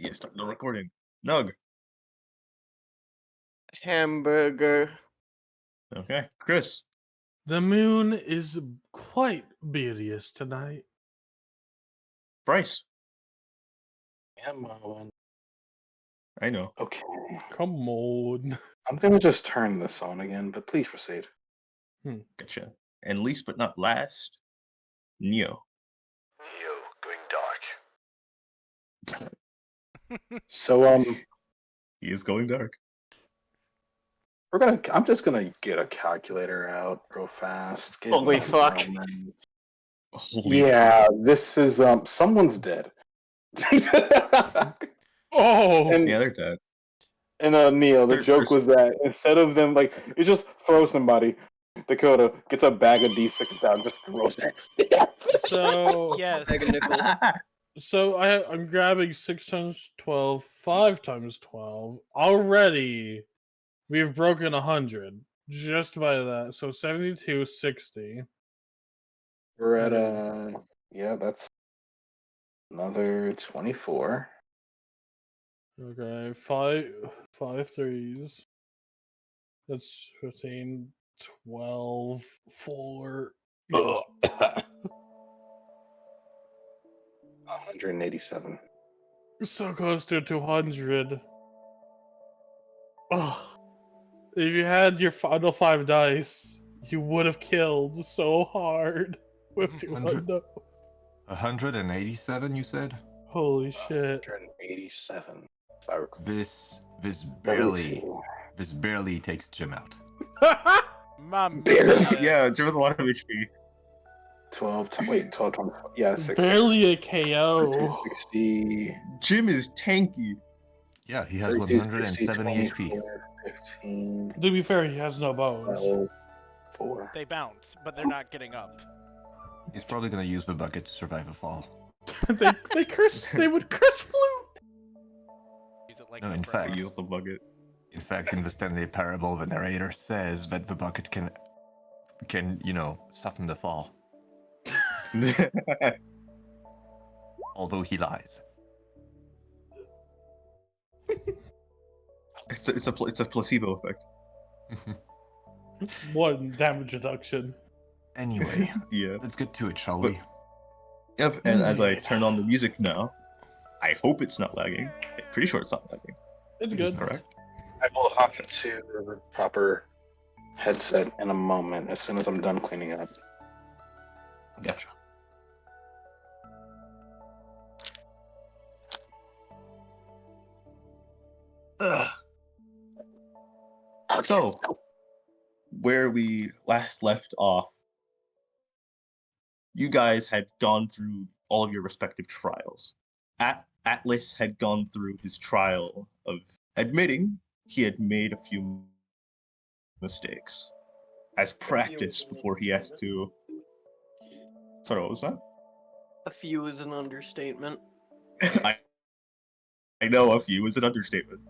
Yeah, start the recording. Nug. Hamburger. Okay. Chris. The moon is quite beauteous tonight. Bryce. Come on. I know. Okay. Come on. I'm gonna just turn this on again, but please proceed. Gotcha. And least but not last, Neo. Neo, going dark. So He is going dark. I'm just gonna get a calculator out real fast. Give Holy me a fuck. moment. Holy Yeah, this is someone's dead. Oh! and Yeah, they're dead. Neil, the They're- joke they're- was that instead of them like you just throw somebody, Dakota gets a bag of D6 down, just throws it. So, Yes. Bag of nickels. I'm grabbing 6 times 12, 5 times 12. Already, we've broken 100 just by that. So 72, 60. We're at yeah, that's another 24. Okay, five threes. That's 15, 12, 4. 187. So close to 200. Oh, if you had your final 5 dice, you would have killed so hard with 200. 187, you said? Holy shit. 187. If I recall. This Seventy-two. barely takes Jim out. Mom. Barely. Yeah, Jim has a lot of HP. 12, 24. Yeah, 6. Barely a KO. 60. Jim is tanky. Yeah, he has 32, 170 HP. 24, 15, To be fair, he has no bones. 12, 4. They bounce, but they're not getting up. He's probably gonna use the bucket to survive a fall. they would curse flute. Use it like No, a in bread. fact- Use the bucket. In fact, in the Stanley Parable, the narrator says that the bucket can soften the fall, although he lies. it's a placebo effect. 1 damage reduction. Anyway, Yeah. let's get to it, shall But- we? Yep. And as I Indeed. turn on the music now, I hope it's not lagging. I'm pretty sure it's not lagging. It's It good. is Correct. I will hop into the proper headset in a moment as soon as I'm done cleaning up. Gotcha. Ugh. So, where we last left off, you guys had gone through all of your respective trials. Atlas had gone through his trial of admitting he had made a few mistakes as practice before he has to. Sorry, what was that? A few is an understatement. I know a few is an understatement.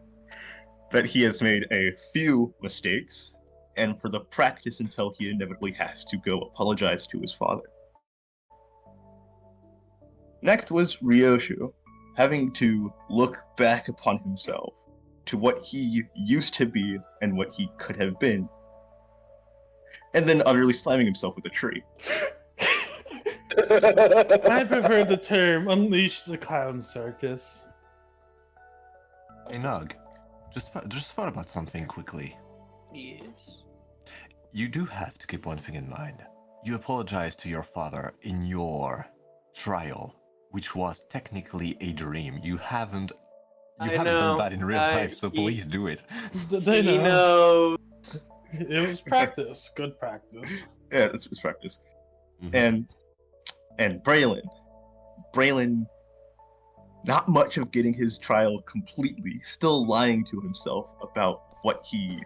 That he has made a few mistakes, and for the practice until he inevitably has to go apologize to his father. Next was Ryoshu, having to look back upon himself, to what he used to be and what he could have been, and then utterly slamming himself with a tree. I prefer the term unleash the clown circus. Hey, Nug, just thought about something quickly. Yes. You do have to keep one thing in mind. You apologized to your father in your trial, which was technically a dream. You haven't I done know. that in real life, so please do it. They He know. knows. It was practice. Good practice. Yeah, it's practice. Mhm. And Braylon, not much of getting his trial completely, still lying to himself about what he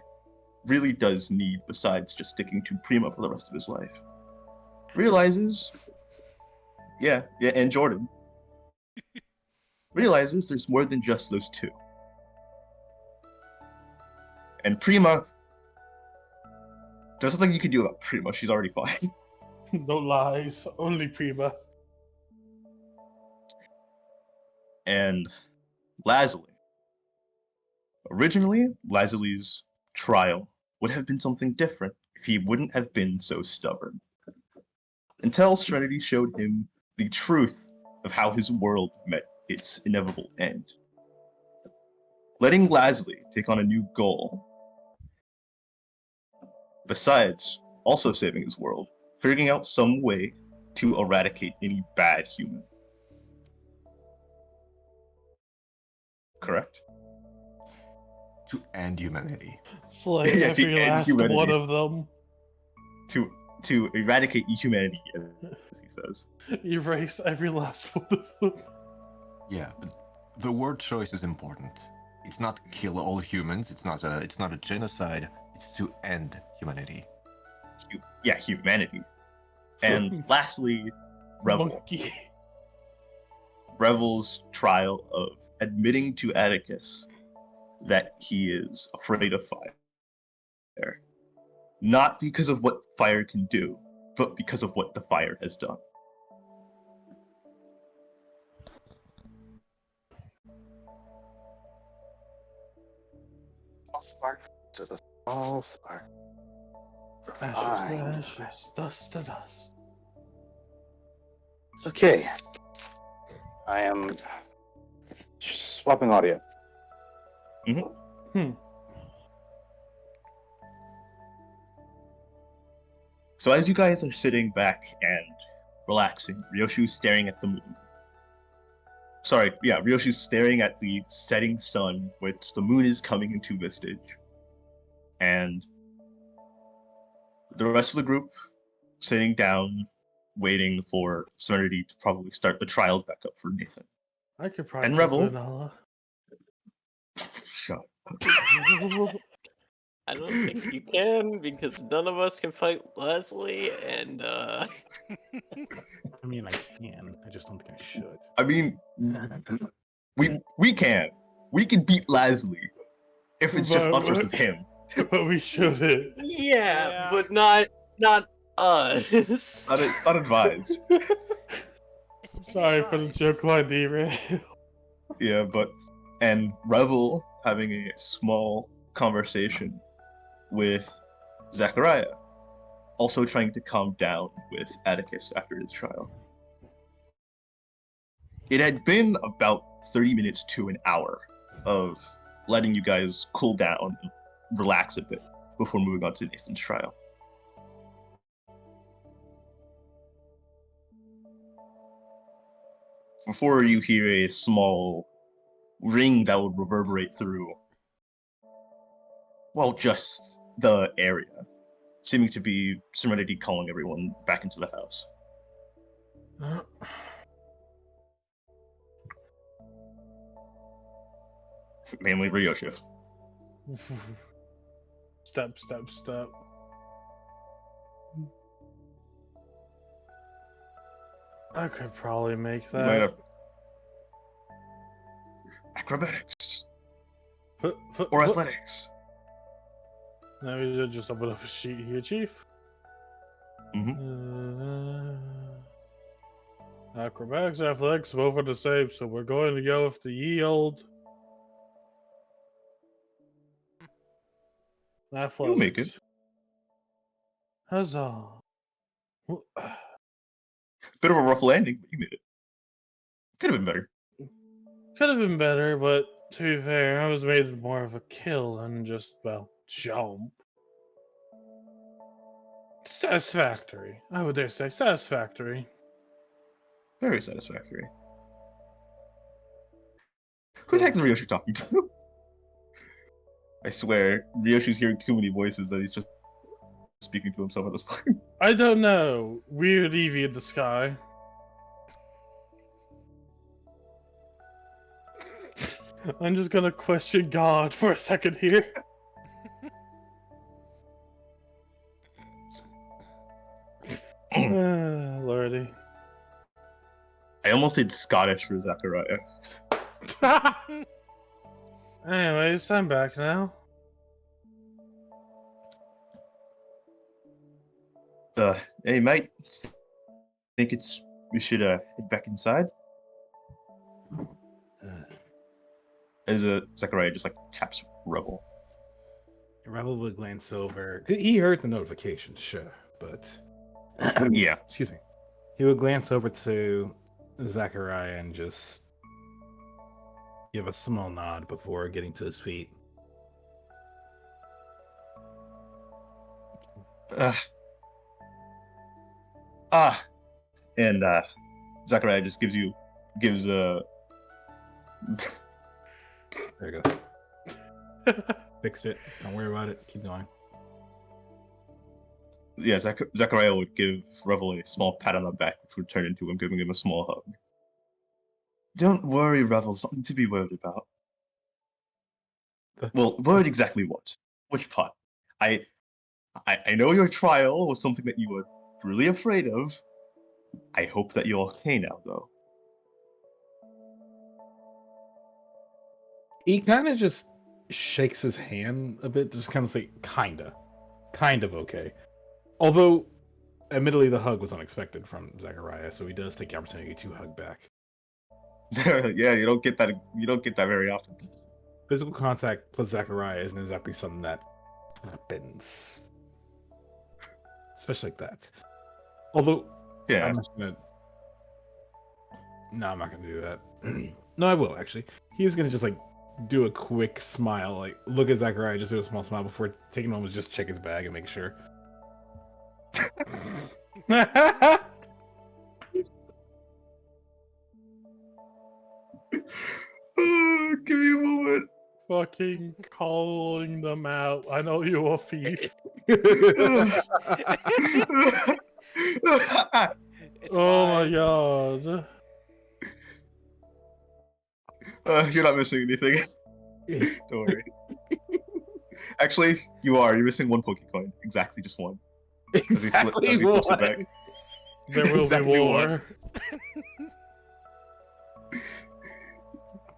really does need besides just sticking to Prima for the rest of his life. Realizes, and Jordan realizes there's more than just those two. And Prima, there's nothing you can do about Prima. She's already fine. No lies. Only Prima. And Lazuli. Originally, Lazuli's trial would have been something different if he wouldn't have been so stubborn. Until Serenity showed him the truth of how his world met its inevitable end. Letting Lazuli take on a new goal, besides also saving his world, figuring out some way to eradicate any bad human. Correct? To end humanity. Slay Yeah, to every end last humanity. one of them. To eradicate humanity, as he says. Erase every last one of them. Yeah, but the word choice is important. It's not kill all humans. It's not a genocide. It's to end humanity. Yeah, humanity. And lastly, Revel. Monkey. Revel's trial of admitting to Atticus that he is afraid of fire. Not because of what fire can do, but because of what the fire has done. Small spark, just a small spark. Ashes to Fine. ashes, dust to dust. Okay. I am swapping audio. So as you guys are sitting back and relaxing, Ryoshu's staring at the moon. Ryoshu's staring at the setting sun, which the moon is coming into vistage. And the rest of the group sitting down, waiting for Serenity to probably start the trials back up for Nathan. I could probably And kill Revel. Vanilla. Shut up. I don't think you can because none of us can fight Leslie, and I mean, I can. I just don't think I should. I mean, we can. We can beat Lasley if it's just us versus him. But we shouldn't. yeah, but not us. Not advised. Sorry for the joke line derail. Yeah, and Revel having a small conversation with Zachariah, also trying to calm down with Atticus after his trial. It had been about 30 minutes to an hour of letting you guys cool down and relax a bit before moving on to Nathan's trial. Before you hear a small ring that would reverberate through, well, just the area, seeming to be Serenity calling everyone back into the house. Mainly Ryoshu. Step. I could probably make You might that. have acrobatics Foot, or athletics. Now we just open up a sheet here, Chief. Acrobatics, athletics, both are the same, so we're going to go with the ye old athletics. You'll make it. Huzzah. Bit of a rough landing, but you made it. Could have been better. Could have been better, but to be fair, I was made more of a kill than just, well, jump. Satisfactory. I would dare say satisfactory. Very satisfactory. Who the heck is Ryoshi talking to? I swear, Ryoshi's hearing too many voices that he's just speaking to himself at this point. I don't know. Weird Eevee in the sky. I'm just gonna question God for a second here. Lordy. I almost did Scottish for Zachariah. Anyways, I'm back now. Hey mate, think we should head back inside? as Zachariah just like taps Rebel. Rebel would glance over. He heard the notification, sure, but Yeah. excuse me. He would glance over to Zachariah and just give a small nod before getting to his feet. And Zachariah just gives There you go. Fixed it. Don't worry about it. Keep going. yeah, Zachariah would give Revel a small pat on the back, which would turn into him giving him a small hug. Don't worry, Revel, something to be worried about. Well, worried exactly what? Which part? I know your trial was something that you were really afraid of. I hope that you're okay now, though. He kind of just shakes his hand a bit, just kind of say, kind of okay. Although, admittedly, the hug was unexpected from Zachariah, so he does take the opportunity to hug back. Yeah, you don't get that. You don't get that very often. Physical contact plus Zachariah isn't exactly something that happens, especially like that. Although, Yeah. I'm just gonna. No, I'm not gonna do that. No, I will actually. He's gonna just like do a quick smile, like look at Zachariah, just do a small smile before taking a moment to just check his bag and make sure. Give me a moment. Fucking calling them out. I know you're a thief. It's Oh my fine. god. You're not missing anything. Don't worry. Actually, you are. You're missing one Pokecoin. Exactly, just one. As he Exactly flips it what? back. There will Exactly be what? war.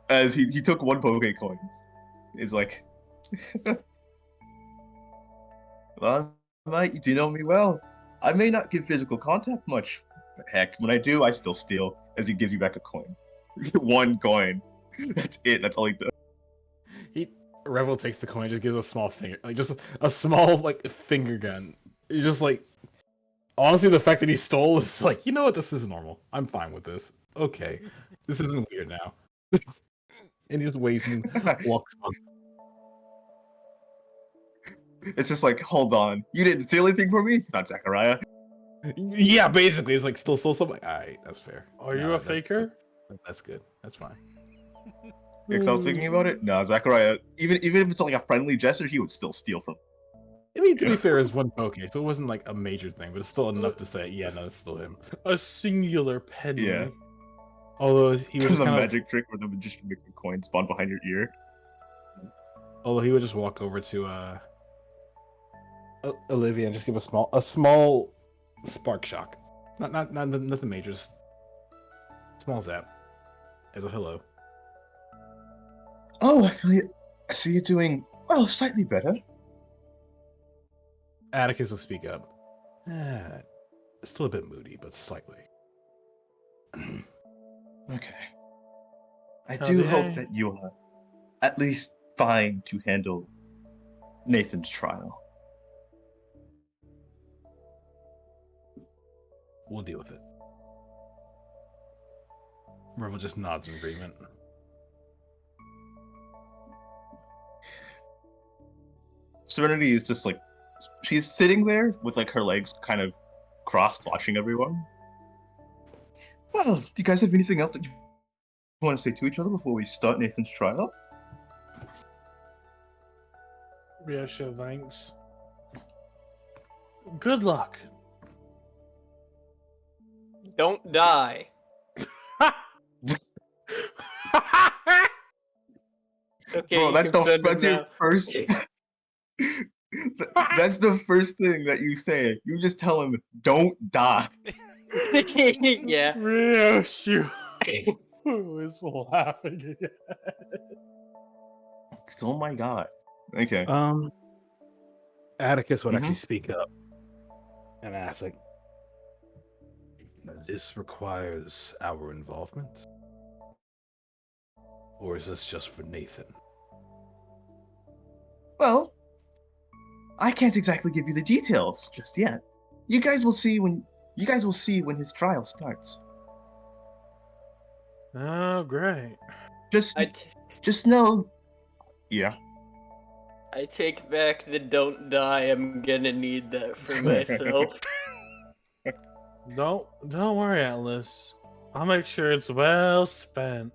As he took one Pokecoin. He's like, well, mate, you do know me well. I may not give physical contact much, but heck, when I do, I still steal. As he gives you back a coin. One coin. That's it. That's all he does. Revel takes the coin, just gives a small finger, like just a small like finger gun. He's just like, honestly, the fact that he stole is like, you know what? This is normal. I'm fine with this. Okay, this isn't weird now. And he just waves and walks on. It's just like, hold on. You didn't steal anything from me? Not Zachariah. Yeah, basically, it's like still something. Like, all right, that's fair. Are you a faker? That's good. That's fine. Because I was thinking about it. No, Zachariah, even if it's like a friendly gesture, he would still steal from. I mean, to be fair, it's one poke, so it wasn't like a major thing, but it's still enough to say, yeah, no, it's still him. A singular penny. Yeah. Although he was The just kind of, magic trick where the magician makes a coin spawn behind your ear. although he would just walk over to Olivia and just give a small spark shock, not nothing major, just small zap as a hello. Oh, I see you're doing, well, slightly better. Atticus will speak up. Still a bit moody, but slightly. Okay. I Howdy, do hope hey. that you are at least fine to handle Nathan's trial. We'll deal with it. Revel just nods in agreement. Serenity is just like, she's sitting there with like her legs kind of crossed, watching everyone. Well, do you guys have anything else that you want to say to each other before we start Nathan's trial? Yeah, sure, thanks. Good luck. Don't die. Okay, Bro, you that's can the send him that's your now. first. That's the first thing that you say. You just tell him, "Don't die." Yeah. Yes, you. Who is laughing again? Oh my god. Okay. Atticus would Mhm. actually speak up and ask, like, this requires our involvement? Or is this just for Nathan? Well, I can't exactly give you the details just yet. You guys will see when his trial starts. Oh, great. Just I, t- just know, yeah. I take back the don't die. I'm gonna need that for myself. Don't worry, Atlas. I'll make sure it's well spent.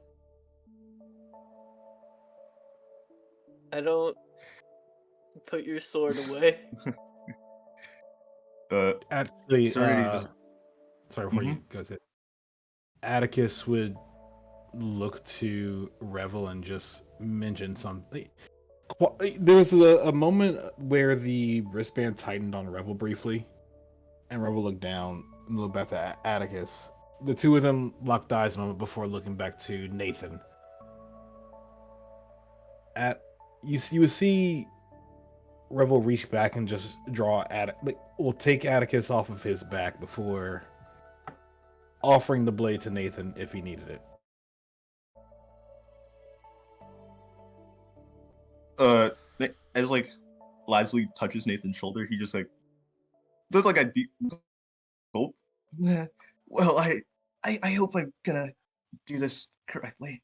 I don't put your sword away. Actually, Serenity just sorry, before you go to it, Atticus would look to Revel and just mention something. There was a moment where the wristband tightened on Revel briefly, and Revel looked down and looked back to Atticus. The two of them locked eyes a moment before looking back to Nathan. You would see Revel reach back and just draw will take Atticus off of his back before offering the blade to Nathan if he needed it. as like Lasley touches Nathan's shoulder, he just like does like a deep gulp. Well, I hope I'm gonna do this correctly.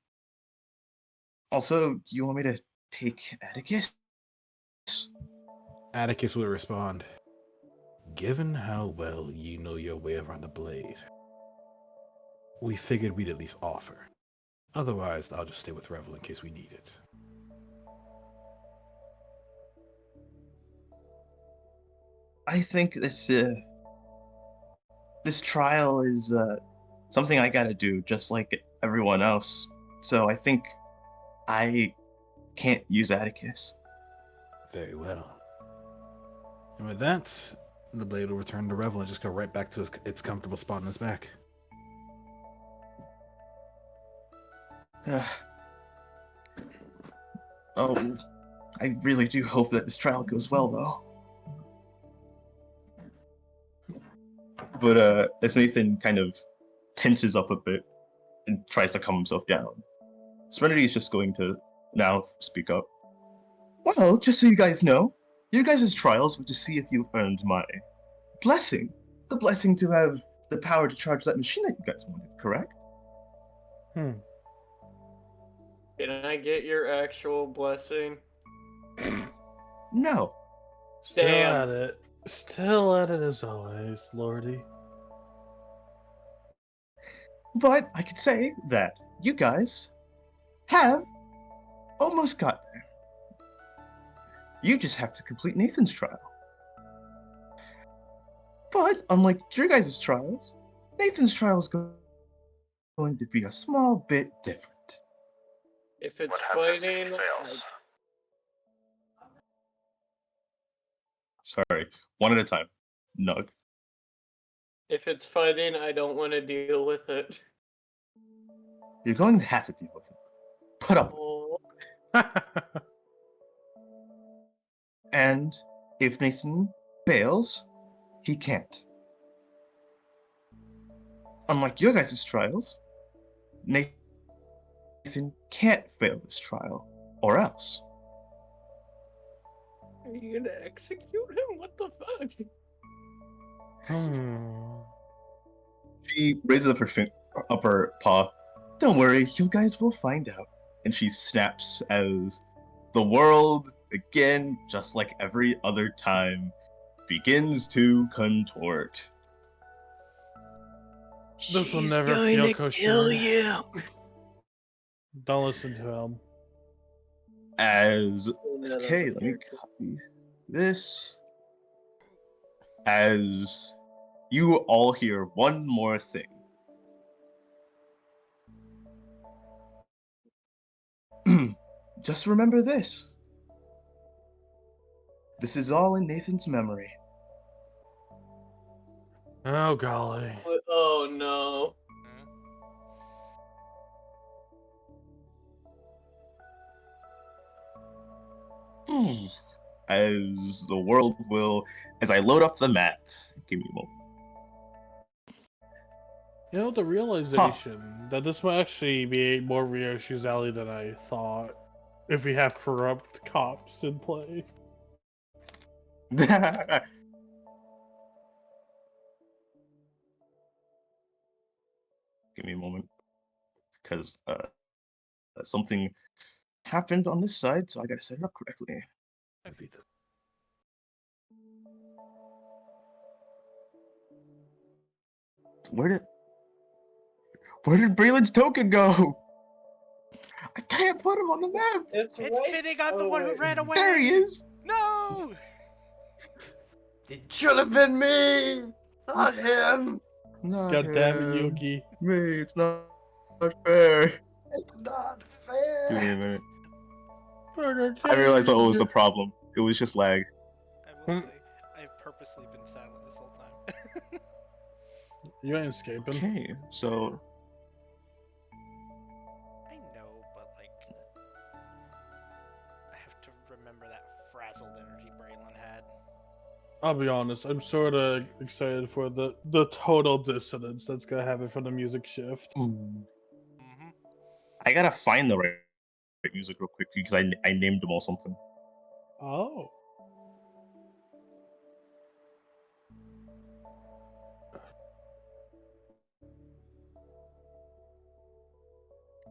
Also, do you want me to take Atticus? Atticus would respond, "Given how well you know your way around the blade, we figured we'd at least offer. Otherwise, I'll just stay with Revel in case we need it." I think this trial is something I gotta do, just like everyone else. So I think I can't use Atticus. Very well. And with that, the blade will return to Revel and just go right back to its comfortable spot on his back. Oh, I really do hope that this trial goes well, though. But as Nathan kind of tenses up a bit and tries to calm himself down, Serenity is just going to now speak up. Well, just so you guys know, your guys' trials were to see if you've earned my blessing. The blessing to have the power to charge that machine that you guys wanted, correct? Hmm. Can I get your actual blessing? No. Still Damn. at it. Still at it as always, Lordy. But I could say that you guys have almost got there. You just have to complete Nathan's trial. But unlike your guys' trials, Nathan's trial is going to be a small bit different. If it's What happens if he fighting, fails? Sorry, one at a time. Nug. if it's fighting, I don't want to deal with it. You're going to have to deal with it. Put up with it. Oh, And if Nathan fails, he can't. Unlike your guys' trials, Nathan can't fail this trial, or else. are you gonna execute him? What the fuck? She raises up up her paw. Don't worry, you guys will find out. And she snaps as the world, again, just like every other time, begins to contort. This will She's never going feel to kosher. kill you. Don't listen to him. As None okay, of let me your- copy this. As you all hear one more thing. Just remember this. This is all in Nathan's memory. Oh golly. Oh no. As the world will, as I load up the map, give me a moment. You know, the realization that this might actually be more Ryoshi's alley than I thought if we have corrupt cops in play. Give me a moment, because something happened on this side, so I gotta set it up correctly. Where did Braylon's token go? I can't put him on the map. It's fitting on the one who ran away. There he is. No. It should have been me, not him. Not God damn it, him. Yugi. Me, it's not fair. It's not Give me fair. a minute. Burger I realized what King. was the problem. It was just lag. I will say, I've purposely been silent this whole time. You ain't escaping. Okay, so I know, but like, I have to remember that frazzled energy Braylon had. I'll be honest, I'm sort of excited for the total dissonance that's gonna happen from the music shift. Mm-hmm. I gotta find the right music real quick because I named them all something. Oh.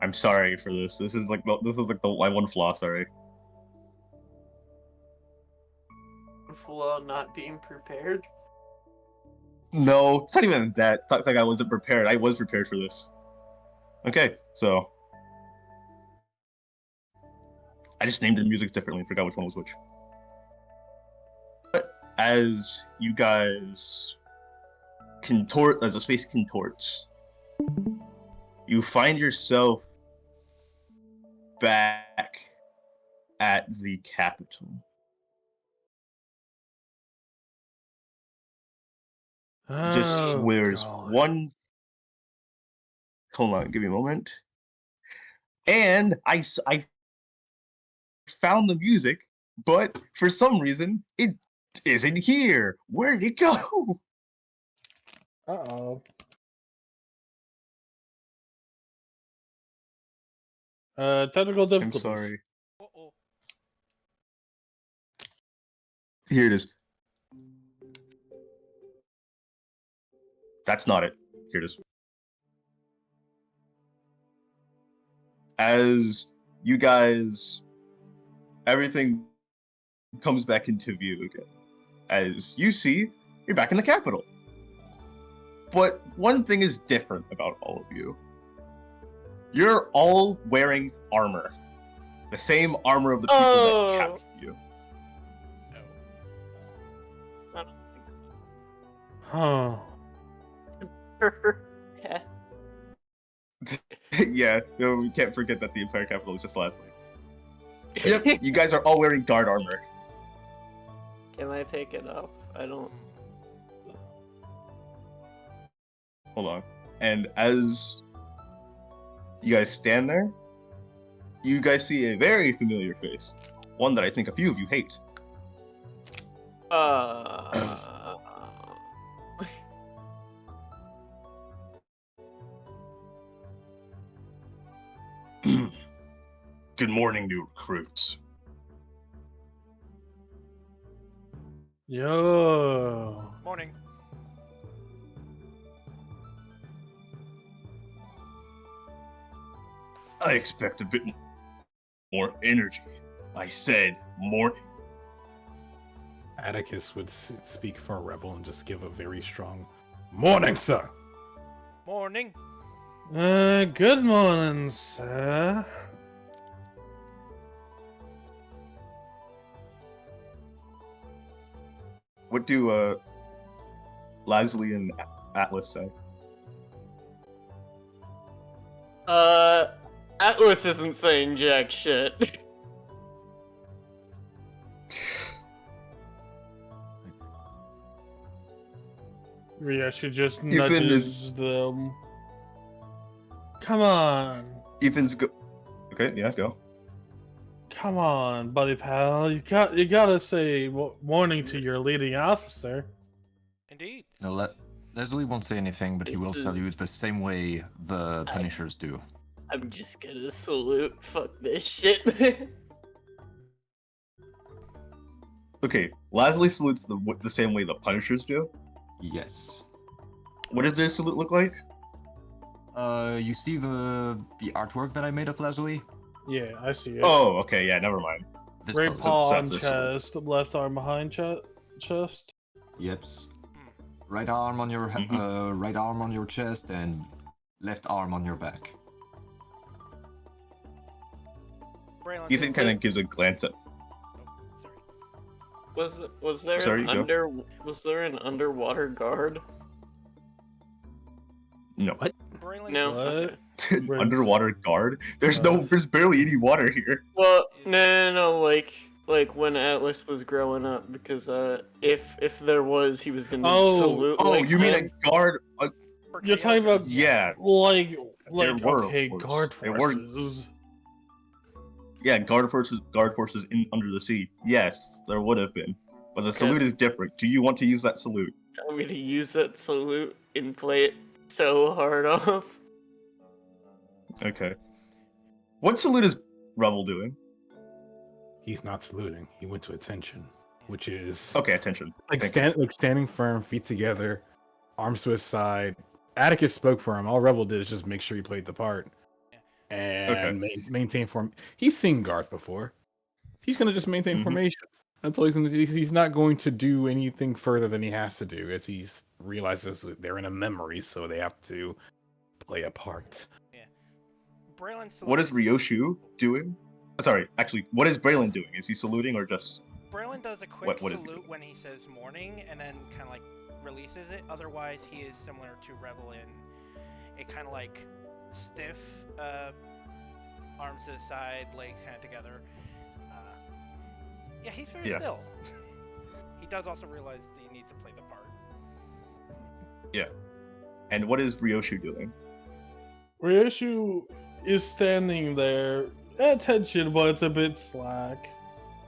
I'm sorry for this. This is like my one flaw. Sorry. Flaw not being prepared. No, it's not even that. It's not like I wasn't prepared. I was prepared for this. Okay, so I just named the music differently. Forgot which one was which. But as you guys contort, as the space contorts, you find yourself back at the capital. Just Oh, where's God. one. Hold on, give me a moment. And I found the music, but for some reason it isn't here. Where'd it go? Uh-oh. Technical I'm difficulties. sorry. Uh-oh. Here it is. That's not it. Here it is. As you guys, everything comes back into view again. As you see, you're back in the capital. But one thing is different about all of you. You're all wearing armor. The same armor of the people that captured you. No. I don't Huh. think. Yeah, no, we can't forget that the entire capital is just last night. Yep, you guys are all wearing guard armor. Can I take it off? I don't. Hold on. And as you guys stand there, you guys see a very familiar face. One that I think a few of you hate. Good morning, new recruits. Yo. Morning. I expect a bit more energy. I said morning. Atticus would speak for a rebel and just give a very strong morning, sir. Morning. Good morning, sir. What do Lasley and Atlas say? Atlas isn't saying jack shit. Ryoshi just Ethan nudges them. Come on. Ethan's go. Okay, yeah, go. Come on, buddy pal. You gotta say morning to your leading officer. Indeed. No, Leslie won't say anything, but he will This is- salute the same way the I- Punishers do. I'm just gonna salute. Fuck this shit. Okay, Lasley salutes the same way the Punishers do. Yes. What does their salute look like? You see the artwork that I made of Leslie? Yeah, I see it. Oh, okay, yeah, never mind. This Right pose. paw on that's their salute. chest, left arm behind chest. Yeps. Right arm on your right arm on your chest and left arm on your back. Braylon, Ethan just kind like- of gives a glance at. Oh, sorry. Was there Sorry, an go. was there an underwater guard? No. What? Braylon, No. just- Okay. Underwater guard? There's barely any water here. Well, no, like when Atlas was growing up, because if there was, he was gonna Oh. salute. Oh, like you mean them. a guard? for You're talking Kyogre. about Yeah, like There were, of okay, course. guard They were- forces. yeah, guard forces in under the sea. Yes, there would have been, but the salute is different. Do you want to use that salute? I'm gonna use that salute and play it so hard off. Okay. What salute is Revel doing? He's not saluting. He went to attention, which is Okay, attention. like Thank you. standing firm, feet together, arms to his side. Atticus spoke for him. All Rebel did is just make sure he played the part and maintain form. He's seen Garth before. He's gonna just maintain Mhm. formation until he's not going to do anything further than he has to do, as he realizes that they're in a memory, so they have to play a part. Braylon What is salutes- Ryoshu doing? Sorry, actually, what is Braylon doing? Is he saluting or just? Braylon does a quick what is he salute doing? when he says morning, and then kind of like releases it. Otherwise, he is similar to Revel in a kind of like stiff, arms to the side, legs kind of together. Yeah, he's very Yeah. still. He does also realize that he needs to play the part. Yeah. And what is Ryoshu doing? Ryoshu is standing there at attention, but it's a bit slack.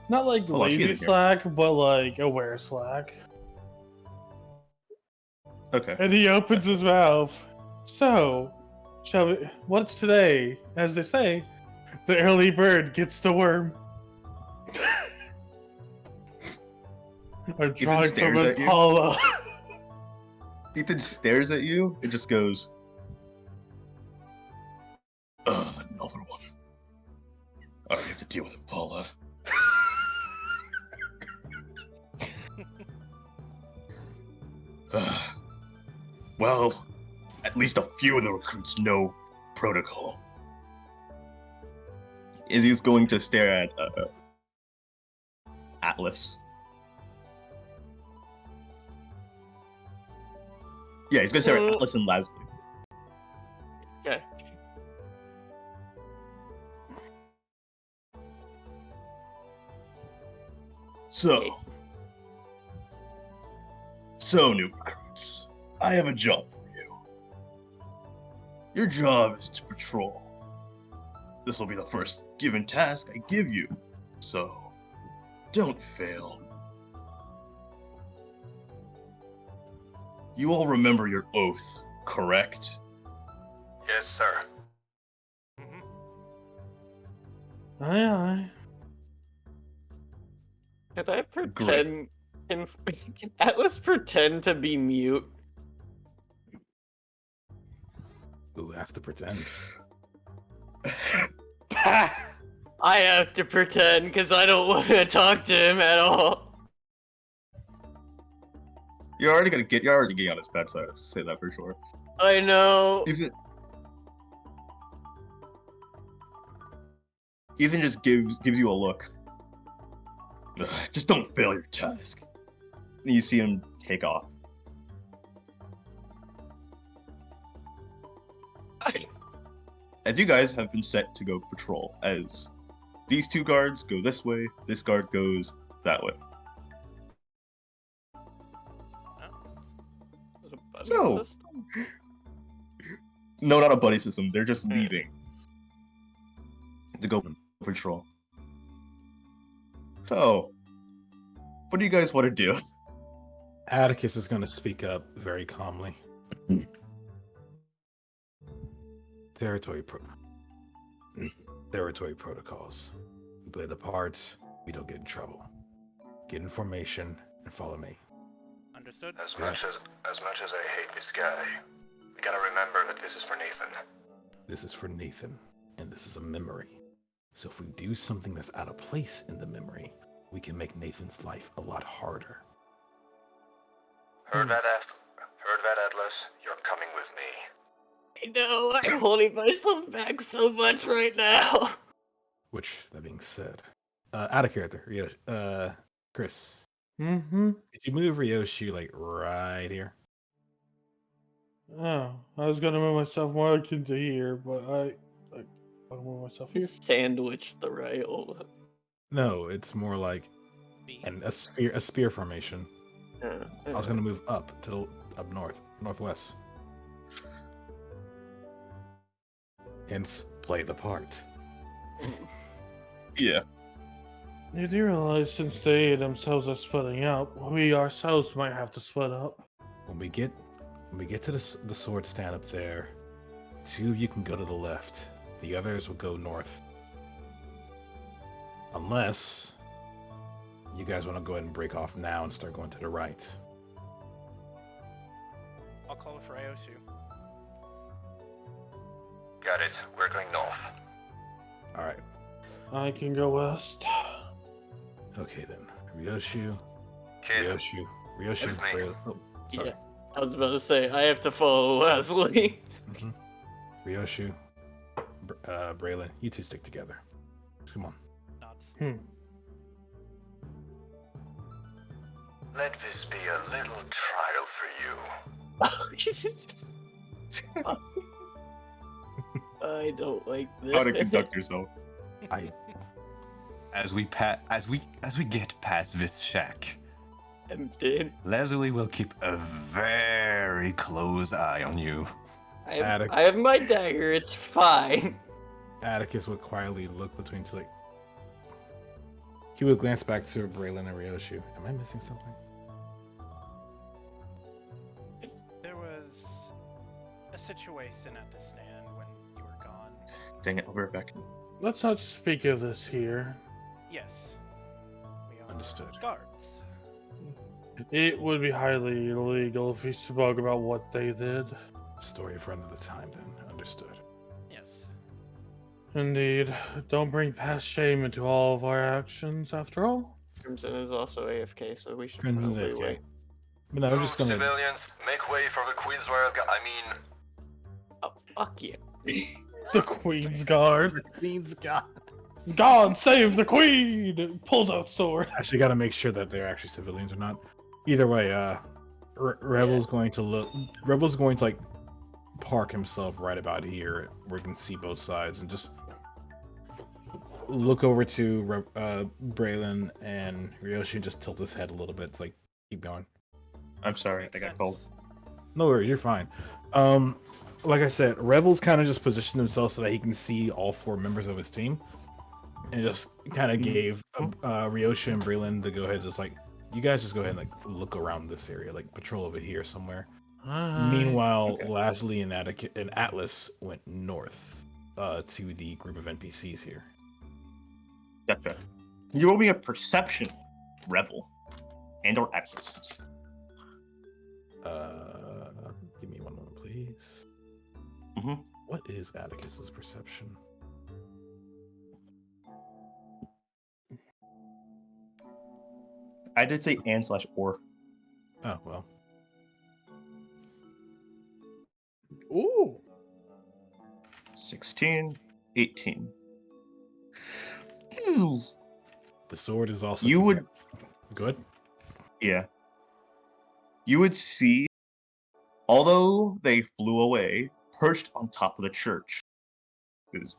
Not like Hold on, she lazy isn't here. slack, but like aware slack. Okay. And he opens his mouth. So, shall we? What's today? As they say, the early bird gets the worm. I'm drawing from stares at you. Impala. Ethan stares at you and just goes, another one. I already have to deal with Impala. Well, at least a few of the recruits know protocol. Izzy's going to stare at Atlas. Yeah, he's gonna stare at Atlas and Leslie. Okay. So, new recruits, I have a job for you. Your job is to patrol. This will be the first given task I give you, so don't fail. You all remember your oath, correct? Yes, sir. Aye, aye. Can I pretend? Can Atlas pretend to be mute? Who has to pretend? I have to pretend because I don't want to talk to him at all. You're already getting on his bad side. I'll say that for sure. I know. Ethan just gives you a look. Ugh, just don't fail your task. And you see him take off. As you guys have been set to go patrol, as these two guards go this way, this guard goes that way. Is it a buddy So- system? No, not a buddy system. They're just Hmm. leaving to go patrol. So, what do you guys want to do? Atticus is going to speak up very calmly. Territory territory protocols. We play the parts, we don't get in trouble. Get information and follow me. Understood? As much as I hate this guy, we gotta remember that this is for Nathan. This is for Nathan, and this is a memory. So if we do something that's out of place in the memory, we can make Nathan's life a lot harder. Heard that, Atlas? You're coming with me. I know, I'm holding myself back so much right now. Which, that being said, out of character, Chris, Mm-hmm. did you move Ryoshi like right here? Oh, I was gonna move myself more into here, but I want to move myself here. Sandwich the rail. No, it's more like B. a spear formation. I was gonna move up up northwest. Hence, play the part. Yeah. You do realize since they themselves are splitting up, we ourselves might have to split up. When we get to the sword stand up there, two of you can go to the left. The others will go north. Unless you guys want to go ahead and break off now and start going to the right. I'll call it for Iosu. Got it. We're going north. All right. I can go west. Okay then. Ryoshu. Kid, Ryoshu. With me. Oh, sorry. Yeah, I was about to say, I have to follow Wesley. Mm-hmm. Ryoshu. Braylon, you two stick together. Come on. Nods. let this be a little trial for you. I don't like this. How to conduct yourself. As we get past this shack, Tempted. Leslie will keep a very close eye on you. I have my dagger, it's fine. Atticus would quietly look between two, like, he would glance back to Braylon and Ryoshu. Am I missing something? There was a situation at the stand when you were gone. Dang it, I'll be right back. Let's not speak of this here. Yes. We are Understood. guards. It would be highly illegal if we spoke about what they did. Story for another time, then. Understood. Yes. Indeed. Don't bring past shame into all of our actions, after all. Crimson is also AFK, so we should Crimson's probably AFK. wait. But no, I'm just gonna. Civilians, make way for the Queen's Royal Guard. Oh, fuck you. The Queen's Guard. Queen's God. God save the Queen! Pulls out sword. Actually, gotta make sure that they're actually civilians or not. Either way, Rebel's going to look. Rebel's going to like park himself right about here, where we can see both sides, and just look over to Braylon and Ryoshi. Just tilt his head a little bit. It's like, keep going. I'm sorry, I Makes got sense. cold. No worries, you're fine. Like I said, Rebel's kind of just positioned himself so that he can see all four members of his team, and just kind of gave Ryoshi and Braylon the go ahead. Just like, you guys just go ahead and like look around this area, like patrol over here somewhere. Meanwhile, Okay. Lasley and Atlas went north to the group of NPCs here. Gotcha. You roll me a perception, Revel, and/or Atlas. Give me one moment, please. Mhm. What is Atticus's perception? I did say and/or. Oh well. Ooh. 16, 18. Ooh. The sword is also. You would, good. yeah. You would see, although they flew away, perched on top of the church. Is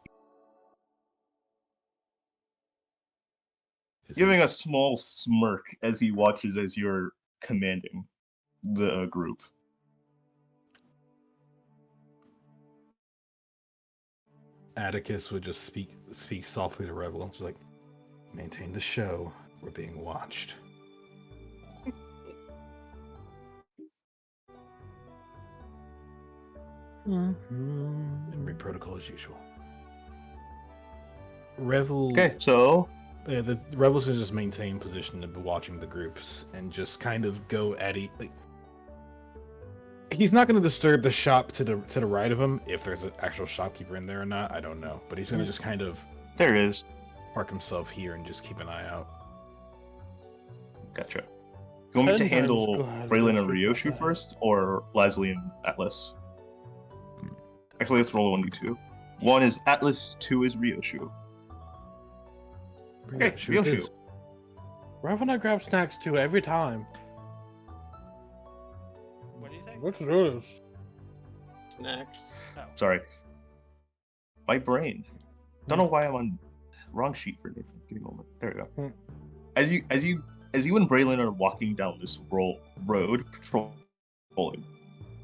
giving a small smirk as he watches as you're commanding the group. Atticus would just speak softly to Rebel, just like, maintain the show. We're being watched. Memory protocol as usual. Revel. Okay, so Yeah, the Rebels can just maintain position and be watching the groups and just kind of go at it. Like, he's not going to disturb the shop to the right of him. If there's an actual shopkeeper in there or not, I don't know. But he's going to just kind of there is. park himself here and just keep an eye out. Gotcha. You want me to 10 times handle glad Braylon that and you got Ryoshu that. first, or Leslie and Atlas? Actually, let's roll a 1d2. 1 is Atlas, 2 is Ryoshu. Okay, Shoot Ryoshu. this. Right when I grab snacks too, every time. What do you say? Let's do this. Snacks. Sorry. My brain. Don't know why I'm on wrong sheet for Nathan. Give me a moment. There we go. As you and Braylon are walking down this road patrolling,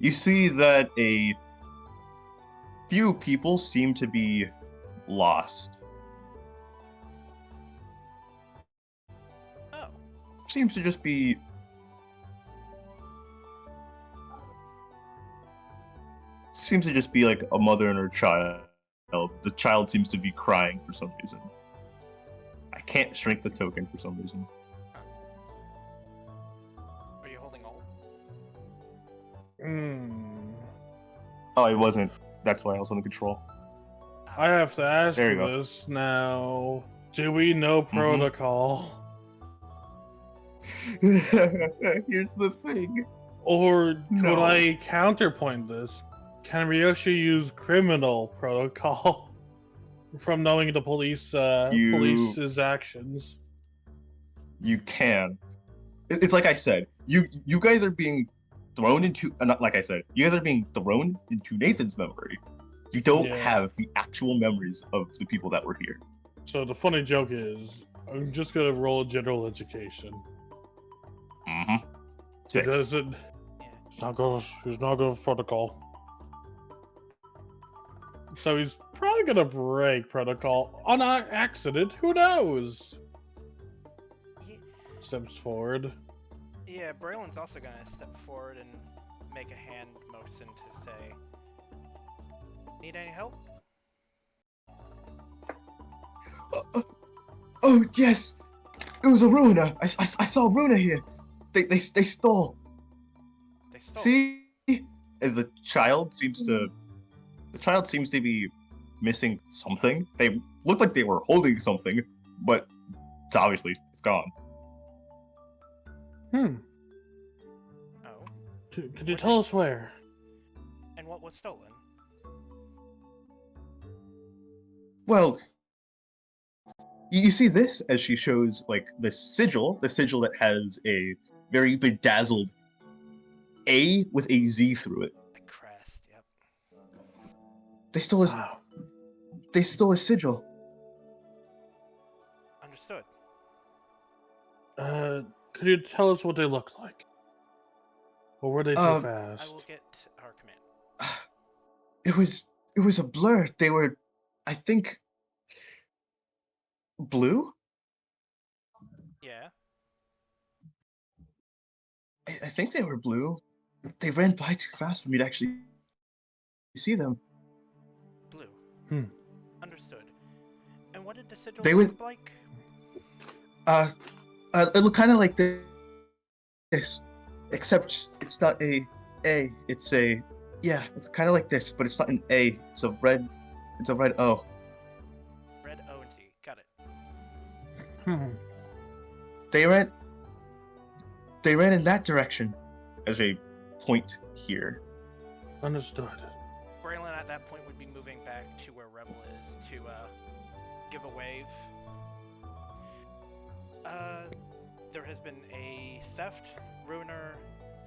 you see that a few people seem to be lost. Oh, Seems to just be like a mother and her child. The child seems to be crying for some reason. I can't shrink the token for some reason. are you holding ult? Oh, I wasn't. That's why I was on the control. I have to ask There you you go. this now. Do we know protocol? Here's the thing. Or could No. I counterpoint this? Can Ryoshi use criminal protocol from knowing the police's actions? You can. It's like I said. You guys are being thrown into. Not like I said. You guys are being thrown into Nathan's memory. You don't Yeah. have the actual memories of the people that were here. So the funny joke is, I'm just gonna roll a general education. Mm-hmm. 6. Because he's not good with protocol. So he's probably gonna break protocol on accident. Who knows? He, Steps forward. yeah, Braylon's also gonna step forward and make a hand motion to say, "Need any help?" Oh yes, it was a ruiner. I saw a ruiner here. They stole. They stole. See, as the child seems to be missing something. They look like they were holding something, but it's gone. Hmm. Oh, Could you tell us where? and what was stolen? Well, you see this as she shows like the sigil that has a very bedazzled A with a Z through it. The crest. Yep. They stole his Wow. sigil. Understood. Could you tell us what they looked like? Or were they too I fast? will get our command. It was a blur. They were, I think, blue. Yeah. I think they were blue. They ran by too fast for me to actually see them. Blue. Hmm. Understood. And what did the sigil They look would- like? It looked kind of like this, except it's not a A. It's a It's kind of like this, but it's not an A. It's a red O. Red O and T. Got it. Hmm. They ran in that direction, as a point here. Understood. Braylon at that point would be moving back to where Rebel is to give a wave. There has been a theft. Ruiner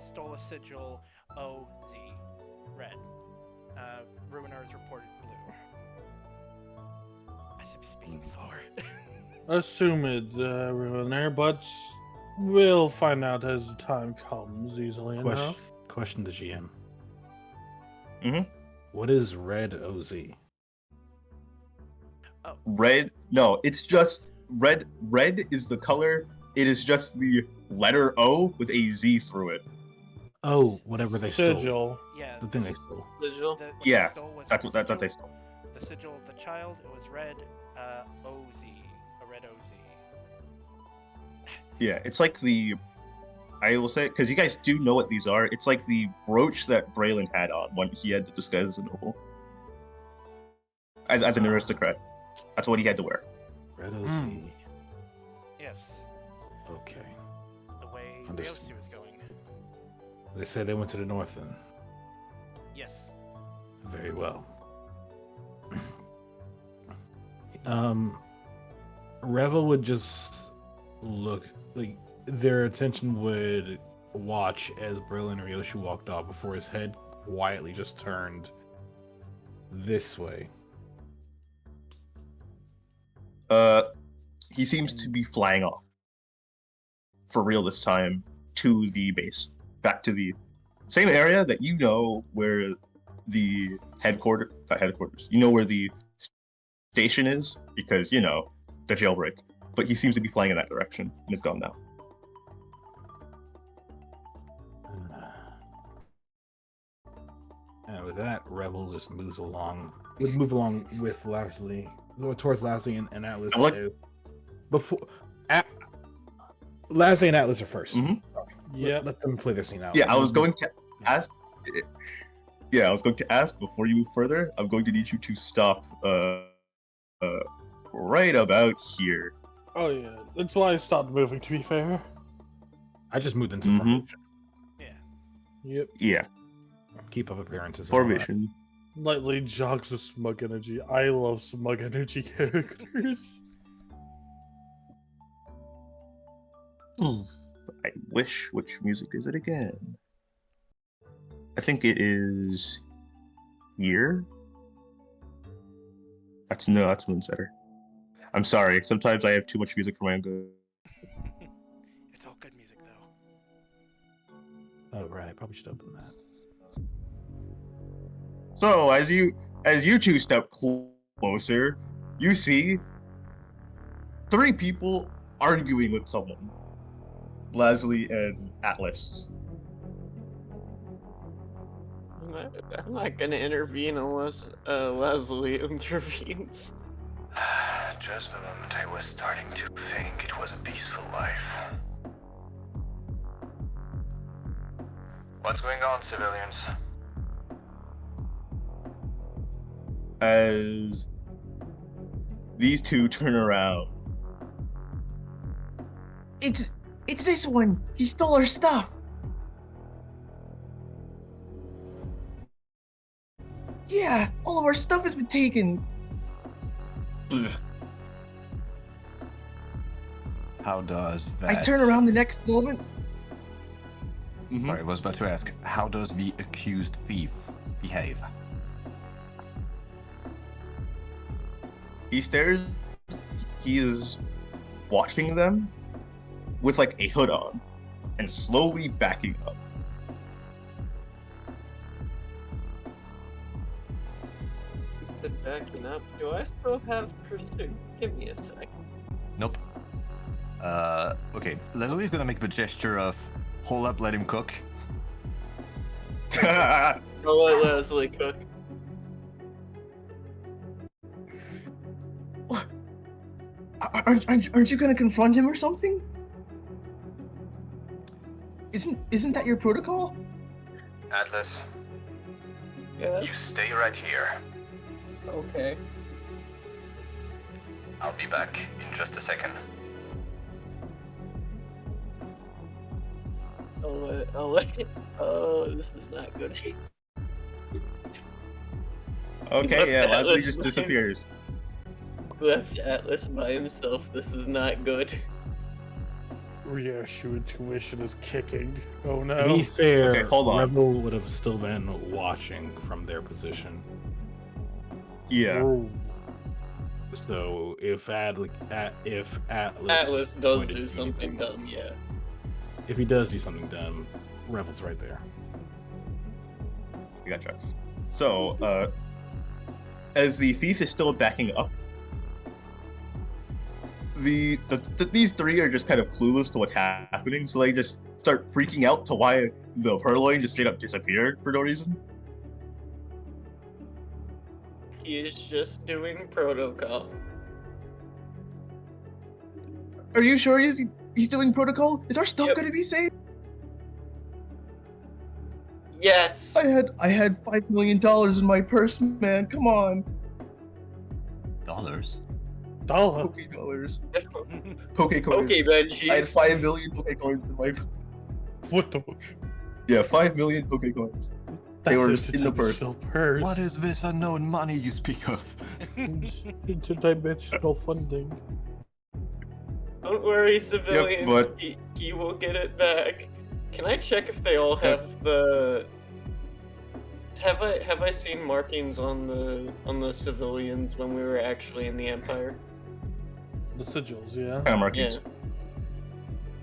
stole a sigil. OZ. Red. Ruiner is reported blue. I should be speaking slower. Assumed, Ruiner, but we'll find out as the time comes easily enough. Question to GM. Mhm. What is red OZ? Red? No, it's just red. Red is the color. It is just the letter O with a Z through it. Oh, whatever they stole. Sigil. Yeah. The thing they stole. Sigil. What Yeah, they stole was That's the what that they sigil- stole. The sigil of the child. It was red. OZ. A red OZ. Yeah, it's like the. I will say, because you guys do know what these are. It's like the brooch that Braylon had on when he had to disguise as a noble, as an Ah. aristocrat. That's what he had to wear. Red OZ. Yes. Okay. The way Understood. Leosu was going. They said they went to the north then. Yes. Very well. Revel would just look like their attention would watch as Braylon Ryoshi walked off before his head quietly just turned this way. He seems to be flying off. For real this time, to the base. Back to the same area that you know where the not headquarters. You know where the station is, because, you know, the jailbreak. But he seems to be flying in that direction, and is gone now. And with that, Revel just moves along. Would move along with Leslie, towards Leslie and Atlas. What? Before, Leslie and Atlas are 1st. Mhm. Yep. Let them play their scene out. Yeah, I was going to ask. Yeah, I was going to ask before you move further. I'm going to need you to stop. Right about here. Oh yeah, that's why I stopped moving. To be fair. I just moved into Mhm. formation. Yeah. Yep. Yeah, Keep up appearances. and all that. formation. Lightly jogs with smug energy. I love smug energy characters. I wish. Which music is it again? I think it is here. That's Moonsetter. I'm sorry. Sometimes I have too much music for my own good. It's all good music though. Oh right, I probably should open that. So as you two step closer, you see 3 people arguing with someone. Leslie and Atlas. I'm not gonna intervene unless Leslie intervenes. Just the moment I was starting to think it was a peaceful life. What's going on, civilians? As these two turn around. It's this one! He stole our stuff! Yeah, all of our stuff has been taken! Ugh. How does that? I turn around the next moment. Sorry, I was about to ask. How does the accused thief behave? He stares. He is watching them with like a hood on and slowly backing up. Been backing up. Do I still have pursuit? Give me a sec. Nope. Okay. Leslie's gonna make the gesture of hold up, let him cook. I'll let Leslie cook. What? Aren't you gonna confront him or something? Isn't that your protocol? Atlas, Yes. you stay right here. Okay. I'll be back in just a second. I'll let. Oh, this is not good. Okay, yeah, Atlas Leslie just behind. disappears. Left Atlas by himself. This is not good. Reassure intuition is kicking. Oh To no. be fair, Okay, hold on. Rebel would have still been watching from their position. Yeah. Ooh. So if Atlas Atlas is does going to do something anything- dumb, yeah. If he does do something dumb, Revel's right there. I gotcha. So, as the thief is still backing up, these 3 are just kind of clueless to what's happening, so they just start freaking out to why the Purloin just straight up disappeared for no reason? He is just doing protocol. Are you sure he's doing protocol? Is our stuff gonna be safe? Yes. I had $5 million in my purse, man. Come on. Dollars? Dollar. Poke dollars. Okay, Poke coins. Benji. I had 5 million Poke coins in my. What the? Yeah, 5 million Poke coins. They were just in the purse. purse. What is this unknown money you speak of? Interdimensional funding. Don't worry, civilians. but- He will get it back. Can I check if they all have the? Have I seen markings on the civilians when we were actually in the Empire? The sigils, yeah. Kind of markings.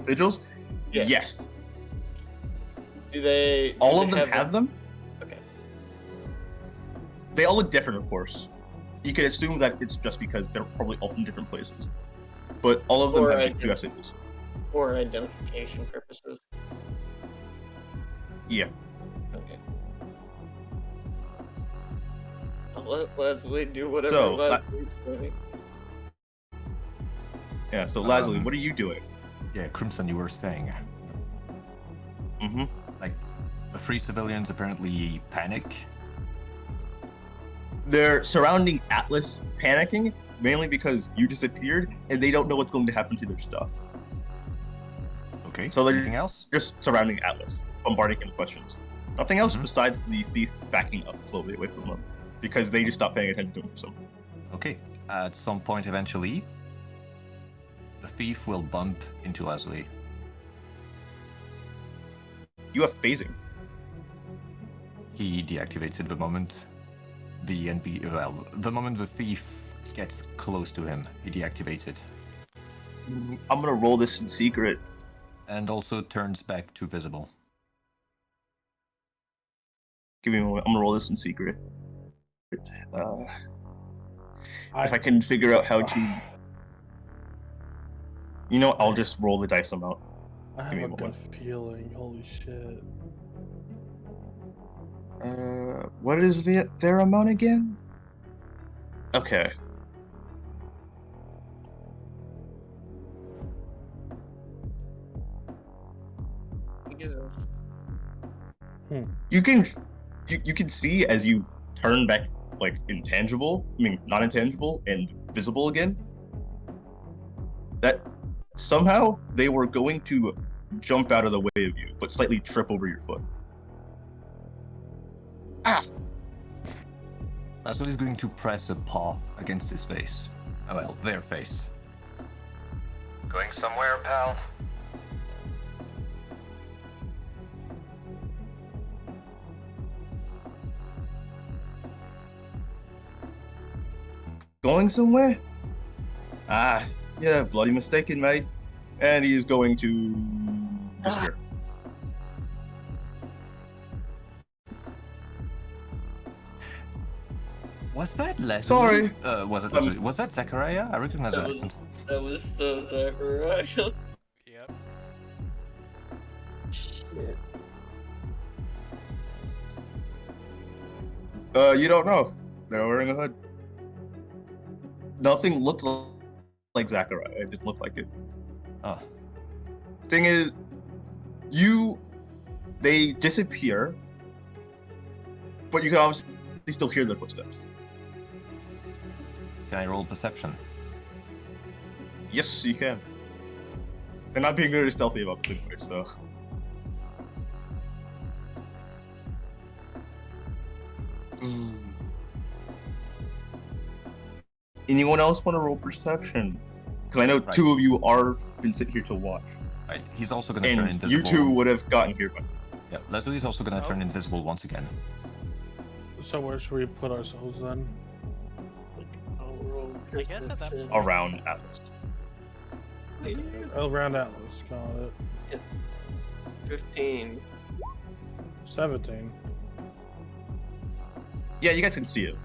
Sigils? Yeah. Yes. Do they? All of them have them? Okay. They all look different, of course. You could assume that it's just because they're probably all from different places. But all of them Or do have sigils. For identification purposes. Yeah. Okay. I'll let Leslie do whatever So, Leslie's doing. Yeah, so Leslie, what are you doing? Yeah, Crimson, you were saying. Mm-hmm. Like, the three civilians apparently panic. They're surrounding Atlas panicking, mainly because you disappeared and they don't know what's going to happen to their stuff. Okay, So they're anything else? just surrounding Atlas, bombarding him with questions. Nothing else Mhm. besides the thief backing up slowly away from them, because they just stopped paying attention to him for some. Okay, at some point eventually, the thief will bump into Leslie. You have phasing. He deactivates it the moment the moment the thief gets close to him, he deactivates it. I'm gonna roll this in secret. And also turns back to visible. Give me a moment. I'm gonna roll this in secret. If I can figure out how to, you know, I'll just roll the dice amount. I Give me have a a good moment. feeling. Holy shit. What is their amount again? Okay. You can see as you turn back like not intangible and visible again, that somehow they were going to jump out of the way of you, but slightly trip over your foot. Ah! That's what he's going to press a paw against his face. Oh well, their face. Going somewhere, pal? Going somewhere? Ah, yeah, bloody mistaken, mate. And he is going to disappear. Was that Leslie? Sorry. Was that Zachariah? I recognize that accent. That was still Zachariah. Yep. Shit. You don't know. They're wearing a hood. Nothing looked like Zachariah. It didn't look like it. Oh. Thing is, they disappear, but you can obviously still hear their footsteps. Can I roll perception? Yes, you can. They're not being very stealthy about this anyway, so. Anyone else want to roll perception? Because I know Right. two of you are been sitting here to watch, Right. He's also gonna turn and invisible. you two would have gotten here by. Yeah, Leslie's also gonna Oh. turn invisible once again. So where should we put ourselves then? I'll roll I guess at that perception. Around Atlas. Around Atlas, got it. 15. 17. Yeah, you guys can see him.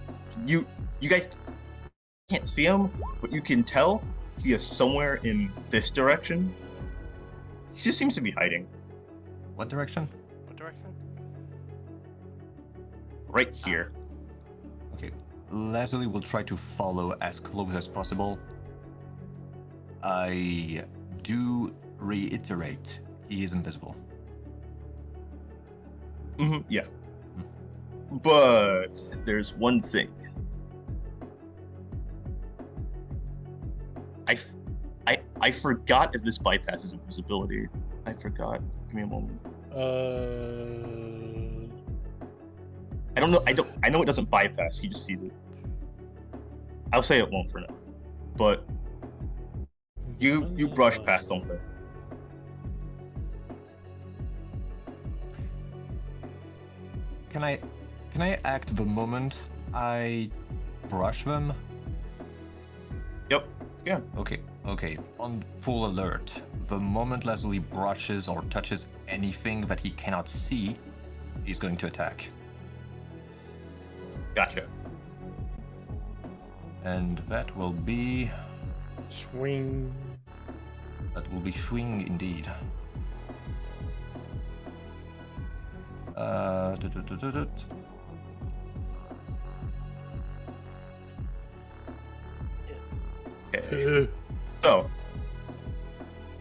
You guys can't see him, but you can tell he is somewhere in this direction. He just seems to be hiding. What direction? What direction? Right here. Okay. Leslie will try to follow as close as possible. I do reiterate, he is invisible. Yeah. But there's one thing. I forgot if this bypasses invisibility. I forgot. Give me a moment. I don't know. I know it doesn't bypass. You just see it. I'll say it won't for now. But you brush past something. Can I act the moment I brush them? Yep. Yeah. Okay. On full alert, the moment Leslie brushes or touches anything that he cannot see, he's going to attack. Gotcha. And that will be Swing. swing indeed. Okay. So,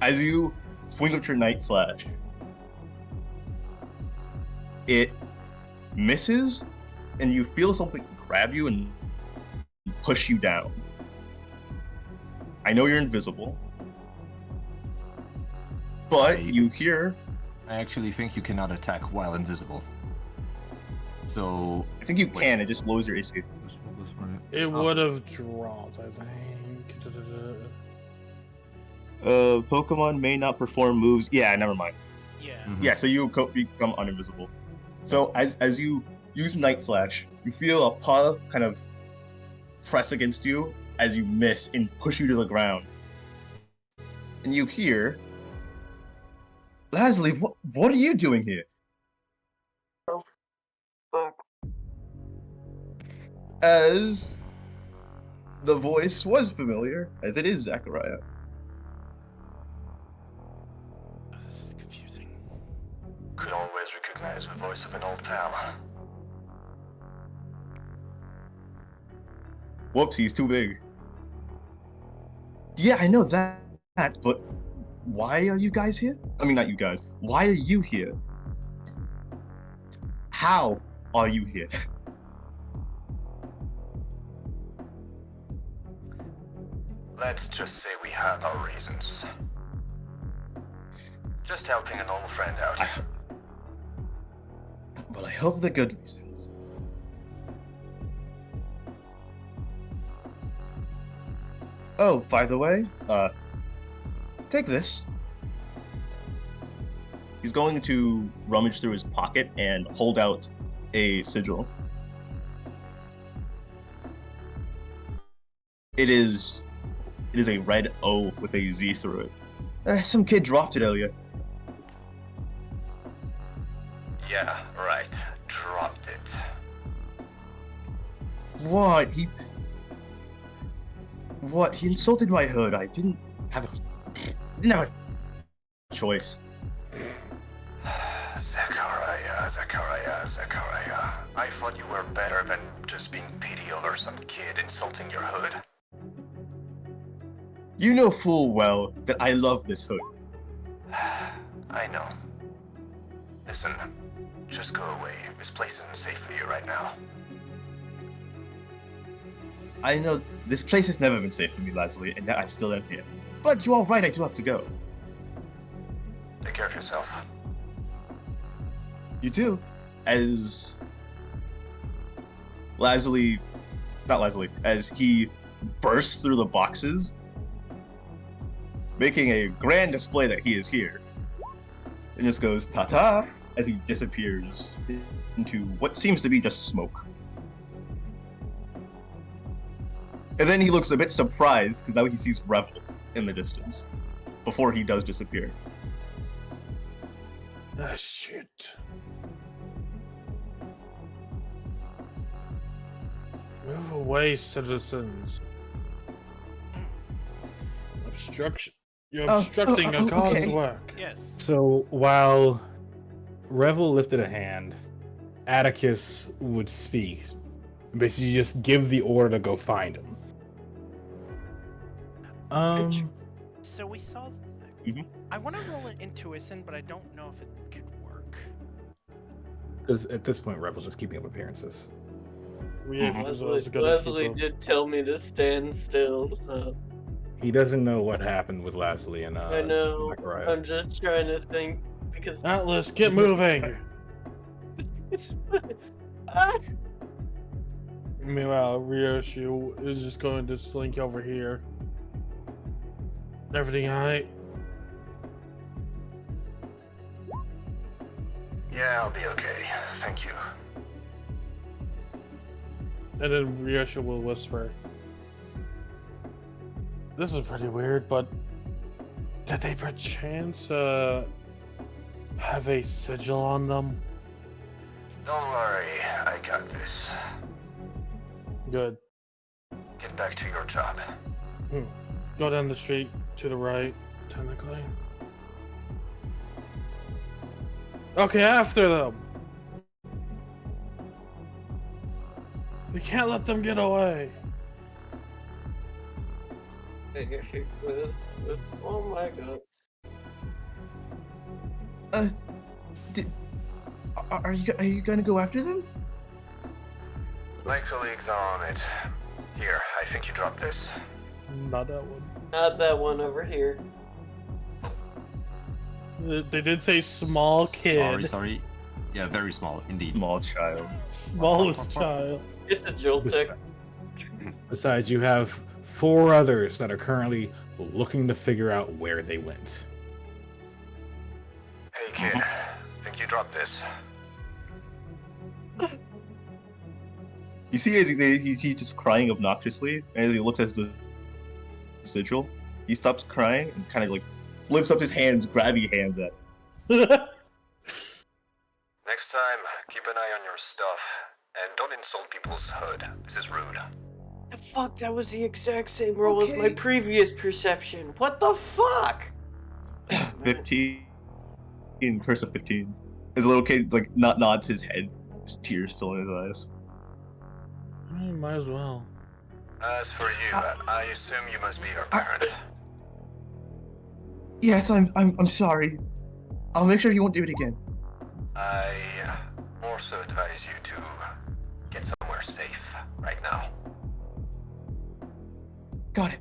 as you swing with your Night Slash, it misses, and you feel something grab you and push you down. I know you're invisible, but you hear... I actually think you cannot attack while invisible. So... I think you can, it just lowers your AC. It would have dropped, I think. Pokemon may not perform moves. Yeah, never mind. Yeah. Yeah, so you become uninvisible. So as you use Night Slash, you feel a paw kind of press against you as you miss and push you to the ground. And you hear, Leslie, what are you doing here? Oh, fuck. As the voice was familiar, as it is Zachariah. This is confusing. Could always recognize the voice of an old pal. Whoops, he's too big. Yeah, I know that, but why are you guys here? I mean, not you guys. Why are you here? How are you here? Let's just say we have our reasons. Just helping an old friend out. Well, I hope they're good reasons. Oh, by the way, take this. He's going to rummage through his pocket and hold out a sigil. It is a red O with a Z through it. Some kid dropped it earlier. Yeah, right. Dropped it. What? What? He insulted my hood. I didn't have a choice. Zachariah. I thought you were better than just being petty over some kid insulting your hood. You know full well that I love this hood. I know. Listen, just go away. This place isn't safe for you right now. I know this place has never been safe for me, Leslie, and yet I still am here. But you are right, I do have to go. Take care of yourself. You too. As as he bursts through the boxes, making a grand display that he is here, and just goes ta-ta as he disappears into what seems to be just smoke. And then he looks a bit surprised because now he sees Revel in the distance before he does disappear. Ah, shit. Move away, citizens. Obstruction. You're obstructing a god's okay. work. Yes. So while Revel lifted a hand. Atticus would speak. Basically, just give the order to go find him. So we saw. Mhm. I want to roll an intuition, but I don't know if it could work. Because at this point, Revel's just keeping up appearances. Yeah, Mhm. because I was gonna keep Leslie up. did tell me to stand still, so He doesn't know what happened with Leslie and I know. Zachariah. I'm just trying to think because Atlas, get moving! Ah, Meanwhile, Ryoshi is just going to slink over here. Everything alright? Yeah, I'll be okay. Thank you. And then Ryoshi will whisper. This is pretty weird, but did they perchance have a sigil on them? Don't worry, I got this. Good. Get back to your job. Go down the street to the right, technically. Okay, after them! We can't let them get away! oh my god. Are you gonna go after them? My colleagues are on it. Here, I think you dropped this. Not that one. Not that one over here. They did say small kid. Sorry. Yeah, very small, indeed. Small child. Smallest child. It's a Joltek. Besides, you have 4 others that are currently looking to figure out where they went. Hey kid, think you dropped this? You see, as he's just crying obnoxiously, and as he looks at the sigil, he stops crying and kind of like lifts up his hands, grabby hands at it. Next time, keep an eye on your stuff. And don't insult people's hood. This is rude. The fuck, that was the exact same roll as my previous perception. What the fuck? 15. Curse of 15. His little kid like nods his head, his tears still in his eyes. Might as well. As for you, I assume you must be your parent. Yes, I'm sorry. I'll make sure he won't do it again. I also advise you to get somewhere safe right now. Got it.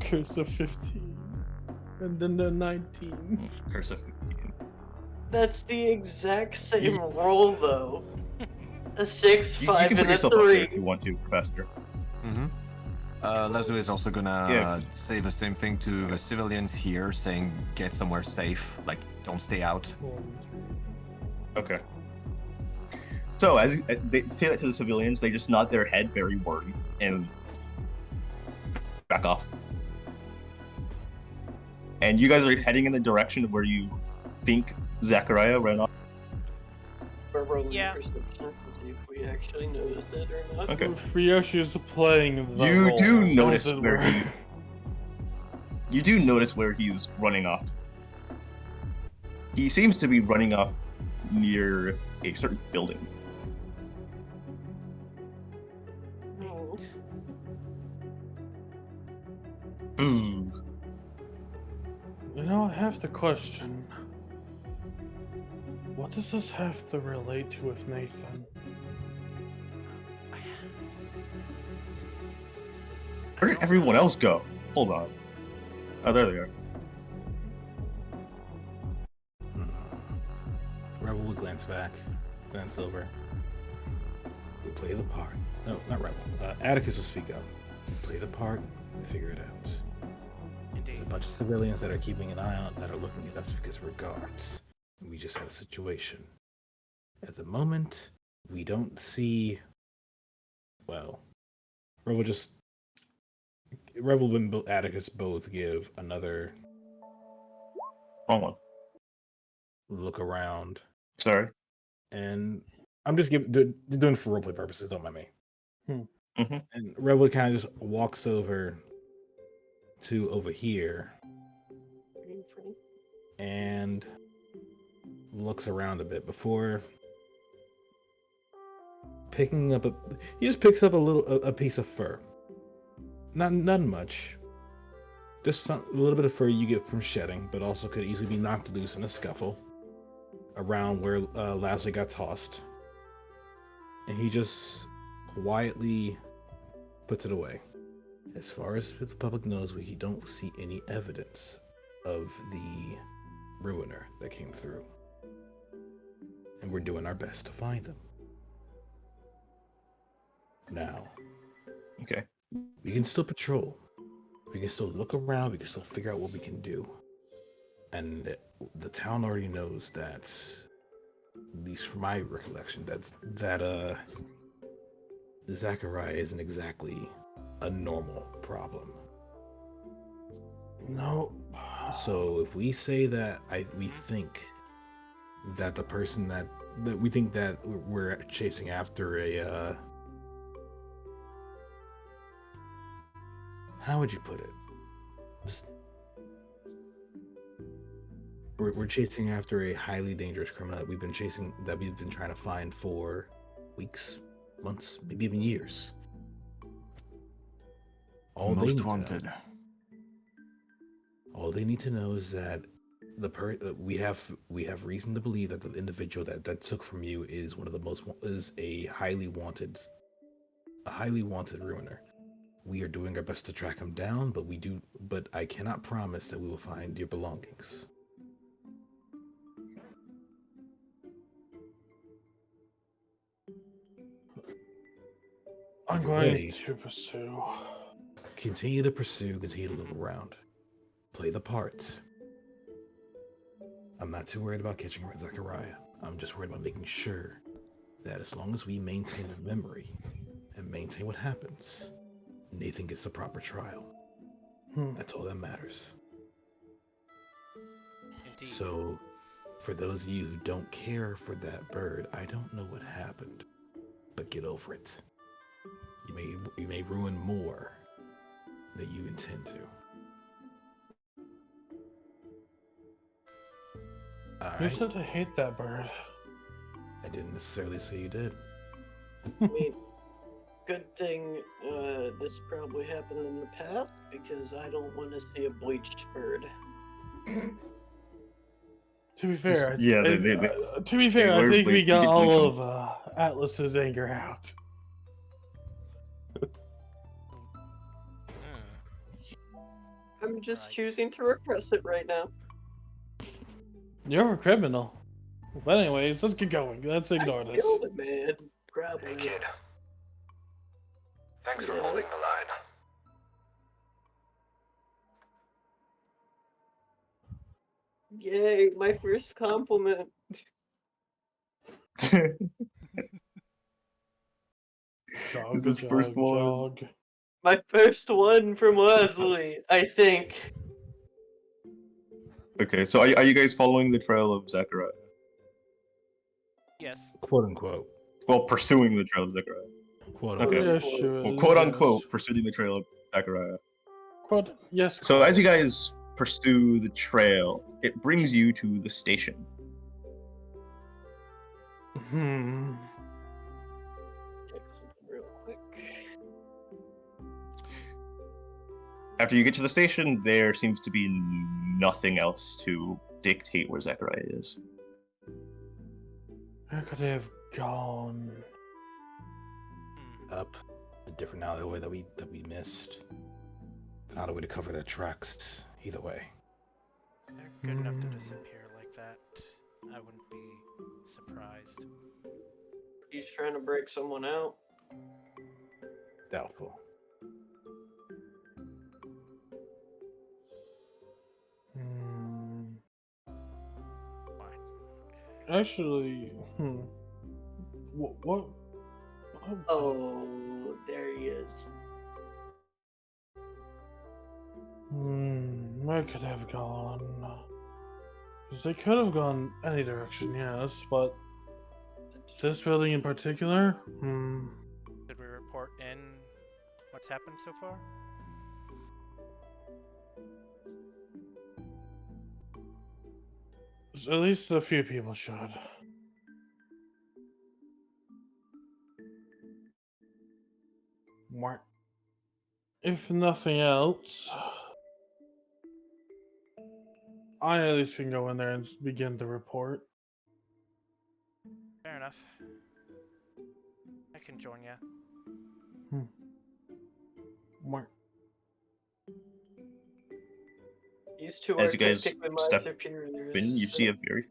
Curse of 15. And then the 19. Curse of 15. That's the exact same roll, though. A 6, You 5, can put and a yourself up there 3. if you want to, Professor. Leslie is also gonna say the same thing to the civilians here, saying get somewhere safe, like don't stay out. Okay. So as they say that to the civilians, they just nod their head, very worried, and back off. And you guys are heading in the direction of where you think Zachariah ran off. We're rolling Yeah. perception to see if we actually notice it or not. Okay. Ryoshi is playing the You role, do as notice it where were. he. You do notice where he's running off. He seems to be running off near a certain building. Oh. Ooh. You know, I have to question. What does this have to relate to with Nathan? Where did everyone else go? Hold on. Oh, there they are. Rebel would glance over. We play the part. No, not Rebel. Atticus will speak up. We play the part, we figure it out. There's Indeed. a bunch of civilians that are keeping an eye on that are looking at us because we're guards. We just had a situation. At the moment, we don't see. Well, Rebel and Atticus both give another Wrong one. look around, Sorry. and I'm just doing it for roleplay purposes. Don't mind me. Mm-hmm. And Rebel kind of just walks over to over here, and looks around a bit before picking up he just picks up a piece of fur. Not much. Just a little bit of fur you get from shedding, but also could easily be knocked loose in a scuffle around where Laszlo got tossed. And he just quietly puts it away. As far as the public knows, we don't see any evidence of the ruiner that came through. And we're doing our best to find them. Now, Okay. we can still patrol. We can still look around. We can still figure out what we can do. And the town already knows that, at least from my recollection, that Zachariah isn't exactly a normal problem. No. So if we say that we think that the person that we think that we're chasing after a how would you put it? We're chasing after a highly dangerous criminal that we've been trying to find for weeks, months, maybe even years. All they need to know is that we have reason to believe that the individual that took from you is a highly wanted ruiner. We are doing our best to track him down, but I cannot promise that we will find your belongings. I'm going to pursue. Continue to pursue, continue to look around. Play the part. I'm not too worried about catching Zachariah. I'm just worried about making sure that as long as we maintain the memory and maintain what happens, Nathan gets the proper trial. That's all that matters. Indeed. So, for those of you who don't care for that bird, I don't know what happened, but get over it. You may ruin more than you intend to. You said I hate that bird. I didn't necessarily say you did. I mean, good thing this probably happened in the past because I don't want to see a bleached bird. To be fair, Yeah, I were think we bleached. got You could all bleach of Atlas's anger out. I'm just Right. choosing to repress it right now. You're a criminal. But anyways, let's get going. Let's ignore this. Killed it, man. Probably. Hey, kid. Thanks for Yes. holding the line. Yay, my first compliment. Jog, This is his first one. jog. My first one from Wesley, I think. Okay, so are you guys following the trail of Zachariah? Yes. Quote unquote. Well, pursuing the trail of Zachariah. Quote Okay. unquote. Yes, sure. Well, quote unquote, pursuing the trail of Zachariah. Quote, yes. So as you guys pursue the trail, it brings you to the station. Check something real quick. After you get to the station, there seems to be nothing else to dictate where Zachariah is. Where could they have gone? Up a different alleyway that we missed. It's not a way to cover their tracks. Either way. They're good enough to disappear like that. I wouldn't be surprised. He's trying to break someone out. Doubtful. Actually, what? Oh, there he is. Where could they have gone? Because they could have gone any direction, yes, but this building in particular? Did we report in what's happened so far? At least a few people should. Mark. If nothing else, I at least can go in there and begin the report. Fair enough. I can join you. Mark. These two As are you guys technically my step superiors. in, you see so a very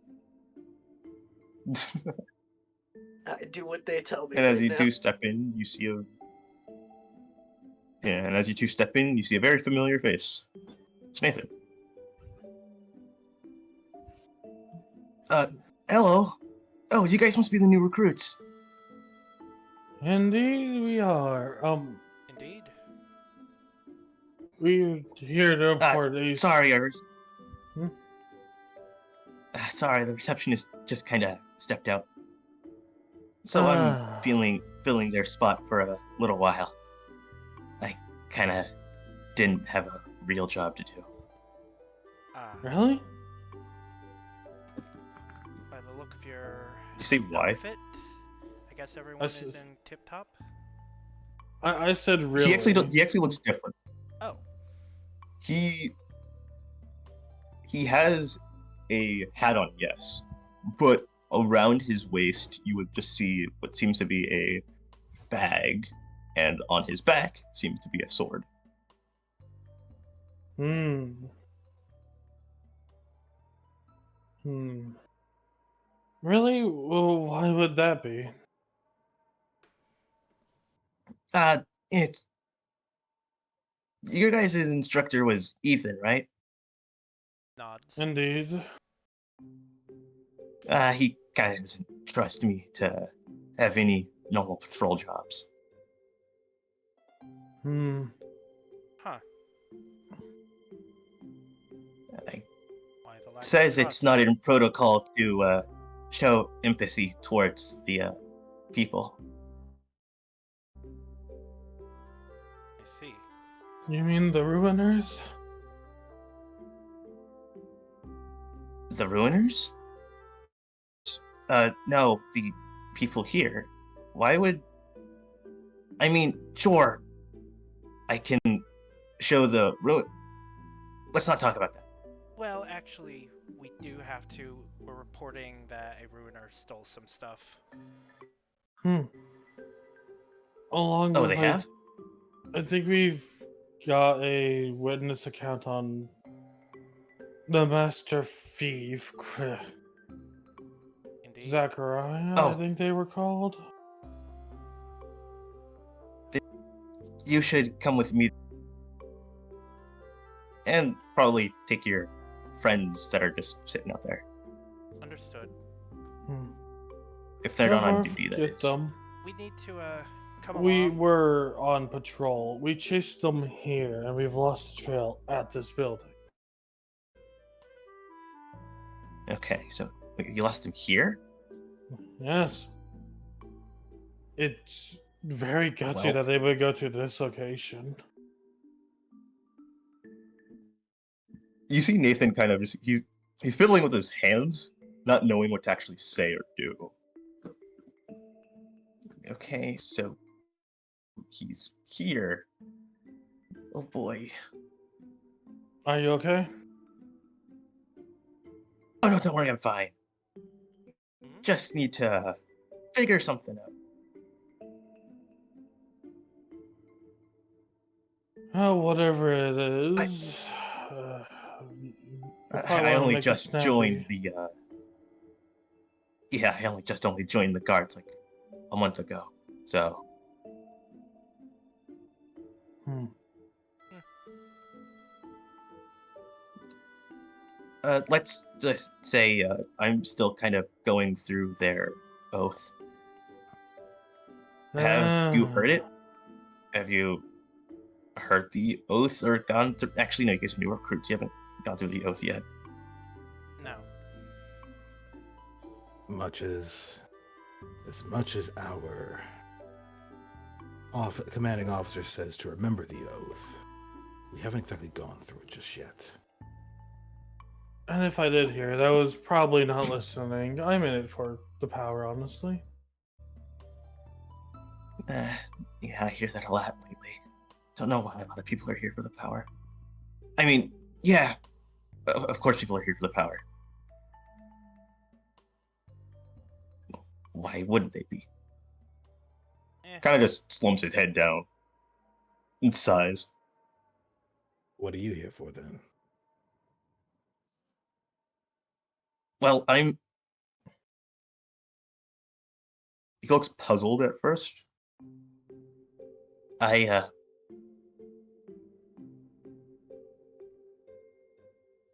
I do what they tell me and as right you now. do step in, you see a yeah, and as you two step in, you see a very familiar face. It's Nathan. Hello. Oh, you guys must be the new recruits. Indeed, we are. Indeed. We're here to report these. Sorry, Hmm? sorry, the receptionist just kind of stepped out. So I'm filling their spot for a little while. I kind of didn't have a real job to do. Really? By the look of your You see why? outfit, I guess everyone is in tip top. I said really. He actually looks different. Oh. He has a hat on, yes, but around his waist you would just see what seems to be a bag, and on his back seems to be a sword. Really? Well, why would that be? It's your guys' instructor was Ethan, right? Nods. Indeed. He kind of doesn't trust me to have any normal patrol jobs. Huh. He Why the lack of says it's trust? not in protocol to show empathy towards the people. I see. You mean the Ruiners? The Ruiners? No, the people here. Why would... I mean, sure, I can show the ruin... Let's not talk about that. Well, actually, we do have to. We're reporting that a ruiner stole some stuff. Along Oh, with they have? I think we've got a witness account on the Master Thief. Indeed. Zachariah, Oh. I think they were called. You should come with me. And probably take your friends that are just sitting out there. Understood. If they're not on Never duty, that forget is. them. We need to come We along. were on patrol. We chased them here, and we've lost the trail at this building. Okay, so you lost him here? Yes. It's very gutsy Well. that they would go to this location. You see Nathan kind of just he's fiddling with his hands, not knowing what to actually say or do. Okay, so he's here. Oh boy. Are you okay? Oh no, don't worry, I'm fine. Hmm? Just need to figure something out. Oh, whatever it is. I only just joined the yeah, I only joined the guards like a month ago. So let's just say I'm still kind of going through their oath. Have you heard it? Have you heard the oath or gone through? Actually, no, you guys are new recruits. You haven't gone through the oath yet. No. As much as our commanding officer says to remember the oath, we haven't exactly gone through it just yet. And if I did hear, that was probably not listening. I'm in it for the power, honestly. Yeah, I hear that a lot lately. Don't know why a lot of people are here for the power. I mean, yeah, of course people are here for the power. Why wouldn't they be? Eh. Kind of just slumps his head down and sighs. What are you here for then? Well, he looks puzzled at first. I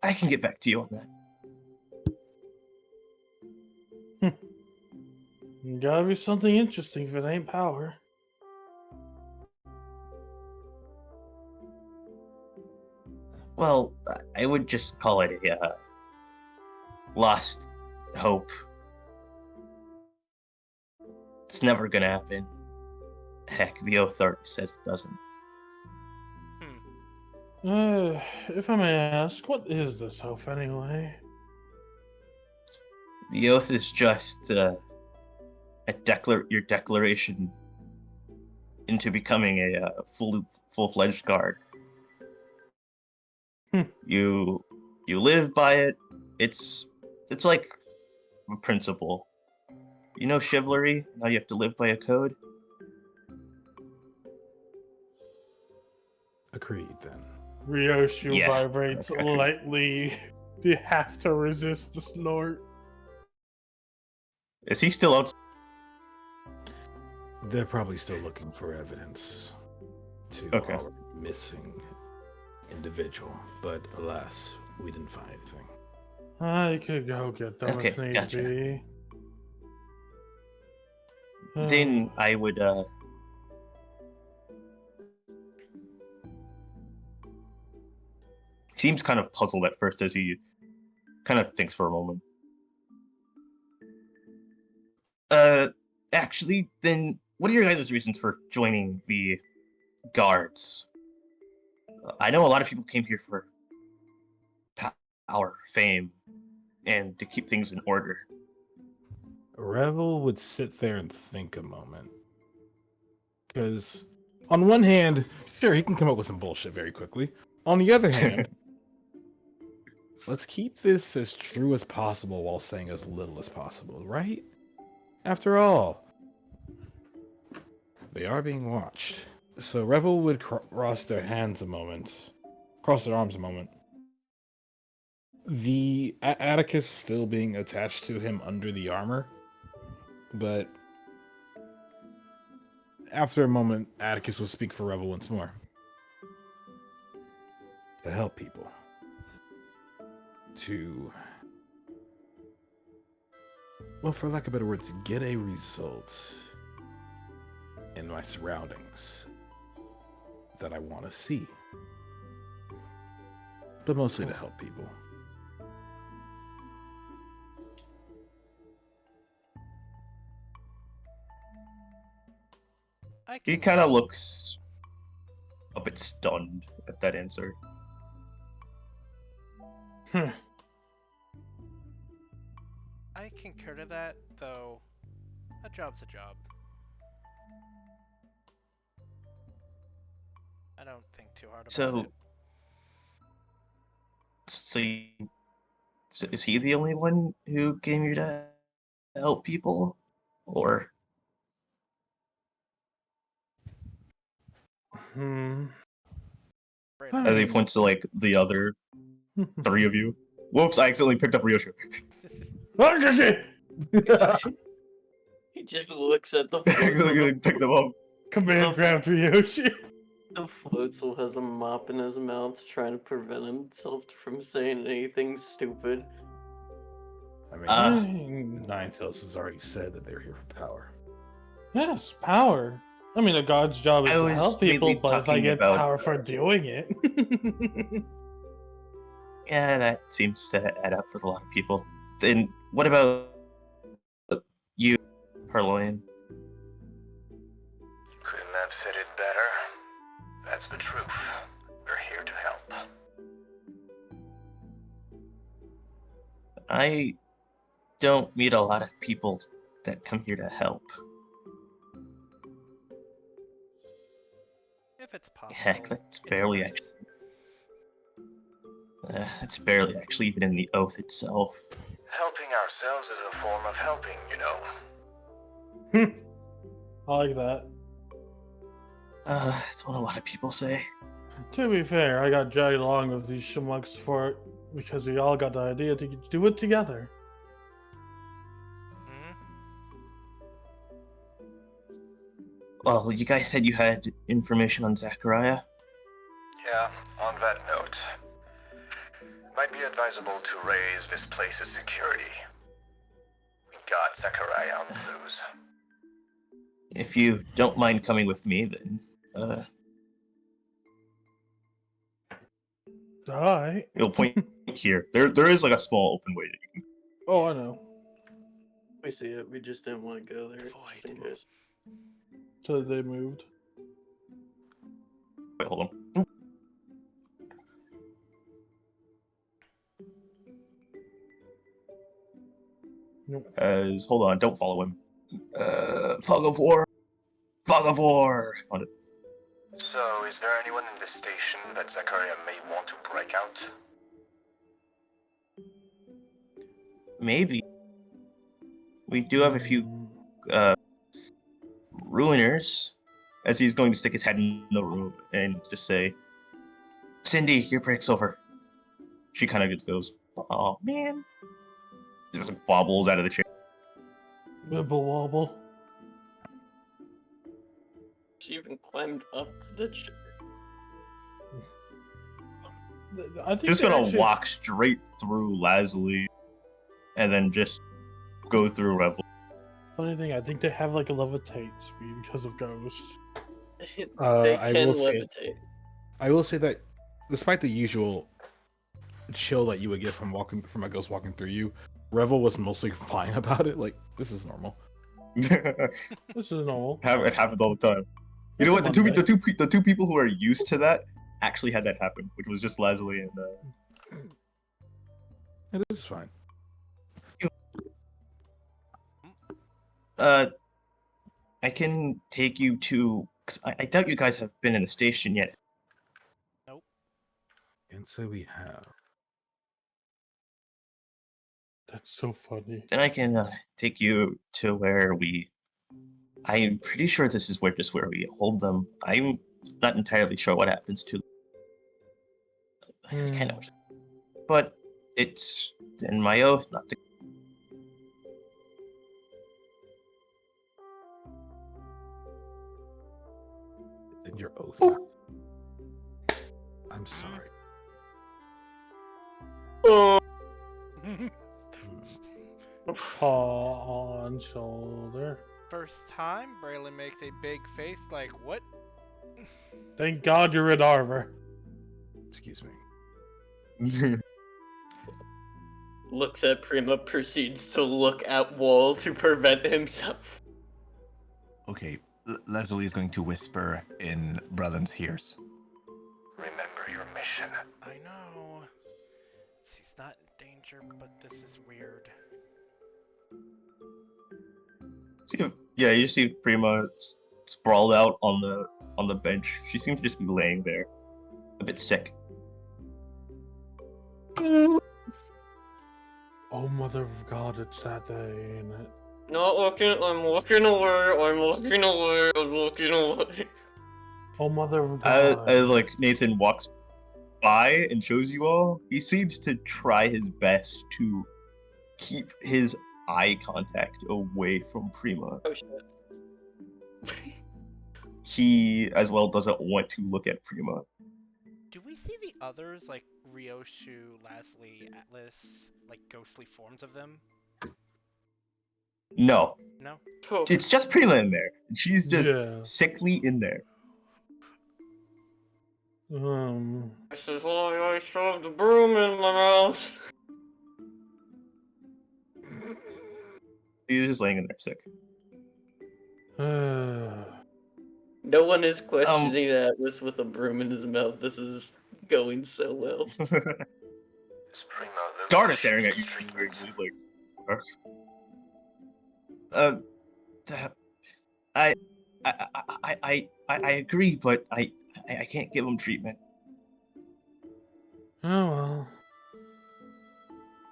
can get back to you on that. Gotta be something interesting if it ain't power. Well, I would just call it a lost hope. It's never gonna happen. Heck, the oath already says it doesn't. If I may ask, what is this oath anyway? The oath is just your declaration into becoming a full-fledged guard. You live by it. It's like a principle. You know chivalry? Now you have to live by a code. Agreed then. Ryoshu Yeah. vibrates Okay. lightly. You have to resist the snort. Is he still outside? They're probably still looking for evidence to Okay. our missing individual, but alas, we didn't find anything. I could go get them Okay, if need gotcha. be. Then I would seems kind of puzzled at first as he kind of thinks for a moment. Actually, then what are your guys' reasons for joining the guards? I know a lot of people came here for power, fame, and to keep things in order. Revel would sit there and think a moment. Because, on one hand, sure, he can come up with some bullshit very quickly. On the other hand, let's keep this as true as possible while saying as little as possible, right? After all, they are being watched. So Revel would cross their arms a moment. The Atticus still being attached to him under the armor, but after a moment, Atticus will speak for Revel once more. To help people. To, well, for lack of better words, get a result in my surroundings that I want to see. But mostly to help people. He kind of looks a bit stunned at that answer. I concur to that, though a job's a job. I don't think too hard about it. So is he the only one who came here to help people? Or as he points to like the other three of you. Whoops, I accidentally picked up Ryoshu. He just looks at the I float. accidentally picked them up. Command grab Ryoshi. The floatzel has a mop in his mouth, trying to prevent himself from saying anything stupid. I mean, Ninetales has already said that they're here for power. Yes, power. I mean, a god's job is I to was help people, mainly but if I talking get about, power for doing it. Yeah, that seems to add up for a lot of people. Then what about you, Perloin? Couldn't have said it better. That's the truth. We're here to help. I don't meet a lot of people that come here to help. If it's possible. Heck, that's it's barely nice. actually. That's barely actually even in the oath itself. Helping ourselves is a form of helping, you know. I like that. That's what a lot of people say. To be fair, I got dragged along with these schmucks for it because we all got the idea to do it together. Mhm. Well, you guys said you had information on Zachariah. Yeah, on that note, might be advisable to raise this place's security. We got Zachariah on the loose. If you don't mind coming with me, then Alright. you'll point here. There is like a small open way that you can. Oh, I know. We see it. We just didn't want to go there just in case. So they moved. Wait, hold on. Nope. Hold on, don't follow him. Fog of War. Fog of War. Found it. So, is there anyone in this station that Zachariah may want to break out? Maybe. We do have a few ruiners. As he's going to stick his head in the room and just say, "Cindy, your break's over." She kind of just goes, "Oh man." Just like wobbles out of the chair. Wibble wobble. She even climbed up the chair. I think Just they gonna actually- walk straight through Leslie, and then just go through Revel. Funny thing, I think they have like a levitate speed because of Ghost. They I can will say- levitate. I will say that, despite the usual chill that you would get from a ghost walking through you, Revel was mostly fine about it. Like, this is normal. This is normal. It happens all the time. You know what? It's a Monday. The two people who are used to that actually had that happen, which was just Leslie and. It is fine. I can take you to. 'Cause I doubt you guys have been in the station yet. And so we have. That's so funny. Then I can take you to where we. I'm pretty sure this is where we hold them. I'm not entirely sure what happens to. I kind of, but it's in my oath not to. It's in your oath. I'm sorry. Paw on shoulder. First time, Braylon makes a big face like, what? Thank God you're in armor. Excuse me. Looks at Prima, proceeds to look at Wall to prevent himself. Okay, Leslie is going to whisper in Brellen's ears. Remember your mission. I know. She's not in danger, but this is weird. Yeah, you see Prima sprawled out on the bench. She seems to just be laying there, a bit sick. Oh mother of God, it's that day, ain't it? Not looking, I'm looking away, I'm looking away, I'm looking away. Oh mother of God. As like Nathan walks by and shows you all, he seems to try his best to keep his eye contact away from Prima. Oh shit. He as well doesn't want to look at Prima. Do we see the others, like Ryoshu, Leslie, Atlas, like ghostly forms of them? No, No? it's just Prima in there. She's just Yeah. sickly in there. This is why I shoved the broom in my mouth. He's just laying in there sick. No one is questioning Atlas with a broom in his mouth. This is going so well. Is Prima Guard looking is staring for at you treatment? weirdly, like, uh, th- I, I agree, but I can't give him treatment. Oh well.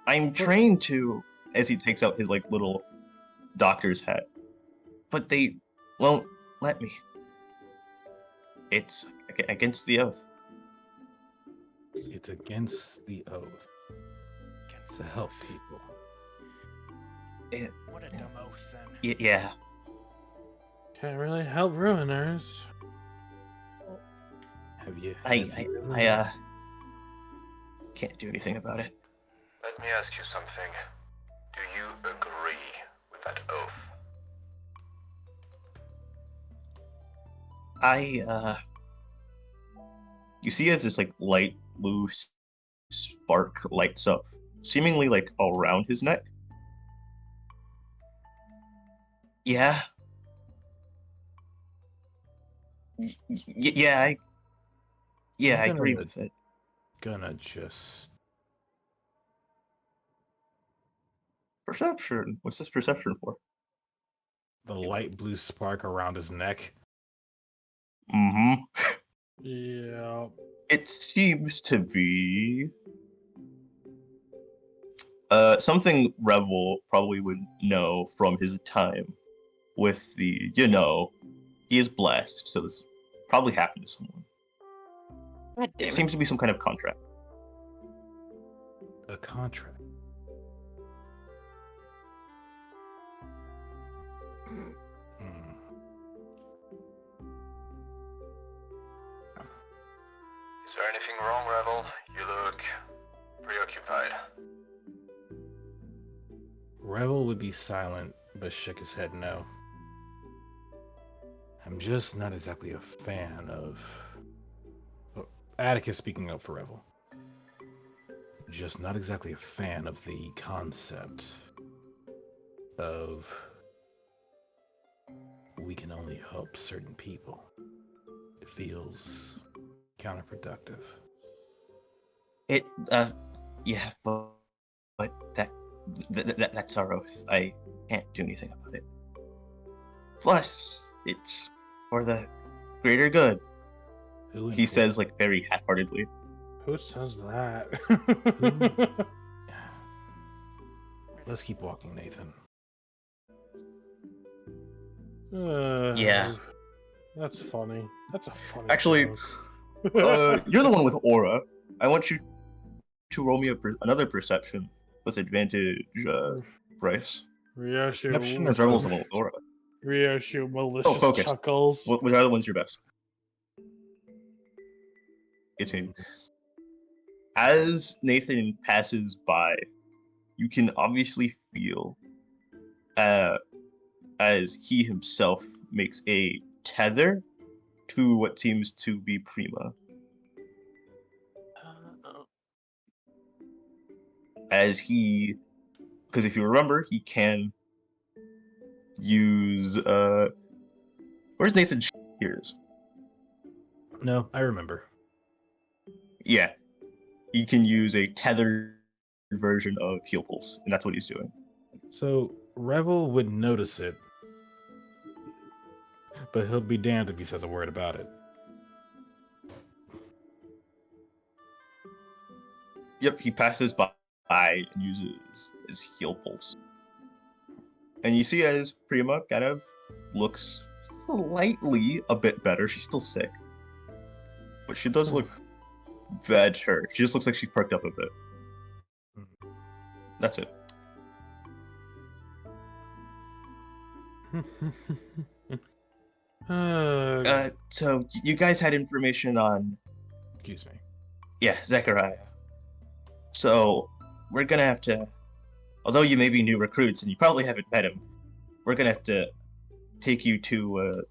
I'm trained to, as he takes out his like little doctor's hat, but they won't let me. It's against the oath. It's against the oath to help people. What a dumb oath, then. Yeah. Can't really help ruiners. Have you? I can't do anything about it. Let me ask you something. Do you agree with that oath? You see as this like light blue spark lights up, seemingly like around his neck. Yeah. Yeah, I agree with it. Gonna just Perception. What's this perception for? the light blue spark around his neck. Mm-hmm. Yeah. It seems to be something Revel probably would know from his time with the, he is blessed, so this probably happened to someone. God damn It it. seems to be some kind of contract. A contract. Is there anything wrong, Revel? You look preoccupied. Revel would be silent, but shook his head no. I'm just not exactly a fan of... Atticus speaking up for Revel. Just not exactly a fan of the concept of we can only help certain people. It feels counterproductive. Yeah, but that's our oath. I can't do anything about it. Plus, it's for the greater good. He says, like, very half-heartedly. Who says that? Let's keep walking, Nathan. Yeah. That's funny. That's a funny Actually, joke. you're the one with aura. I want you to roll me another perception with advantage, Bryce. Perception or Because Rebel's the focus? one with aura. Ryoshu malicious Focus. chuckles. Which other one's your best? 18. As Nathan passes by, you can obviously feel as he himself makes a tether to what seems to be Prima. As he, because if you remember, he can use, where's Nathan's ears? No, I remember. Yeah, he can use a tethered version of Heal Pulse, and that's what he's doing. So Revel would notice it, but he'll be damned if he says a word about it. Yep, he passes by and uses his Heal Pulse. And you see as Prima kind of looks slightly a bit better. She's still sick, but she does look better. She just looks like she's perked up a bit. That's it. So you guys had information on... Excuse me. Yeah, Zechariah. So we're gonna have to... Although you may be new recruits and you probably haven't met him, we're gonna have to take you to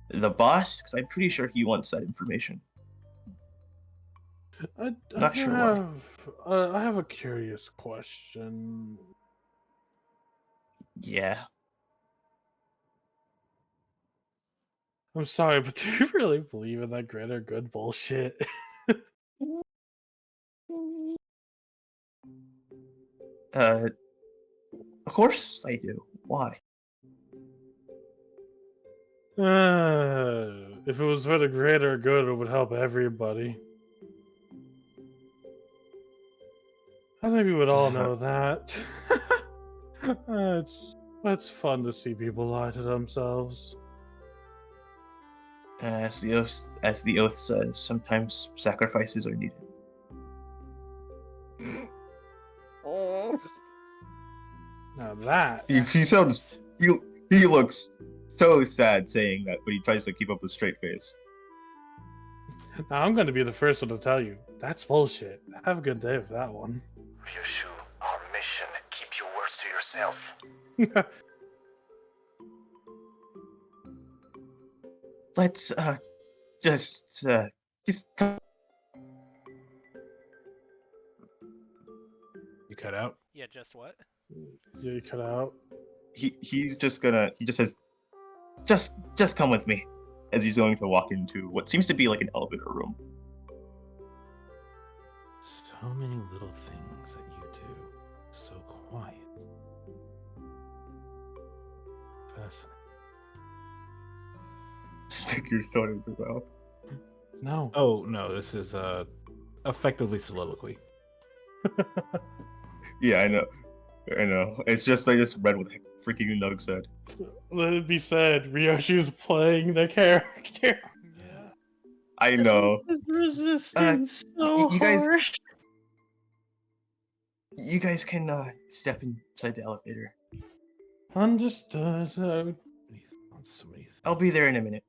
the boss, because I'm pretty sure he wants that information. Not sure why. I have a curious question. Yeah. I'm sorry, but do you really believe in that greater good bullshit? Of course I do. Why? If it was for the greater good, it would help everybody. I think we would all know that. It's fun to see people lie to themselves. As the oath says, sometimes sacrifices are needed. Oh, Now that He sounds he looks so sad saying that, but he tries to keep up a straight face. now I'm going to be the first one to tell you that's bullshit. Have a good day with that one. Ryushu, our mission. Keep your words to yourself. Let's just You cut out. Yeah, just what? Yeah, you cut out. he just says just come with me as he's going to walk into what seems to be like an elevator room. So many little things that you do. So quiet. Fascinating. Stick your sword in your mouth. No. Oh no, this is effectively soliloquy. Yeah, I know. It's just I just read what the freaking Nug said. Let it be said, Ryoshi's playing the character. Yeah. I know. his resistance so you guys- harsh. You guys can step inside the elevator. Understood. So many things. I'll be there in a minute.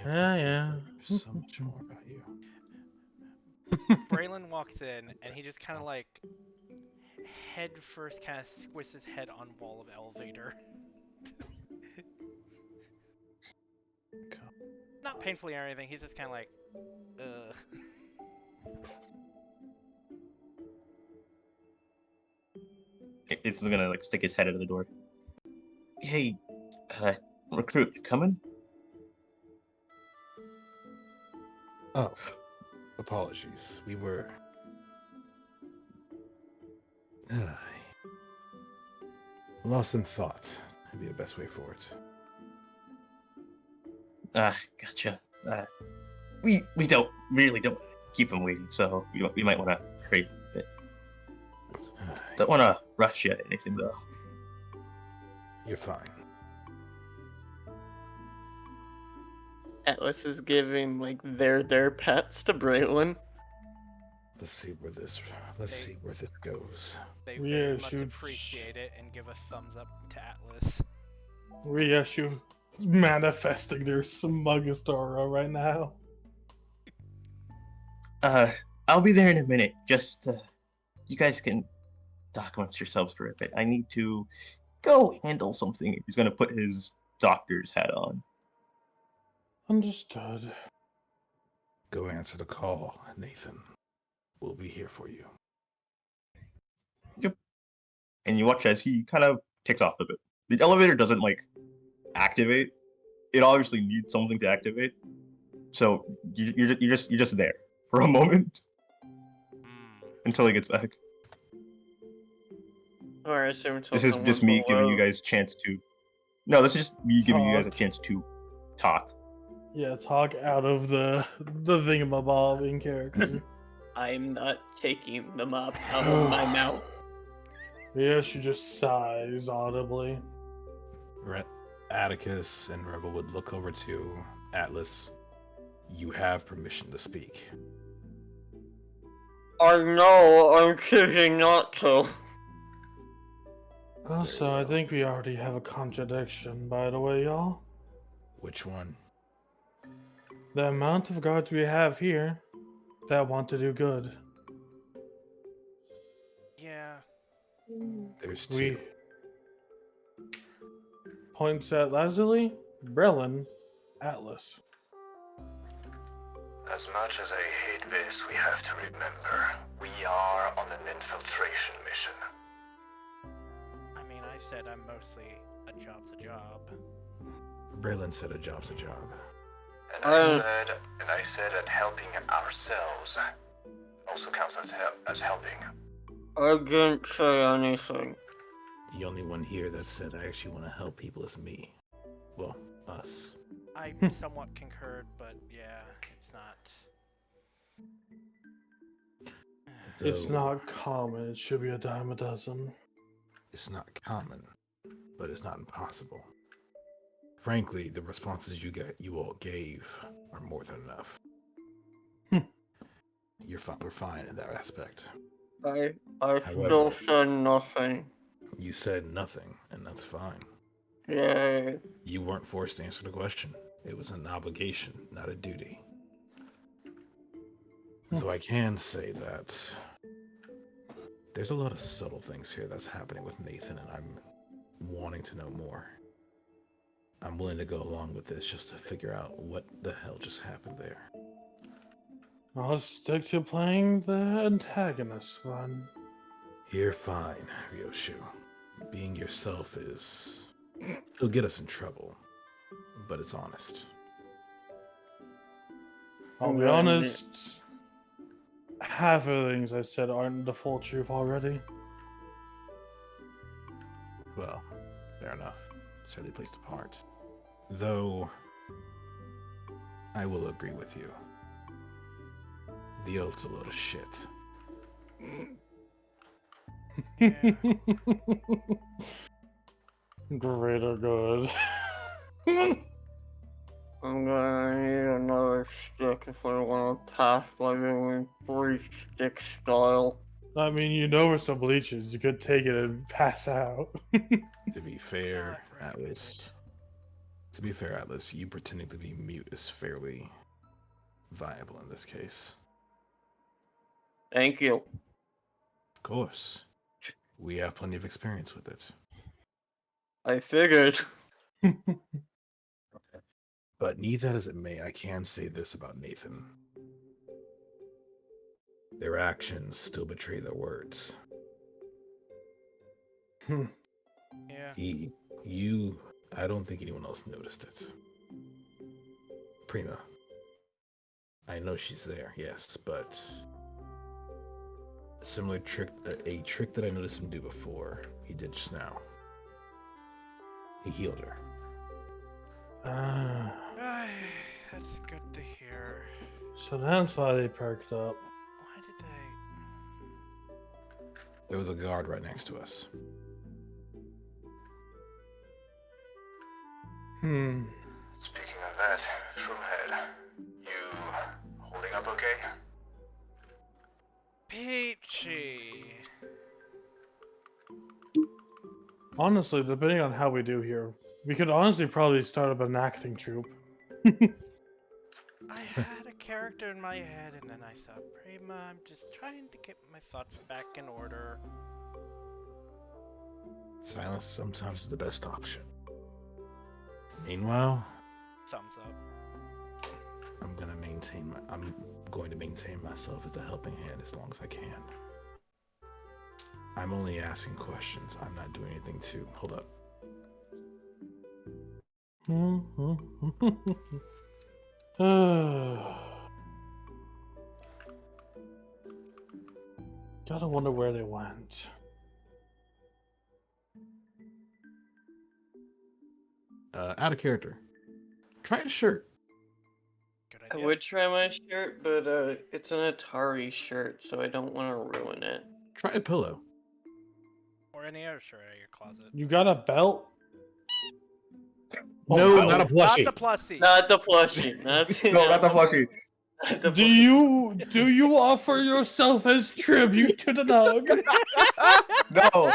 Yeah. There's so much more about you. Braylon walks in and he just kind of like head first kind of squishes his head on wall of elevator. Not painfully or anything. He's just kind of like, ugh. It's gonna like stick his head out of the door. Hey, recruit, you coming? Oh, apologies. We were lost in thought. Would be the best way for it. Gotcha. We really don't keep him waiting, so we might want to hurry a bit. Don't want to rush you at anything though. You're fine. Atlas is giving like their pets to Braylon. Let's see where this goes. They Yeah, very much shoot. appreciate it and give a thumbs up to Atlas. Ryoshu manifesting their smuggest aura right now. I'll be there in a minute. Just you guys can talk amongst yourselves for a bit. I need to go handle something. He's gonna put his doctor's hat on. Understood. Go answer the call, Nathan. We'll be here for you. Yep. And you watch as he kind of takes off a bit. The elevator doesn't like activate. It obviously needs something to activate. So you're just there for a moment until he gets back. Or I assume until This is just me giving you guys a chance to. No, this is just me giving you guys a Talk. chance to talk. Yeah, talk out of the thingamabob in character. I'm not taking them up out of my mouth. Ryoshu just sighs audibly. Atticus and Rebel would look over to Atlas. You have permission to speak. I know, I'm choosing not to. Also, I think we already have a contradiction, by the way, y'all. Which one? The amount of guards we have here that want to do good. Yeah. There's two. We points at Lazuli, Brelin, Atlas. As much as I hate this, we have to remember, we are on an infiltration mission. I mean, I said I'm mostly a job's a job. Braylon said a job's a job. And I said that helping ourselves. also counts as helping. I didn't say anything. The only one here that said I actually want to help people is me. Well, us. I somewhat concurred, but yeah, it's not. It's Though not common. It should be a dime a dozen. it's not common, but it's not impossible. Frankly, the responses you all gave are more than enough. We're fine in that aspect. I However, still said nothing. you said nothing, and that's fine. Yay. You weren't forced to answer the question. It was an obligation, not a duty. Though I can say that there's a lot of subtle things here that's happening with Nathan, and I'm wanting to know more. I'm willing to go along with this just to figure out what the hell just happened there. I'll stick to playing the antagonist then. You're fine, Ryoshu. Being yourself it'll get us in trouble, but it's honest. I'll be honest. Half of the things I said aren't the full truth already. Well, fair enough. Sadly placed apart. Though, I will agree with you. The oath's a load of shit. Greater good. I'm gonna need another stick if we want to pass by doing 3-stick style. I mean, you know where some bleachers. You could take it and pass out. To be fair, Not prohibited. Atlas, you pretending to be mute is fairly viable in this case. Thank you. Of course. We have plenty of experience with it. I figured. But need that as it may, I can say this about Nathan. Their actions still betray their words. Yeah. I don't think anyone else noticed it. Prima. I know she's there, yes, but a trick that I noticed him do before, he did just now. He healed her. That's good to hear. So that's why they perked up. Why did they? There was a guard right next to us. Speaking of that, Shroomhead, you holding up okay? Peachy. Honestly, depending on how we do here, we could honestly probably start up an acting troupe. I had a character in my head and then I saw Prima. I'm just trying to get my thoughts back in order. Silence sometimes is the best option. Meanwhile, Thumbs up. I'm going to maintain myself as a helping hand as long as I can. I'm only asking questions. I'm not doing anything to hold up. Gotta wonder where they went. Out of character. Try a shirt. Good I idea. would try my shirt, but it's an Atari shirt, so I don't want to ruin it. Try a pillow. Or any other shirt out of your closet. You got a belt? No, no. not a plushie. Not the plushie. Not the plushie. No, not the plushie. Not the Do you offer yourself as tribute to the dog? No,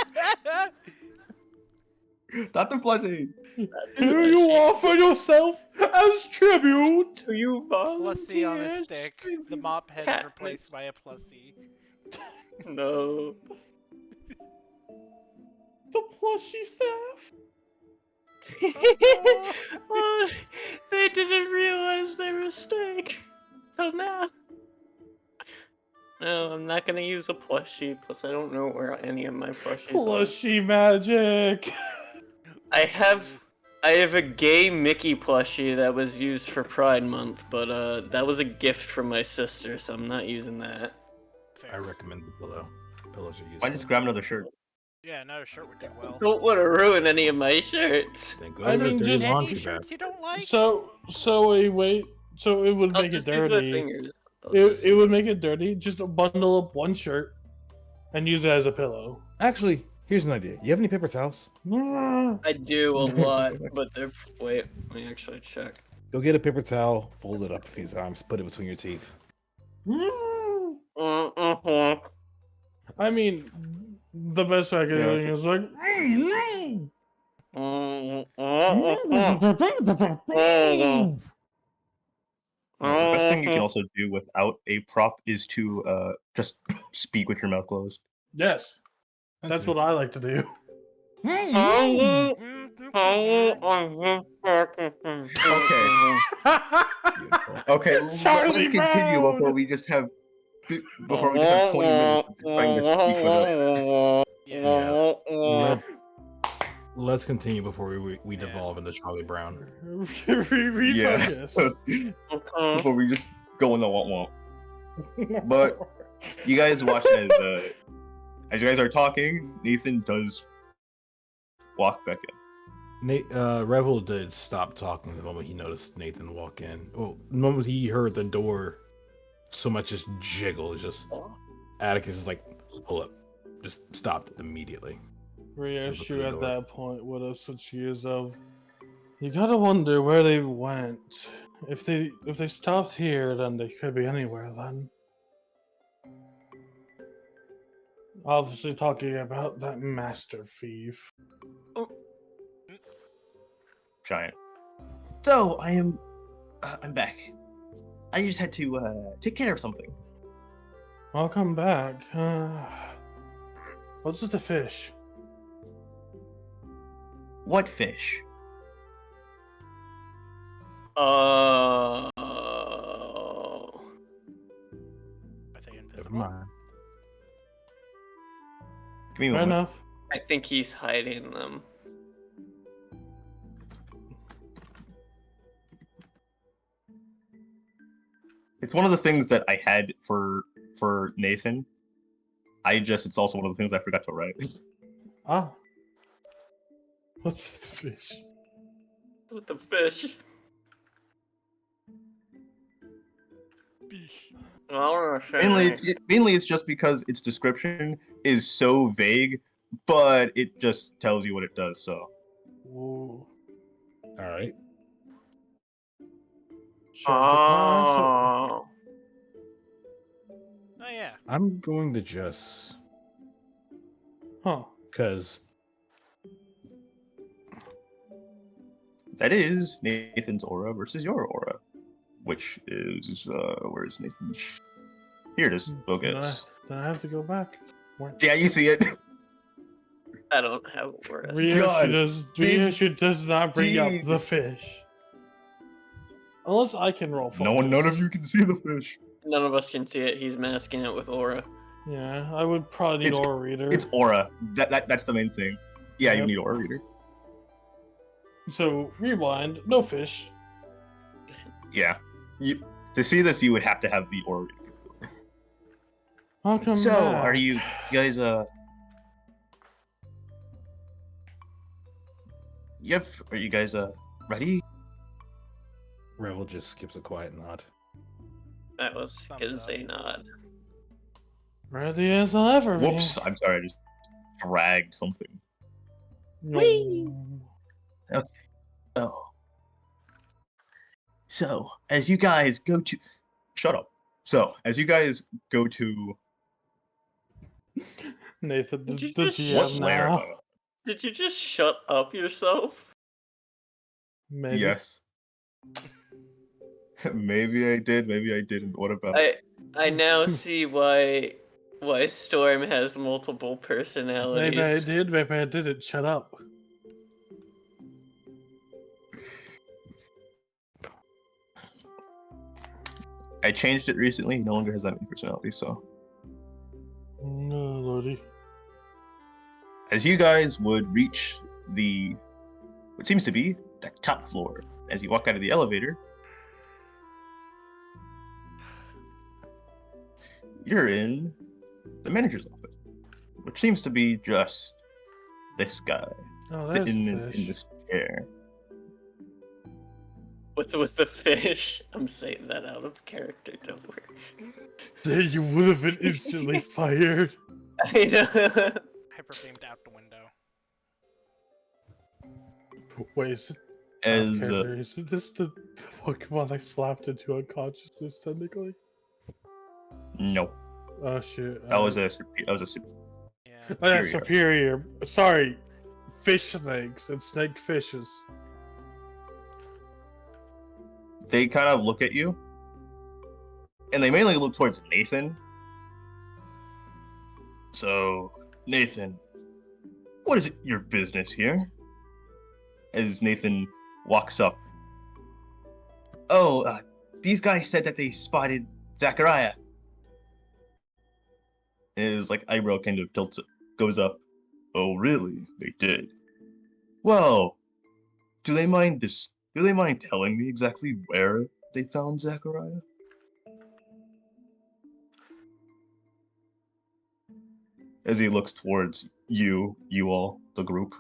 not the plushie. Do you offer yourself as tribute? Do you Plushie on volunteer a as stick. The tribute? mop head is replaced by a plushie. No. The plushie staff? Oh, they didn't realize their mistake. Till now. No, I'm not gonna use a plushie, plus I don't know where any of my plushies are. Plushie magic. I have a gay Mickey plushie that was used for Pride Month, but that was a gift from my sister, so I'm not using that. I recommend the pillow. Pillows are useful. Why just grab another shirt? Yeah, another shirt would do well. Don't want to ruin any of my shirts. Then go I to the mean, dirty just- Any laundry shirts bag. you don't like? So wait. So it would I'll make it just use my dirty. fingers. It would make it dirty. Just bundle up one shirt and use it as a pillow. Actually, here's an idea. You have any paper towels? I do a lot, but they're. Wait, let me actually check. Go get a paper towel, fold it up a few times, put it between your teeth. Mm-hmm. I mean, the best way I can do it is like. The best thing you can also do without a prop is to just speak with your mouth closed. Yes, that's what I like to do. Okay. Okay, let's continue before we just have 20 minutes of trying to speak without. Yeah. Let's continue before we devolve into Charlie Brown. Refocus. Before we just go in the womp womp. But you guys watch as you guys are talking, Nathan does walk back in. Revel did stop talking the moment he noticed Nathan walk in. Well, the moment he heard the door so much just jiggle, just Atticus is like, hold up. Just stopped immediately. Reissue at that point would have switched gears of you gotta wonder where they went. If they stopped here, then they could be anywhere then. Obviously talking about that master thief. Giant. So I'm back. I just had to take care of something. I'll come back. What's with the fish? What fish? Oh. Are they Never invisible? mind. Give me a Fair moment. enough. I think he's hiding them. It's one of the things that I had for Nathan. It's also one of the things I forgot to write. Ah. What's with the fish? With the fish. Mainly it's just because its description is so vague, but it just tells you what it does, so. Whoa. Alright. Oh. Oh yeah. I'm going to just Huh. because That is Nathan's aura versus your aura. Which is where is Nathan's? Here it is. Focus. Then I have to go back. Yeah, you see it. I don't have words. Reissue does not bring up Indeed. the fish. Unless I can roll focus. None of you can see the fish. None of us can see it. He's masking it with aura. Yeah, I would probably need aura reader. It's aura. That's the main thing. Yeah, you Yep. need aura reader. So rewind, no fish. Yeah. To see this, you would have to have the aura reader. I'll come So, back. are you guys Yep. Are you guys ready? Revel just skips a quiet nod. That was Thumbs gonna up. say nod. Ready as I'll ever be. Whoops. I'm sorry. I just dragged something. No. Oh. So, as you guys go to... Shut up. So, as you guys go to... Nathan, the Did you just- GM What layer? now. Did you just shut up yourself? Maybe. Yes. Maybe I did, maybe I didn't. What about I now see why Storm has multiple personalities. Maybe I did, maybe I didn't. Shut up. I changed it recently. He no longer has that many personalities, so... No, Lordy. As you guys would reach what seems to be the top floor, as you walk out of the elevator, you're in the manager's office, which seems to be just this guy Oh, there's sitting the in fish. this chair. What's with the fish? I'm saying that out of character, don't worry. Then you would have been instantly fired. I know. Hyperbeamed out the window. Wait, is it As character? Is this the Pokemon I slapped into unconsciousness technically? no, Oh shit. that was a Yeah. Oh, yeah, superior. superior. Sorry. Fish snakes and snake fishes. They kind of look at you, and they mainly look towards Nathan. So, Nathan, what is your business here? As Nathan walks up. Oh, these guys said that they spotted Zachariah. And his eyebrow kind of tilts, goes up. Oh, really? They did. Well, do they mind telling me exactly where they found Zachariah? As he looks towards you all, the group.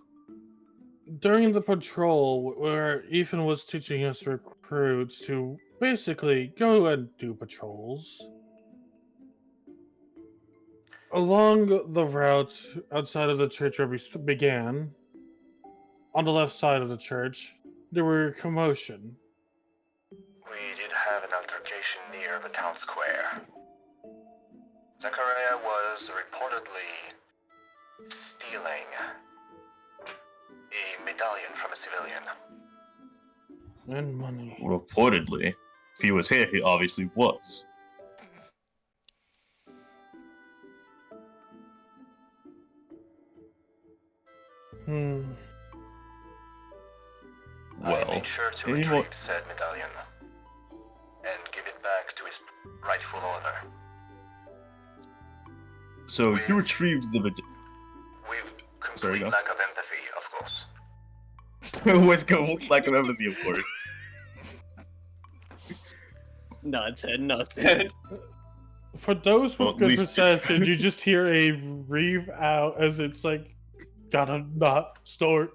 During the patrol, where Ethan was teaching us recruits to basically go and do patrols, along the route outside of the church where we began, on the left side of the church, there were commotion. We did have an altercation near the town square. Zachariah was reportedly stealing a medallion from a civilian. And money. Reportedly. If he was here, he obviously was. Hmm. I Well, made sure to any more- retrieve said medallion and give it back to its rightful owner. So you retrieved the With Sorry, complete go. lack of empathy, of course. with complete lack of empathy, of course. Nuts head, nuts head. For those with Well, at good least- perception, you just hear a reeve out as it's gotta not start.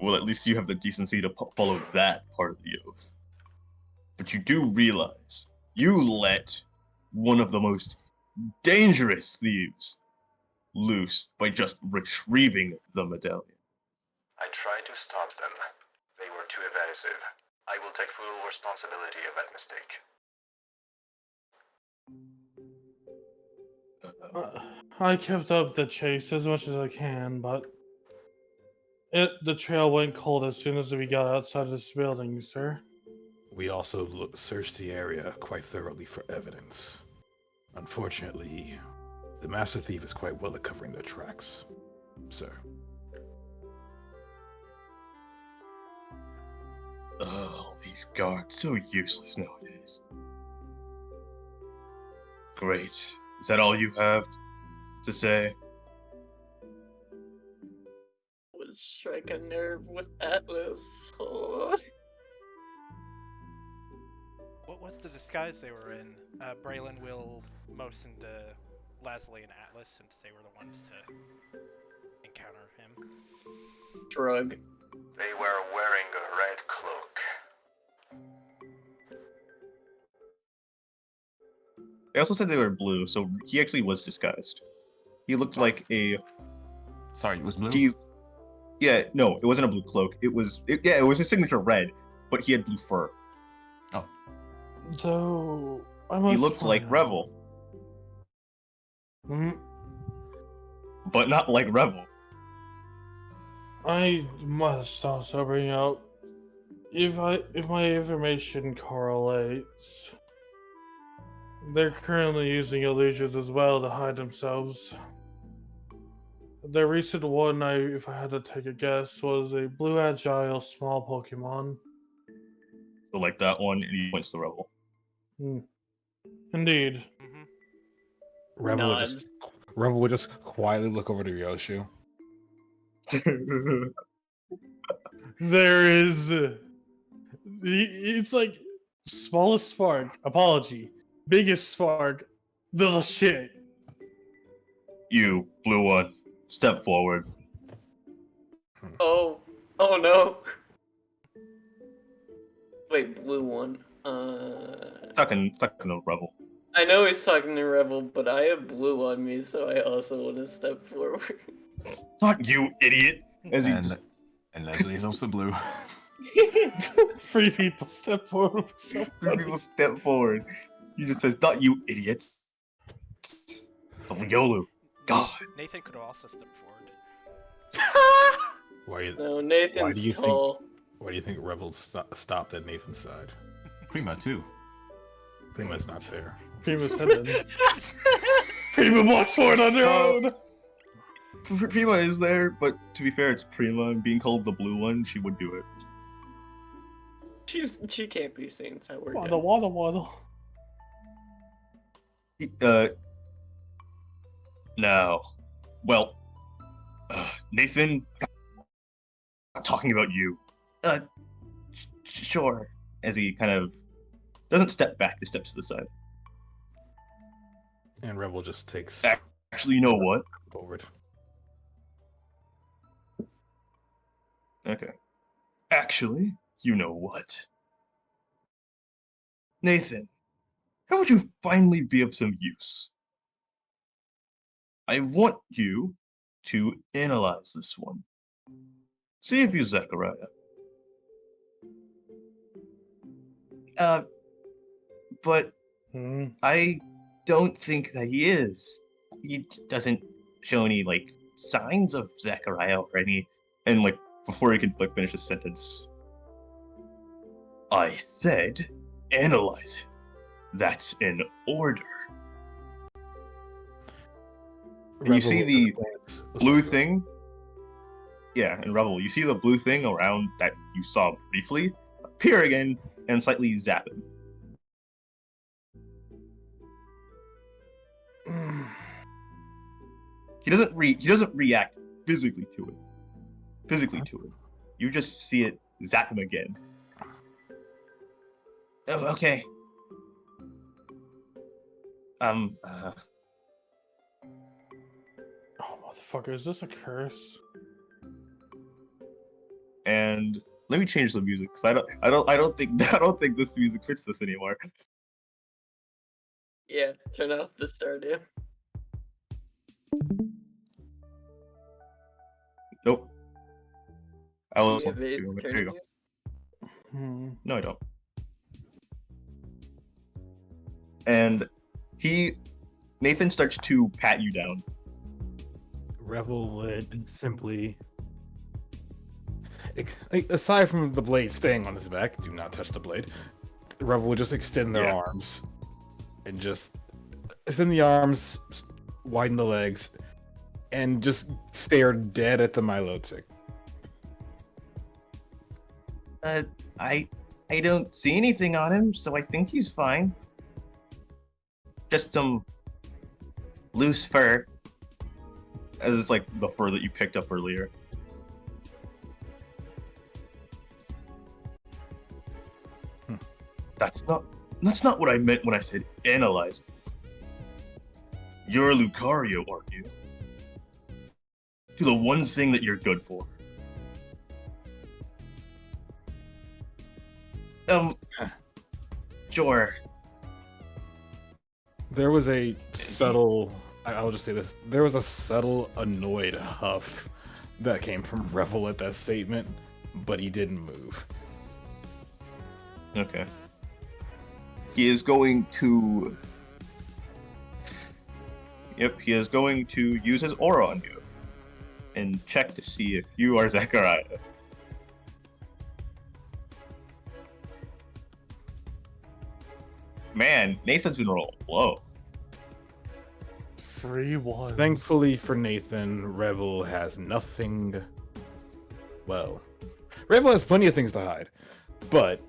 Well, at least you have the decency to follow that part of the oath. But you do realize you let one of the most dangerous thieves loose by just retrieving the medallion. I tried to stop them. They were too evasive. I will take full responsibility of that mistake. I kept up the chase as much as I can, but the trail went cold as soon as we got outside of this building, sir. We also searched the area quite thoroughly for evidence. Unfortunately, the master thief is quite well at covering their tracks, sir. Oh, these guards, so useless nowadays. Great. Is that all you have to say? Would strike a nerve with Atlas. Oh. What was the disguise they were in? Braylon will motion to Leslie and Atlas since they were the ones to encounter him. Drug. They were wearing a red cloak. They also said they were blue, so he actually was disguised. He looked like a... Sorry, it was blue? Yeah, no, it wasn't a blue cloak. It was his signature red, but he had blue fur. Oh. Though I He must looked like point out- Revel, Hmm, but not like Revel. I must also bring out if my information correlates, they're currently using illusions as well to hide themselves. The recent one, if I had to take a guess, was a blue agile small Pokemon. So like that one, and he points to Revel. Indeed. Mm-hmm. Rebel would just quietly look over to Ryoshu. There is. It's like smallest spark, apology. Biggest spark, The shit. You, blue one, step forward. Oh no. Wait, blue one. Talking to Rebel. I know he's talking to Rebel, but I have blue on me, so I also want to step forward. Not you, idiot! As he just... And Leslie is also blue. 3 people step forward. So Three people step forward. He just says, "Not you, idiots." The Riolu. God. Nathan could have also stepped forward. Why, No, why Nathan's do you tall. why do you think Rebels stopped at Nathan's side? Prima too. Prima's not fair. Prima's headed. Prima walks forward on their own. Prima is there, but to be fair, it's Prima, and being called the blue one, she would do it. She can't be seen, so we're good. Waddle. No. Well, Nathan, I'm talking about you. Sure. As he kind of doesn't step back, he steps to the side. And Rebel just takes Actually, you know what? forward. Okay. Actually, you know what? Nathan, how would you finally be of some use? I want you to analyze this one. See if you Zechariah. But I don't think that he is. He doesn't show any, like, signs of Zechariah or any... And, like, before he could, like, finish his sentence, I said, analyze him. That's in order. And you see the blue thing? Yeah, in Rebel, you see the blue thing around that you saw briefly appear again and slightly zap him. He doesn't react physically to it. You just see it zap him again. Oh, okay. Oh, motherfucker, is this a curse? And let me change the music because I don't think this music fits this anymore. Yeah, turn off the Stardew. Nope. I was. Do you have Ace Here Attorney you go. music? No, I don't. And Nathan starts to pat you down. Rebel would simply, aside from the blade staying on his back, do not touch the blade. Rebel would just extend their arms and just extend the arms, widen the legs, and just stare dead at the Milotic. I don't see anything on him, so I think he's fine. Just some loose fur. As it's like the fur that you picked up earlier. That's not what I meant when I said analyze. You're a Lucario, aren't you? Do the one thing that you're good for. Sure. There was a subtle, I'll just say this, there was a subtle annoyed huff that came from Revel at that statement, but he didn't move. Okay. He is going to... Yep, he is going to use his aura on you and check to see if you are Zechariah. Man, Nathan's been rolling low. 3-1. Thankfully for Nathan, Revel has nothing. Well, Revel has plenty of things to hide, but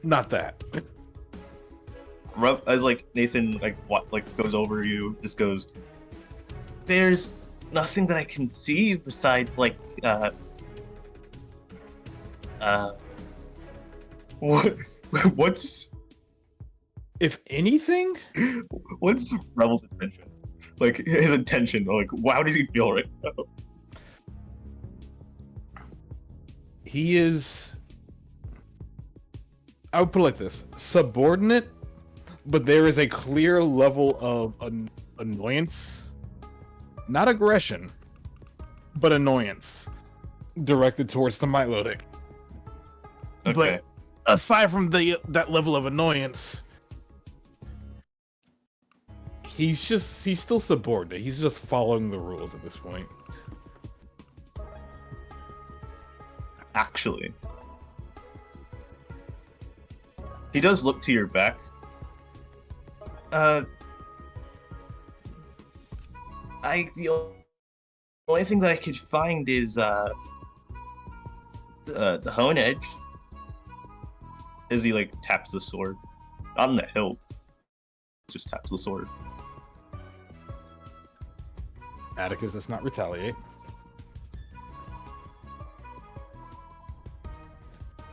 not that. As like Nathan goes over you, just goes, there's nothing that I can see besides what's If anything, What's Rebel's intention? Like his intention. Like, how does he feel right now? He is. I would put it like this: subordinate, but there is a clear level of annoyance, not aggression, but annoyance directed towards the Milotic. Okay. But aside from that level of annoyance, he's still subordinate. He's just following the rules at this point. Actually, he does look to your back. The only thing that I could find is the hone edge. As he like taps the sword, not on the hilt, just taps the sword. Atticus does not retaliate.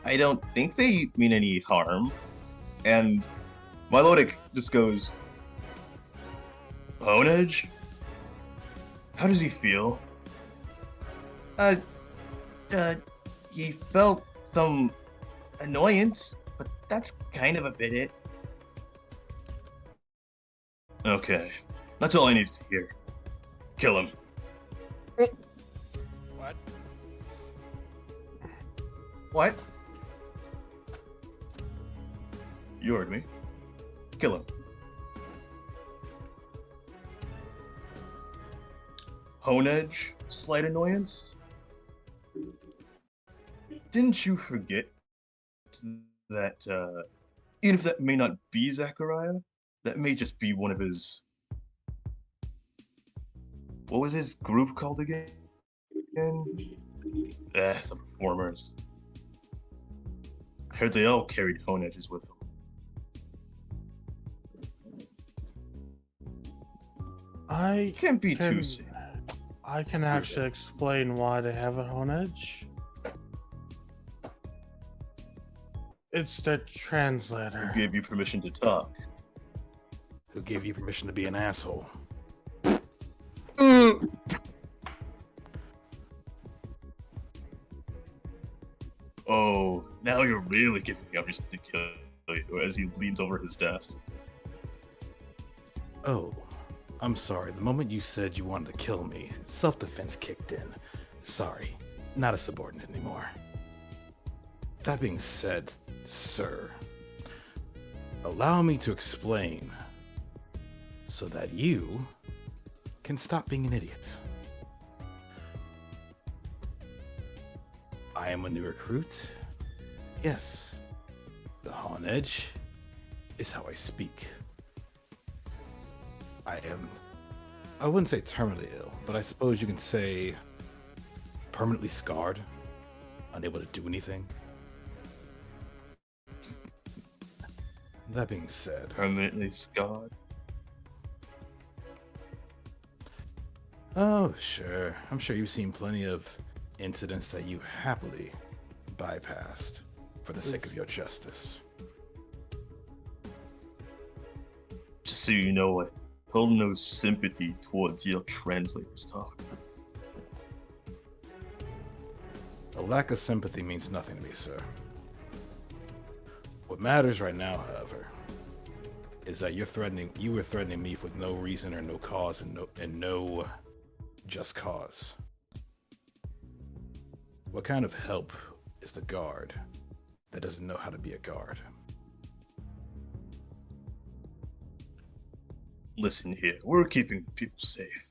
I don't think they mean any harm, and Milotic just goes, hone edge? How does he feel? He felt some annoyance, but that's kind of a bit it. Okay, that's all I needed to hear. Kill him. What? What? You heard me. Kill him. Hone edge, slight annoyance? Didn't you forget that, even if that may not be Zachariah, that may just be one of his... What was his group called again? The Reformers. I heard they all carried hone edges with them. I Can't be too safe. I can actually explain why they have a hone edge. It's the translator. Who gave you permission to talk? Who gave you permission to be an asshole? Oh, now you're really giving me a reason to kill you as he leans over his desk. Oh, I'm sorry. The moment you said you wanted to kill me, self-defense kicked in. Sorry, not a subordinate anymore. That being said, sir, allow me to explain so that you can stop being an idiot. I am a new recruit. Yes, the hone edge is how I speak. I wouldn't say terminally ill, but I suppose you can say permanently scarred, unable to do anything. That being said, Permanently scarred? oh sure, I'm sure you've seen plenty of incidents that you happily bypassed for the sake of your justice. Just so you know, I hold no sympathy towards your translator's talk. A lack of sympathy means nothing to me, sir. What matters right now, however, is that you were threatening me with no reason or no cause and no just cause. What kind of help is the guard that doesn't know how to be a guard? Listen here, we're keeping people safe.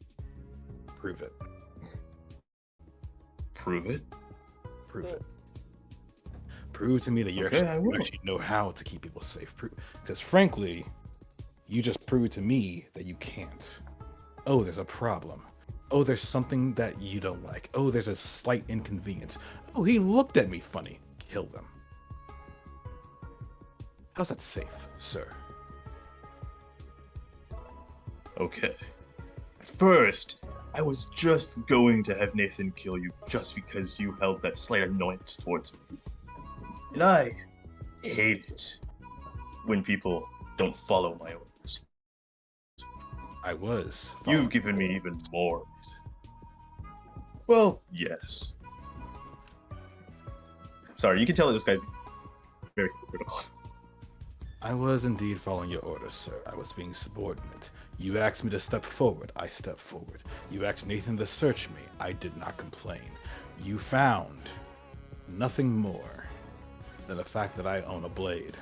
Prove it. Prove it? Prove it. Prove to me that you Okay, I actually, will. you actually know how to keep people safe. Because frankly, you just proved to me that you can't. Oh, there's a problem. Oh, there's something that you don't like. Oh, there's a slight inconvenience. Oh, he looked at me funny. Kill them. How's that safe, sir? Okay. At first, I was just going to have Nathan kill you just because you held that slight annoyance towards me. And I hate it when people don't follow my orders. I was. You've given me even more. Well, yes. Sorry, you can tell this guy very critical. I was indeed following your orders, sir. I was being subordinate. You asked me to step forward. I stepped forward. You asked Nathan to search me. I did not complain. You found nothing more than the fact that I own a blade.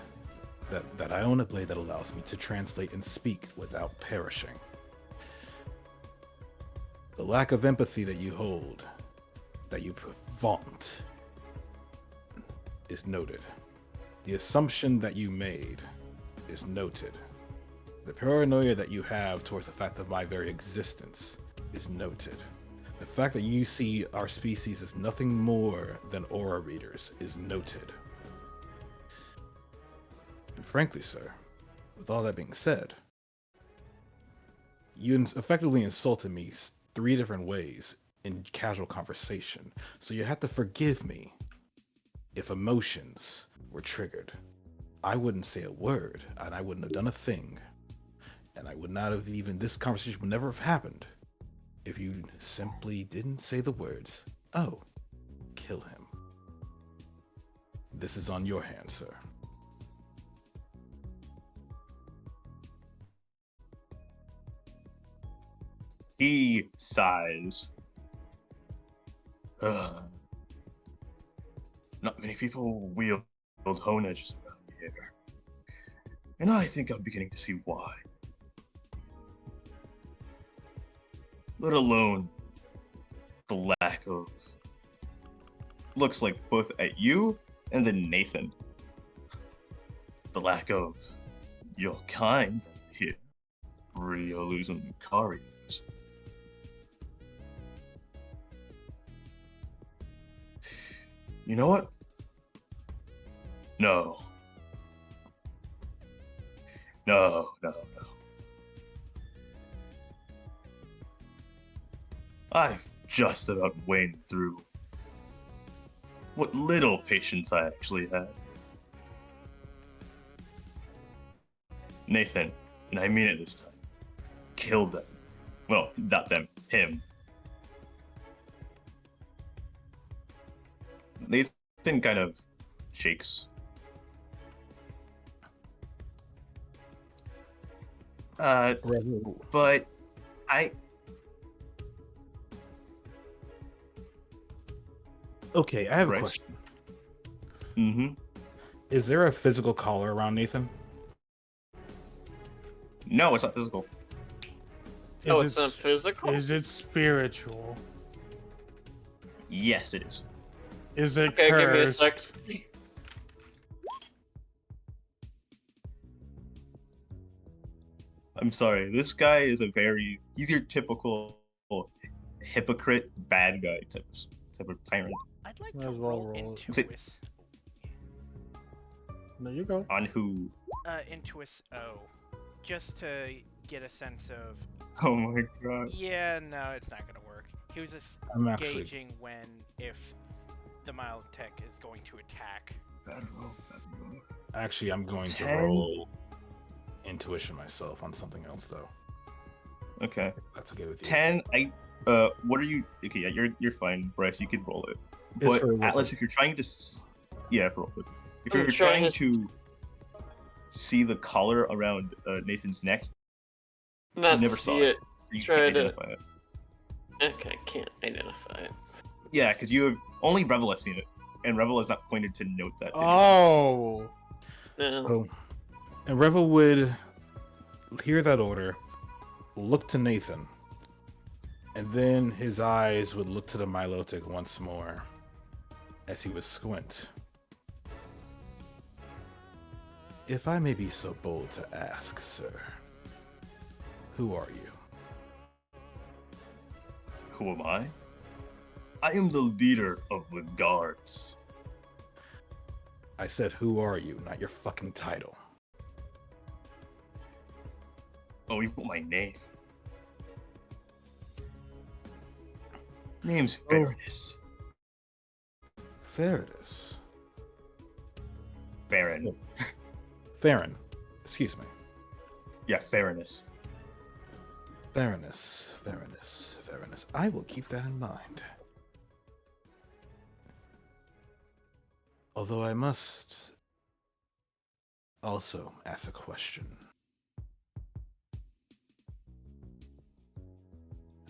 That I own a blade that allows me to translate and speak without perishing. The lack of empathy that you hold, that you vaunt, is noted. The assumption that you made is noted. The paranoia that you have towards the fact of my very existence is noted. The fact that you see our species as nothing more than aura readers is noted. And frankly, sir, with all that being said, you effectively insulted me 3 different ways in casual conversation, so you have to forgive me if emotions were triggered. I wouldn't say a word, and I wouldn't have done a thing, and I would not have even, this conversation would never have happened if you simply didn't say the words, "Oh, kill him." This is on your hands, sir. He sighs. Ugh. Not many people wield hone edges around here. And I think I'm beginning to see why. Let alone the lack of... Looks like both at you and then Nathan. The lack of your kind here. Ryolu's and Kari's. You know what? No. No. I've just about waned through what little patience I actually had. Nathan, and I mean it this time, kill them. Well, not them, him. Nathan kind of shakes. But Okay, I have a Right. question. Mm-hmm. Is there a physical collar around Nathan? No, it's not physical. Oh, Is it's it not s- physical? Is it spiritual? Yes, it is. Is it Okay, give me a cursed? sec. I'm sorry. This guy is he's your typical hypocrite bad guy type of tyrant. I'd like Might to as well roll roll it. Intuit. There you go. On who? Intuit O, just to get a sense of. Oh my god. Yeah, no, it's not gonna work. He was just I'm actually... gauging if the mild tech is going to attack. Bad roll. Actually, I'm going to 10? roll intuition myself on something else, though. Okay. If that's okay with you. 10. What are you? Okay, yeah, you're fine, Bryce. You can roll it. It's But for Atlas, if you're trying to, yeah, roll it. If I'm you're trying trying to see the collar around Nathan's neck, Not you never see saw it. you Try can't to- identify it. Okay, can't identify it. Yeah, because you have only Revel has seen it, and Revel has not pointed to note that. Oh, No. So, and Revel would hear that order, look to Nathan, and then his eyes would look to the Milotic once more as he would squint. If I may be so bold to ask, sir, who are you? Who am I? I am the leader of the guards. I said, who are you, not your fucking title. Oh, you want my name? Name's Fairness. Faradis. Farron. Farron. Excuse me. Yeah, Fairness. Fairness. I will keep that in mind. Although I must also ask a question.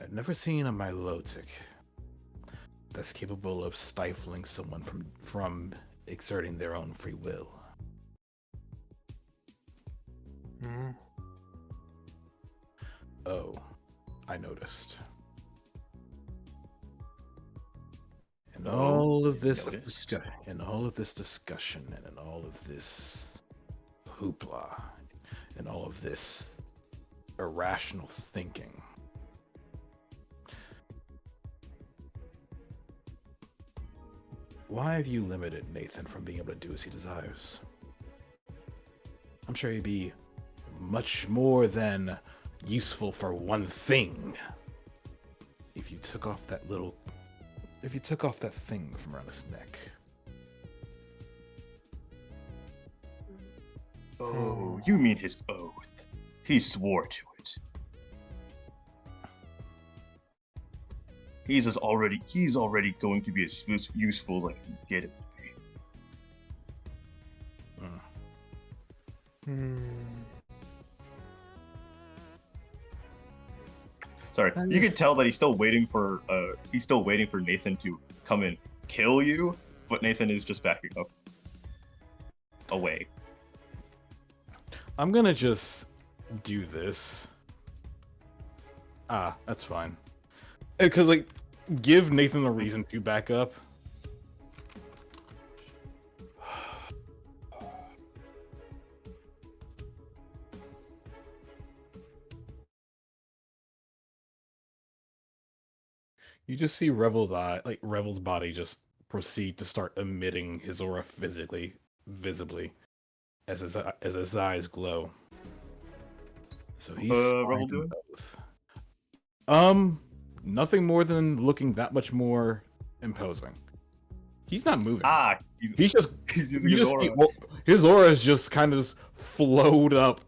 I've never seen a Milotic that's capable of stifling someone from exerting their own free will. Oh, I noticed. In all of this discussion, and in all of this hoopla, and all of this irrational thinking, why have you limited Nathan from being able to do as he desires? I'm sure he'd be much more than useful for one thing if you took off that thing from around his neck. Oh, you mean his oath. He swore to it. He's already going to be as useful as you get him to be. Sorry, you can tell that he's still waiting for Nathan to come and kill you, but Nathan is just backing up away. I'm gonna just do this. That's fine. Because, like, give Nathan a reason to back up. You just see Revel's body just proceed to start emitting his aura visibly, as his eyes glow. So he's Revel doing? Nothing more than looking that much more imposing. He's not moving. He's using his aura. His aura is just kind of just flowed up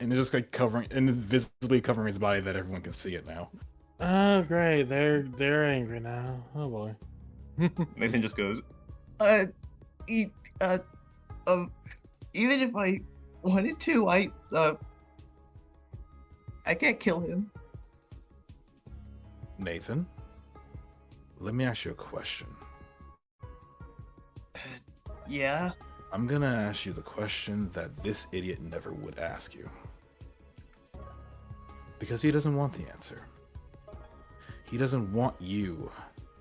and it's just like is visibly covering his body that everyone can see it now. Oh great, they're angry now. Oh boy. Nathan just goes, even if I wanted to, I can't kill him. Nathan, let me ask you a question. Yeah? I'm gonna ask you the question that this idiot never would ask you. Because he doesn't want the answer. He doesn't want you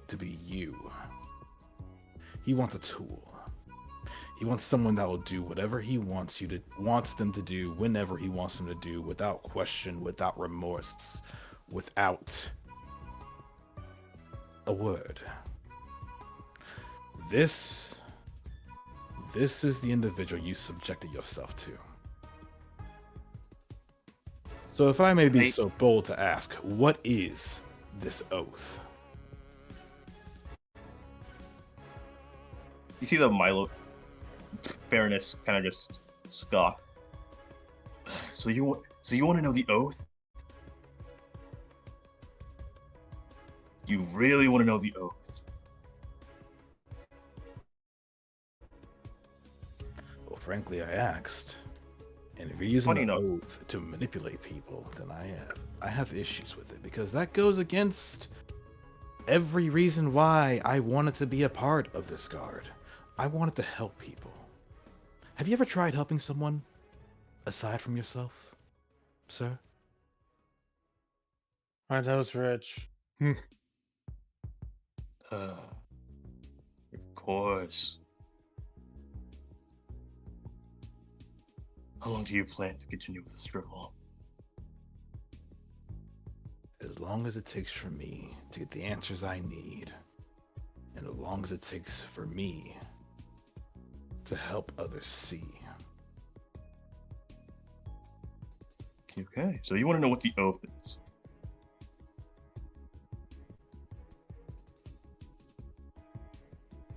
to be you. He wants a tool. He wants someone that will do whatever he wants them to do, whenever he wants them to do, without question, without remorse, without a word. This is the individual you subjected yourself to. So if I may be so bold to ask, what is this oath? You see the Milo Fairness kind of just scoff. So you want to know the oath? You really want to know the oath? Well, frankly, I asked. And if you're using an oath to manipulate people, then I have issues with it, because that goes against every reason why I wanted to be a part of this guard. I wanted to help people. Have you ever tried helping someone aside from yourself, sir? Aren't those rich? Of course. How long do you plan to continue with this struggle? As long as it takes for me to get the answers I need, and as long as it takes for me to help others see. Okay, so you want to know what the oath is?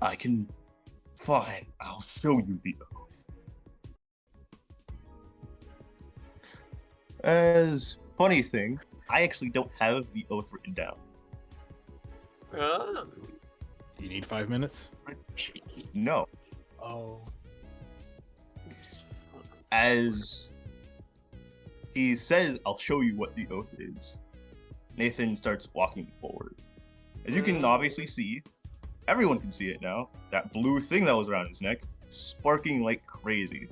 I can... Fine, I'll show you the oath. Funny thing, I actually don't have the oath written down. Ah. You need 5 minutes? No. Oh. As he says, I'll show you what the oath is, Nathan starts walking forward. As you can obviously see, everyone can see it now, that blue thing that was around his neck, sparking like crazy.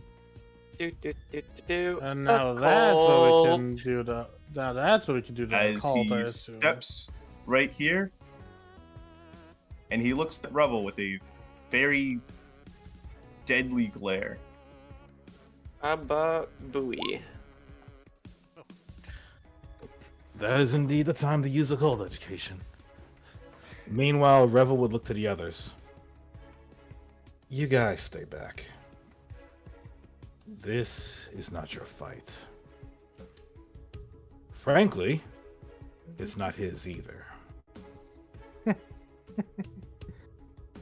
And now that's what we can do to. Now that's what we can do to As cult, I he assume. steps right here, and he looks at Revel with a very deadly glare. Abba Booey. That is indeed the time to use occult education. Meanwhile, Revel would look to the others. You guys stay back. This is not your fight. Frankly, it's not his either.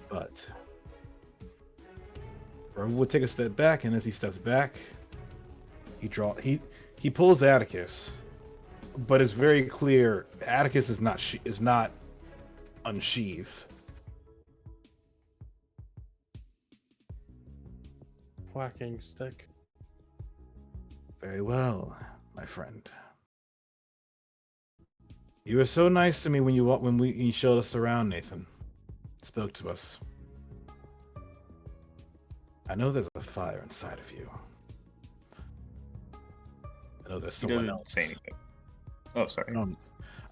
But Revel would take a step back, and as he steps back, he pulls Atticus. But it's very clear Atticus is not unsheathed. Whacking stick. Very well, my friend. You were so nice to me when you showed us around, Nathan. Spoke to us. I know there's a fire inside of you. I know there's He someone doesn't else. say anything. Oh, sorry. I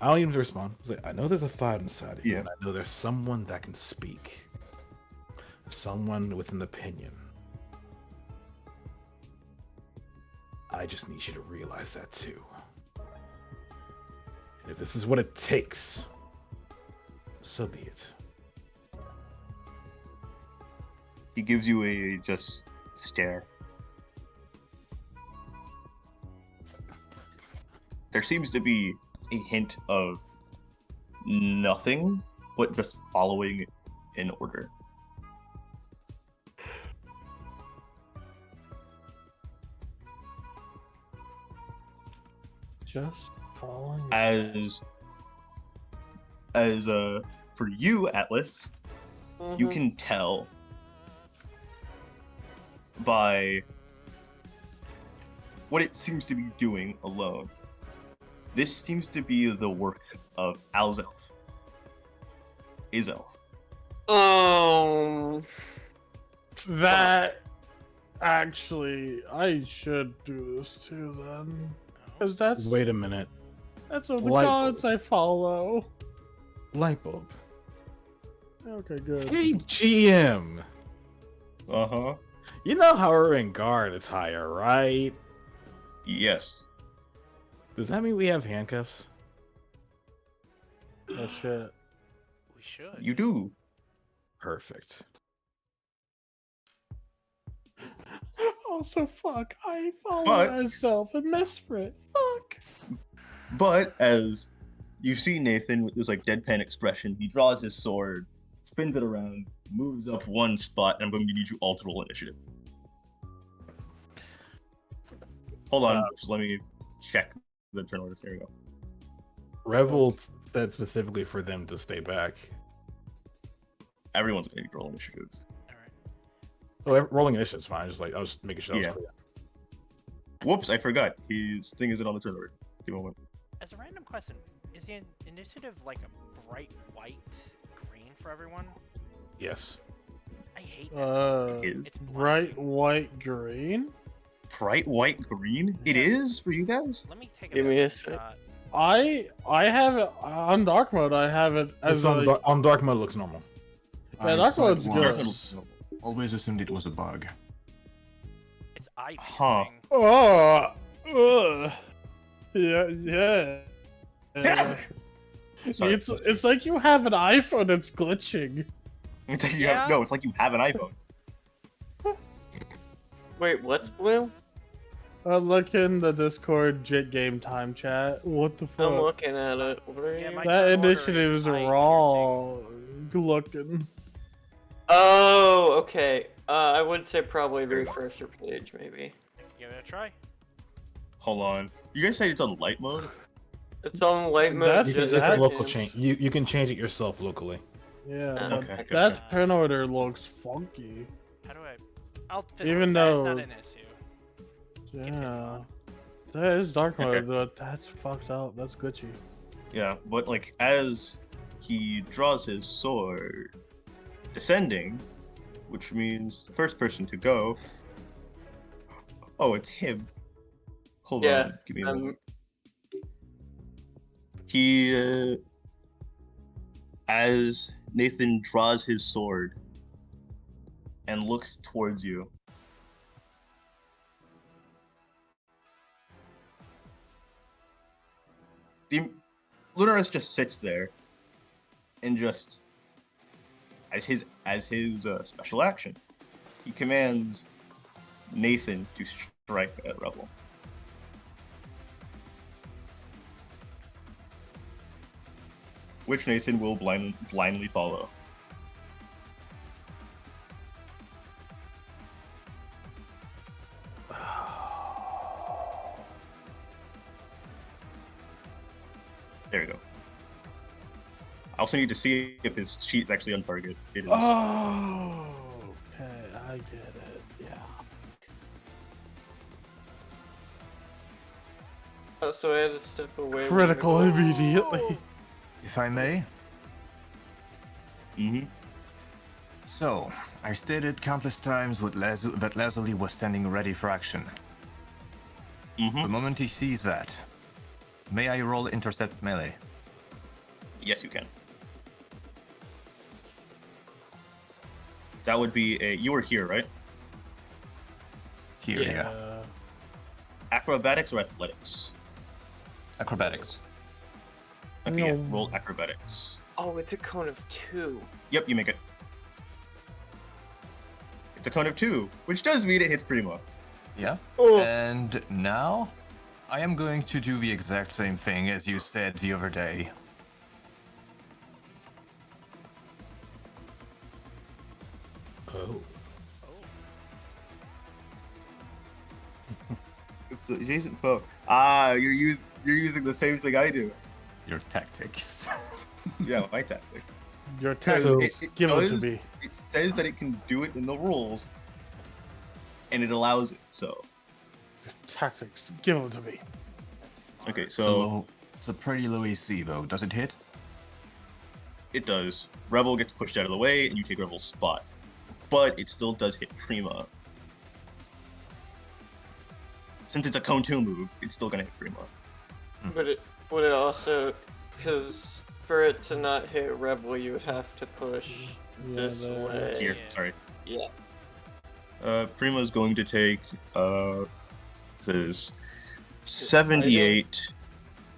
don't even respond. I was like, I know there's a fire inside of you, Yeah. and I know there's someone that can speak. Someone with an opinion. I just need you to realize that too. And if this is what it takes, so be it. He gives you a just stare. There seems to be a hint of nothing, but just following in order. Just falling. As for you, Atlas, you can tell by what it seems to be doing alone. This seems to be the work of Alzelf. Izelf. That actually, I should do this too then, because that's Wait a minute. that's what the Light gods I follow. Light bulb. Okay, good. Hey, GM. Uh-huh. You know how we're in guard attire, right? Yes. Does that mean we have handcuffs? Oh shit. We should. You do. Perfect. Also, fuck. I follow But- myself in Mesprit. Fuck. But as you see Nathan with this like deadpan expression, he draws his sword, spins it around, moves up one spot, and I'm going to need you all to roll initiative. Hold on, just let me check the turn order. There we go. Revel said specifically for them to stay back. Everyone's going to need to roll initiative. Oh, rolling initiative's fine. I was making sure that Yeah. was clear. Whoops, I forgot. His thing isn't on the turn order. Give me a moment. As a random question, is the initiative like a bright white green for everyone? Yes. I hate that. It is It's Bright blind. white green. bright white green. It is for you guys. Let me take Give me a shot. I have it on dark mode. I have it as It's on, a, on dark mode. Looks normal. Yeah, I dark thought mode's it good. was- Always assumed it was a bug. It's eye Huh. piercing. Oh, ugh. Yeah. Sorry. It's like you have an iPhone that's glitching. It's like you Yeah. have, no, it's like you have an iPhone. Wait, what's blue? Look in the Discord Jit Game Time chat. What the I'm fuck? looking at it. Where Yeah, are my you? That turn order initiative is is eye raw looking. Oh, okay. I would say probably refresh your page, maybe. Give it a try. Hold on. You guys say it's on light mode? It's on light mode. That's It's just a that- local seconds. change. You can change it yourself locally. Yeah, but Okay, good, that good. pen order looks funky. How do I? I'll fiddle Even with that. It's though- not an issue. Yeah. That is dark Okay. mode, but that's fucked up. That's glitchy. Yeah, but like as he draws his sword, descending, which means the first person to go. Oh, it's him. Hold Yeah, on, give me a moment. He, as Nathan draws his sword and looks towards you, the Lunaris just sits there and just, as his special action, he commands Nathan to strike at Rebel. Which Nathan will blindly follow. There you go. I also need to see if his sheet is actually on target. It is. Oh, okay, I get it. Yeah. Oh, so I had to step away. Critical immediately. If I may. Mm-hmm. So, I stated countless times that Lazuli was standing ready for action. Mm-hmm. The moment he sees that, may I roll intercept melee? Yes, you can. That would be a. You were here, right? Here, yeah. Acrobatics or athletics? Acrobatics. Okay, yeah, No. roll acrobatics. Oh, it's a cone of 2. Yep, you make it. It's a cone of 2, which does mean it hits Primo. Yeah. Oh. And now, I am going to do the exact same thing as you said the other day. Oh. It's adjacent foe. You're using the same thing I do. Your tactics. Yeah, my tactic. Your Because tactics, give it does- to me. It says that it can do it in the rules, and it allows it. So, Your tactics, give them to me. okay, So, it's a pretty low AC though. Does it hit? it does. Rebel gets pushed out of the way, and you take Rebel's spot, but it still does hit Prima. Since it's a cone 2 move, it's still gonna hit Prima. But it would it also, because for it to not hit Rebel, you would have to push this way. Here, Yeah. sorry. Yeah. Prima's going to take says 78.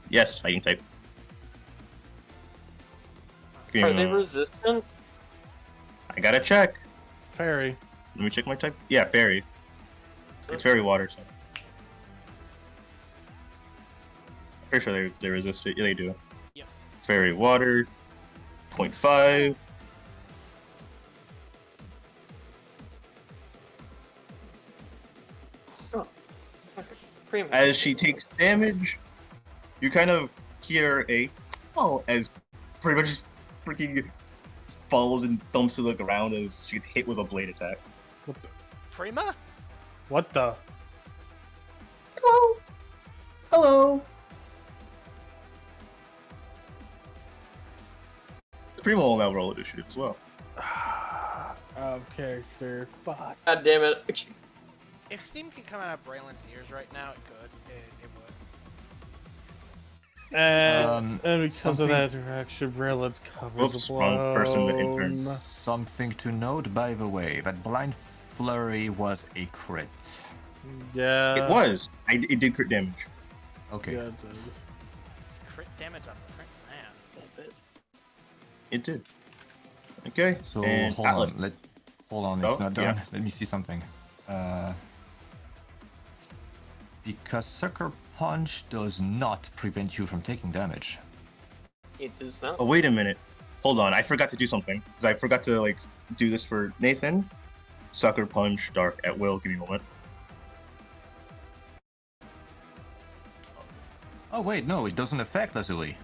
Yes, fighting type. Are they Uh, resistant? I gotta check. Fairy. Let me check my type. Yeah, fairy. It's fairy water, so. Pretty sure they resist it. Yeah, they do. Yep. Fairy water, 0.5. Prima. As she takes damage, you kind of hear a oh as pretty much just freaking falls and thumps to the ground as she gets hit with a blade attack. Prima? What the? Hello? Hello? Primo will now roll initiative as well. Out of character. Fuck. God damn it. If steam can come out of Braylon's ears right now, it could. It would. And because something- of that interaction, Braylon's covers Whoops, blown. wrong person in turn. Something to note, by the way, that blind flurry was a crit. Yeah. It was. It did crit damage. Okay. Yeah, it did. Crit damage on the crit man. It did. Okay. So and hold Atlas. on. Hold on. Oh, It's not done. yeah. Let me see something. Because Sucker Punch does not prevent you from taking damage. It does not. Oh, wait a minute. Hold on. I forgot to do something. Because I forgot to, like, do this for Nathan. Sucker Punch, Dark at will. Give me a moment. Oh wait, no, it doesn't affect Lazuli.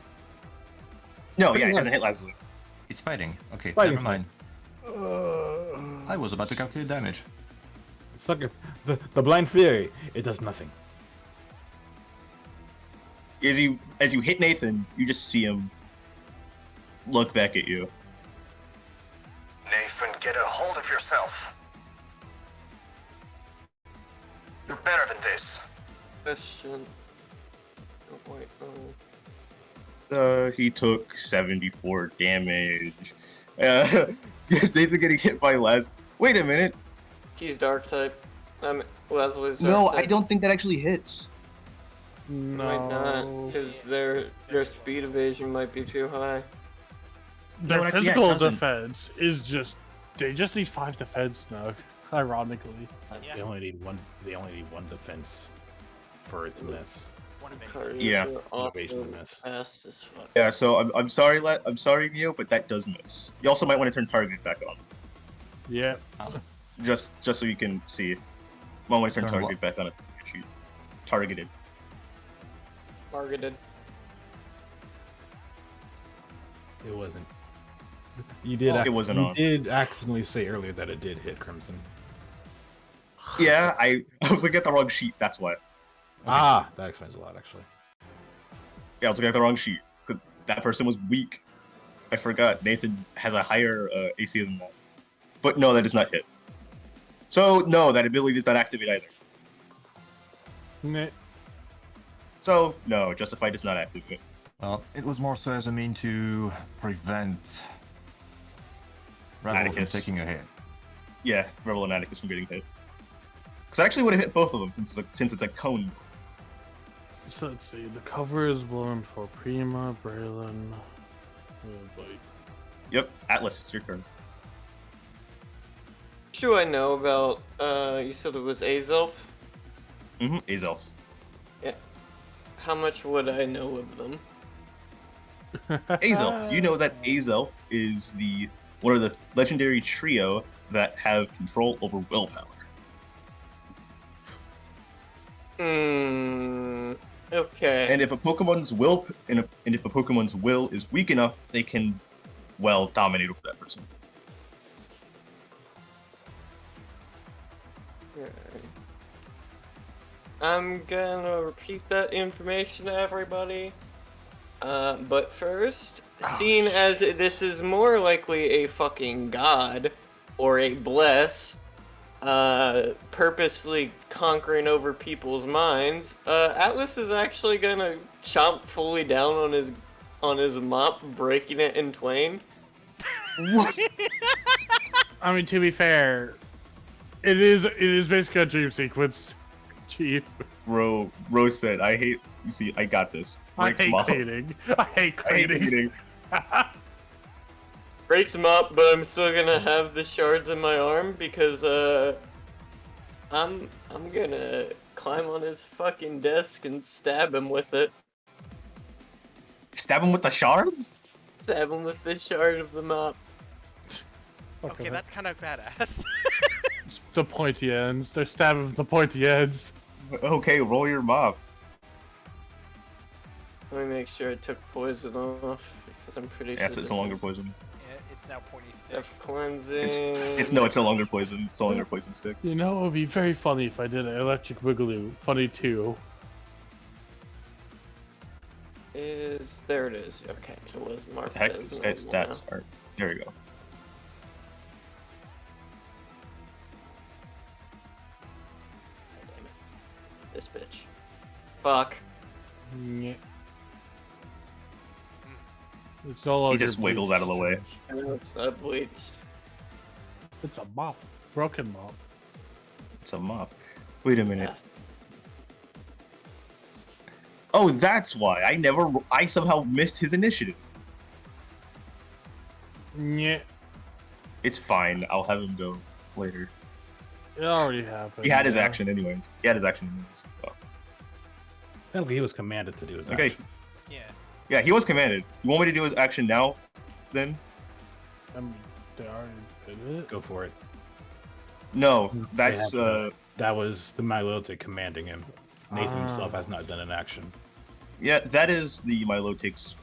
No, yeah, it doesn't hit Lazuli. It's fighting. Okay, Fighting never mind. I was about to calculate damage. Sucker. The blind fury. It does nothing. As you hit Nathan, you just see him look back at you. Nathan, get a hold of yourself. You're better than this. Question. Oh, wait, He took 74 damage. Nathan getting hit by Les. Wait a minute. He's dark type. Leslie's dark No, type. I don't think that actually hits. Might not, because their speed evasion might be too high. Their No, it physical doesn't. defense is just. They just need 5 defense now, ironically. Yeah. They only need one. They only need one defense for it to miss. One evasion. Cards Yeah. are also Innovation miss. fast as fuck. Yeah, so I'm sorry, I'm sorry, Neo, but that does miss. You also might want to turn target back on, Yeah. just so you can see. Might want to turn Turn target back on it. Targeted. Targeted. It wasn't. You did. It wasn't you on. did accidentally say earlier that it did hit Crimson. Yeah, I was looking at the wrong sheet. That's why. Ah, that explains a lot, actually. Yeah, I was looking at the wrong sheet. 'Cause that person was weak. I forgot. Nathan has a higher AC than that. But no, that does not hit. So no, that ability does not activate either. Meh. So no, Justify does not activate. Well, it was more so as a mean to prevent Rebel from Atticus. taking a hit. Yeah, Rebel and Atticus from getting hit. Because I actually would have hit both of them since it's a cone. So let's see. The cover is blown for Prima, Braylon. Oh, boy. Yep, Atlas, it's your turn. What do I know about, you said it was Azelf? Mm-hmm, Azelf. How much would I know of them? Azelf. You know that Azelf is one of the legendary trio that have control over willpower. Okay. And if a Pokemon's will is weak enough, they can, well, dominate over that person. Alright. I'm gonna repeat that information to everybody. But first, seeing as this is more likely a fucking god or a bless, purposely conquering over people's minds, Atlas is actually gonna chomp fully down on his mop, breaking it in twain. What? I mean, to be fair, it is basically a dream sequence, Chief. Bro said, I hate. You see, I got this. I Breaks hate mop. cleaning. I hate I hate cleaning. cleaning. Breaks him up, but I'm still gonna have the shards in my arm because I'm gonna climb on his fucking desk and stab him with it. Stab him with the shards? Stab him with the shard of the mop. Okay, that's kind of badass. It's the pointy ends. They're stabbing with the pointy ends. Okay, roll your mop. Let me make sure I took poison off because I'm pretty Yeah, sure it's no longer poison. Yeah, it's now pointy stick. F cleansing. It's no longer poison. It's no longer poison stick. You know, it would be very funny if I did an electric wiggloo. Funny too. There it is. Okay, it was What marked the heck? as This guy's normal stats are. There we go. now. Damn it. This bitch. Fuck. Yeah. It's no longer He just wiggles out of the way. I know it's not bleached. It's a mop. Broken mop. It's a mop. Wait a minute. Yes. Oh, that's why. I somehow missed his initiative. Yeah. It's fine. I'll have him go later. It already happened. He had his yeah. action anyways. Oh. Apparently, he was commanded to do his Okay. action. Yeah. Yeah, he was commanded. You want me to do his action now? Then? I mean, they already did it. Go for it. No, They that's have that was the Milotic commanding him. Nathan himself has not done an action. Yeah, that is the Milotic's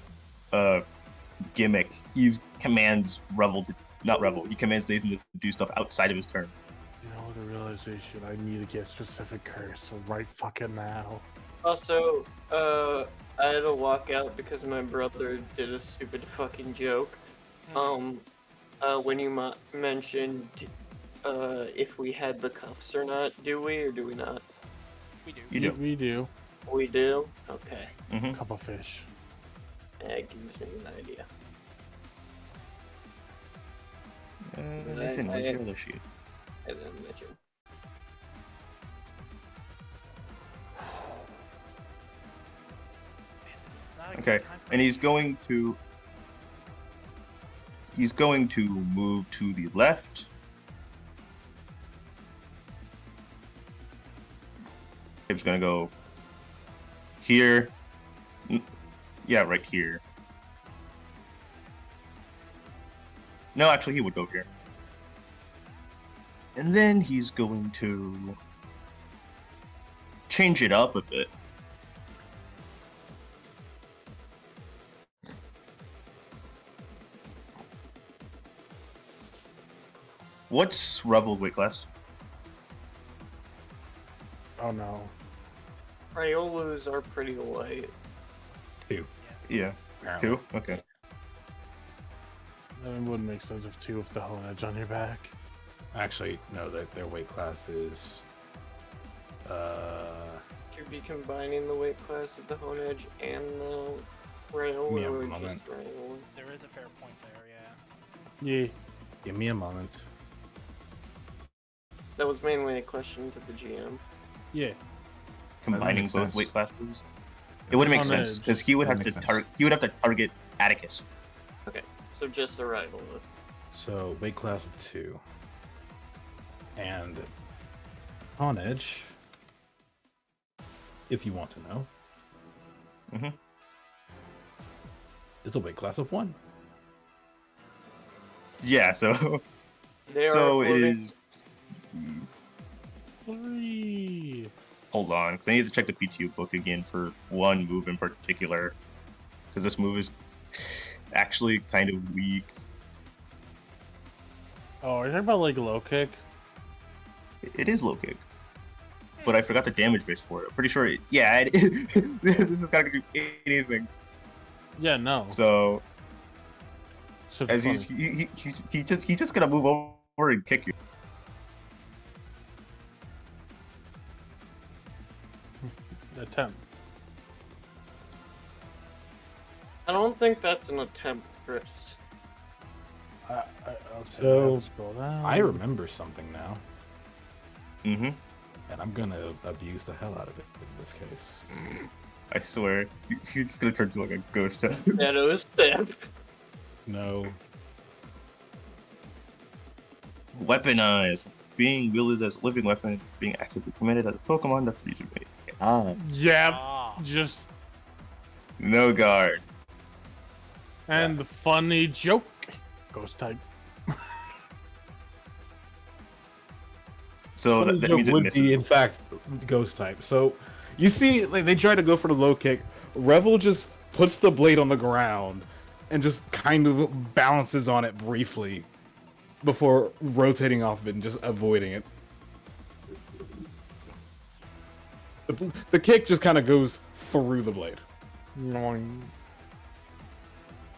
gimmick. He commands Revel to not Revel. He commands Nathan to do stuff outside of his turn. You know, the realization I need to get specific curse right fucking now. Also, I had to walk out because my brother did a stupid fucking joke. When you mentioned if we had the cuffs or not, do we or do we not? We do. You do. We do. We do? Okay. Mm-hmm. Cup of fish. That gives me an idea. Nathan, what's your other sheet? I didn't mention. Okay, and he's going to move to the left. He's gonna go here. Yeah, right here. No, actually, he would go here. And then he's going to change it up a bit. What's Revel's weight class? Oh no. Riolus are pretty light. 2. Yeah, Apparently. 2? Okay. That wouldn't make sense if 2 with the whole edge on your back. Actually, no, their weight class is Should be combining the weight class of the Honedge and the Riolu, Yeah, or moment. just Riolu? There is a fair point there, yeah. yeah. Give me a moment. That was mainly a question to the GM. Yeah. Combining make both sense. weight classes. It wouldn't make On sense edge. because he would have Doesn't to make sense. he would have to target Atticus. Okay, so just the Riolu. So weight class of 2. And on edge, if you want to know, Mhm. it's a weight class of 1. Yeah, so They so are it floating- is. 3. Hold on, because I need to check the PTU book again for one move in particular, because this move is actually kind of weak. Oh, are you talking about like low kick? It is low kick, but I forgot the damage base for it. I'm pretty sure. This is not gonna do anything. Yeah, no. So So as funny. he's just gonna move over and kick you. Attempt. I don't think that's an attempt, Chris. Okay, So, let's scroll down. I remember something now, Mm-hmm. and I'm gonna abuse the hell out of it in this case. I swear, he's gonna turn into like a ghost. Shadow step. No. Weaponized. Being wielded as a living weapon, being actively committed as a Pokemon, the freezer mate. Yeah, Ah. just No guard. and the funny joke. Ghost type. So that means it would misses. be, in fact, ghost type. So you see, like they try to go for the low kick. Revel just puts the blade on the ground and just kind of balances on it briefly before rotating off of it and just avoiding it. The kick just kind of goes through the blade.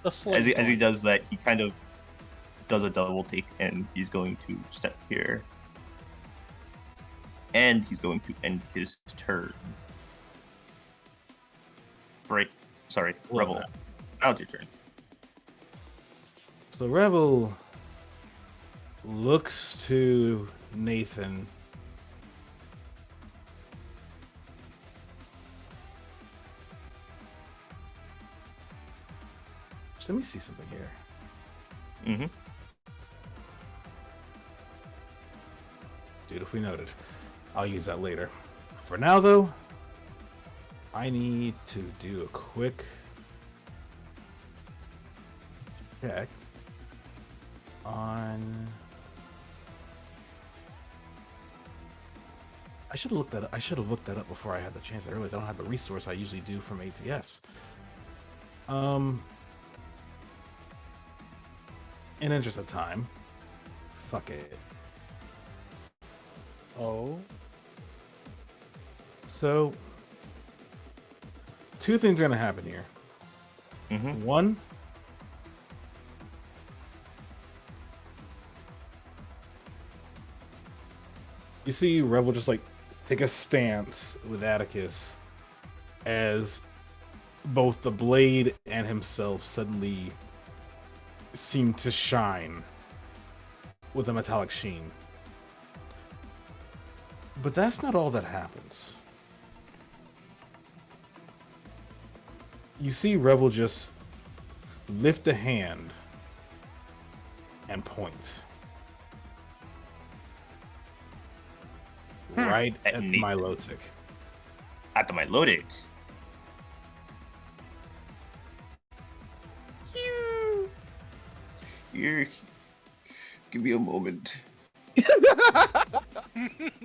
A slight As he point. does that, he kind of does a double take, and he's going to step here. And he's going to end his turn. Break. Sorry, Revel. Now it's your turn. So Revel looks to Nathan. So let me see something here. Mm-hmm. Dutifully noted. I'll use that later. For now, though, I need to do a quick check on I should have looked that up. I should have looked that up before I had the chance. I realized I don't have the resource I usually do from ATS. In interest of time, fuck it. Oh. So, two things are gonna happen here. Mm-hmm. One, you see Rebel just like take a stance with Atticus as both the blade and himself suddenly seem to shine with a metallic sheen. But that's not all that happens. You see Rebel just lift a hand and point. Right at Milotic. At the Milotic. Here, give me a moment.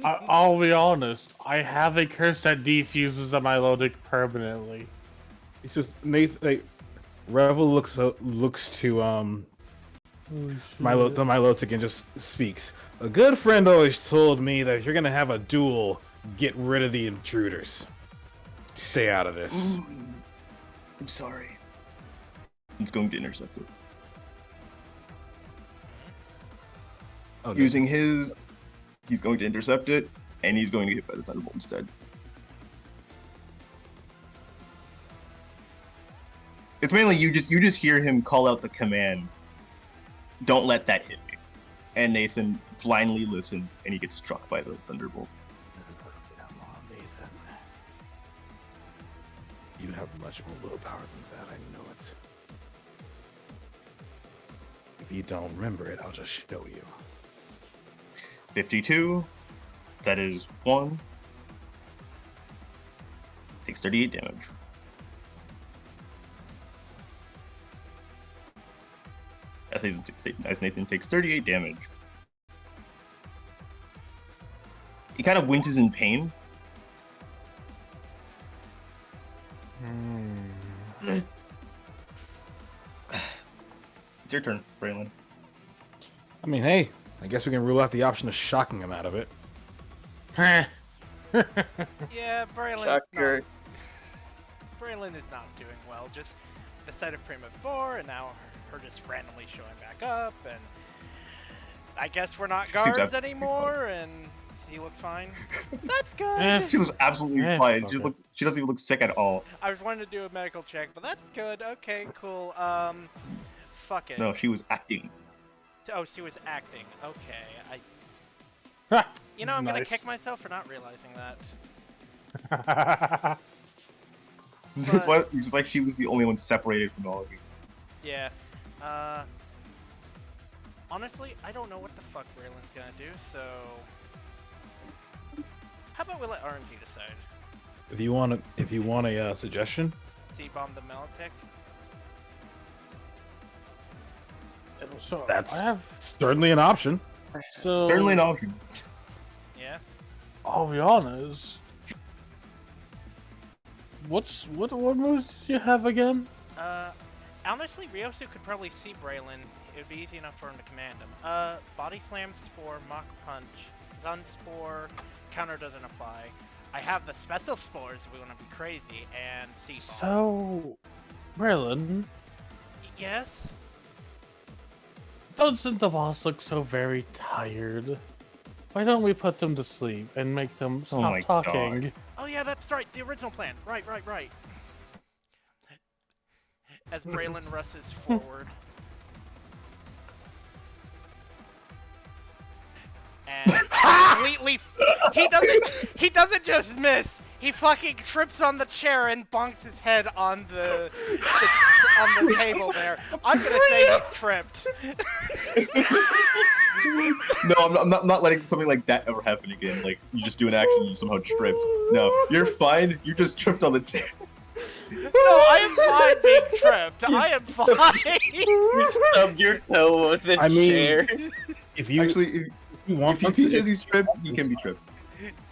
I'll be honest. I have a curse that defuses a Milotic permanently. It's just Nathan. Like, Revel looks to the Milotic and just speaks. A good friend always told me that if you're gonna have a duel, get rid of the intruders. Stay out of this. Ooh, I'm sorry. He's going to intercept it. Oh, Using his, he's going to intercept it, and he's going to get hit by the Thunderbolt instead. It's mainly you just hear him call out the command, "Don't let that hit me," and Nathan blindly listens, and he gets struck by the Thunderbolt. You have much more willpower than that, I know it. If you don't remember it, I'll just show you. 52. That is 1. Takes 38 damage. As Nathan takes 38 damage. He kind of winces in pain. It's your turn, Braylon. I mean, hey, I guess we can rule out the option of shocking him out of it. Yeah, Braylon. Shocker. Braylon is not doing well. Just the sight of Prima 4, and now her just randomly showing back up, and I guess we're not guards anymore, and he looks fine. That's good. She looks absolutely fine. She doesn't even look sick at all. I was wanting to do a medical check, but that's good. Okay, cool. Fuck it. No, she was acting. Oh, she was acting. Okay, Ha! You know, I'm gonna Nice. kick myself for not realizing that. It's why it's like she was the only one separated from all of you. Yeah. Honestly, I don't know what the fuck Braylon's gonna do, so how about we let RNG decide? If you want a suggestion, C-bomb the Milotic? So that's I have. certainly an option. So Certainly an option. Yeah. I'll be honest. What moves do you have again? Honestly, Ryosu could probably see Braylon. It would be easy enough for him to command him. Body Slam Spore, Mach Punch, Stun Spore, Counter doesn't apply. I have the Special Spores if we want to be crazy, and C-Bomb. So, Braylon, Yes? doesn't the boss look so very tired? Why don't we put them to sleep and make them stop my talking? God. Oh yeah, that's right, the original plan. Right. As Braylon rushes forward. And completely, he doesn't just miss. He fucking trips on the chair and bonks his head on the table there. I'm gonna say he's tripped. No, I'm not letting something like that ever happen again. Like, you just do an action and you somehow tripped. No, you're fine. You just tripped on the chair. No, I am fine being tripped. I am fine. You stubbed your toe with a chair. If you Actually, you want if he says he's tripped, he can be tripped.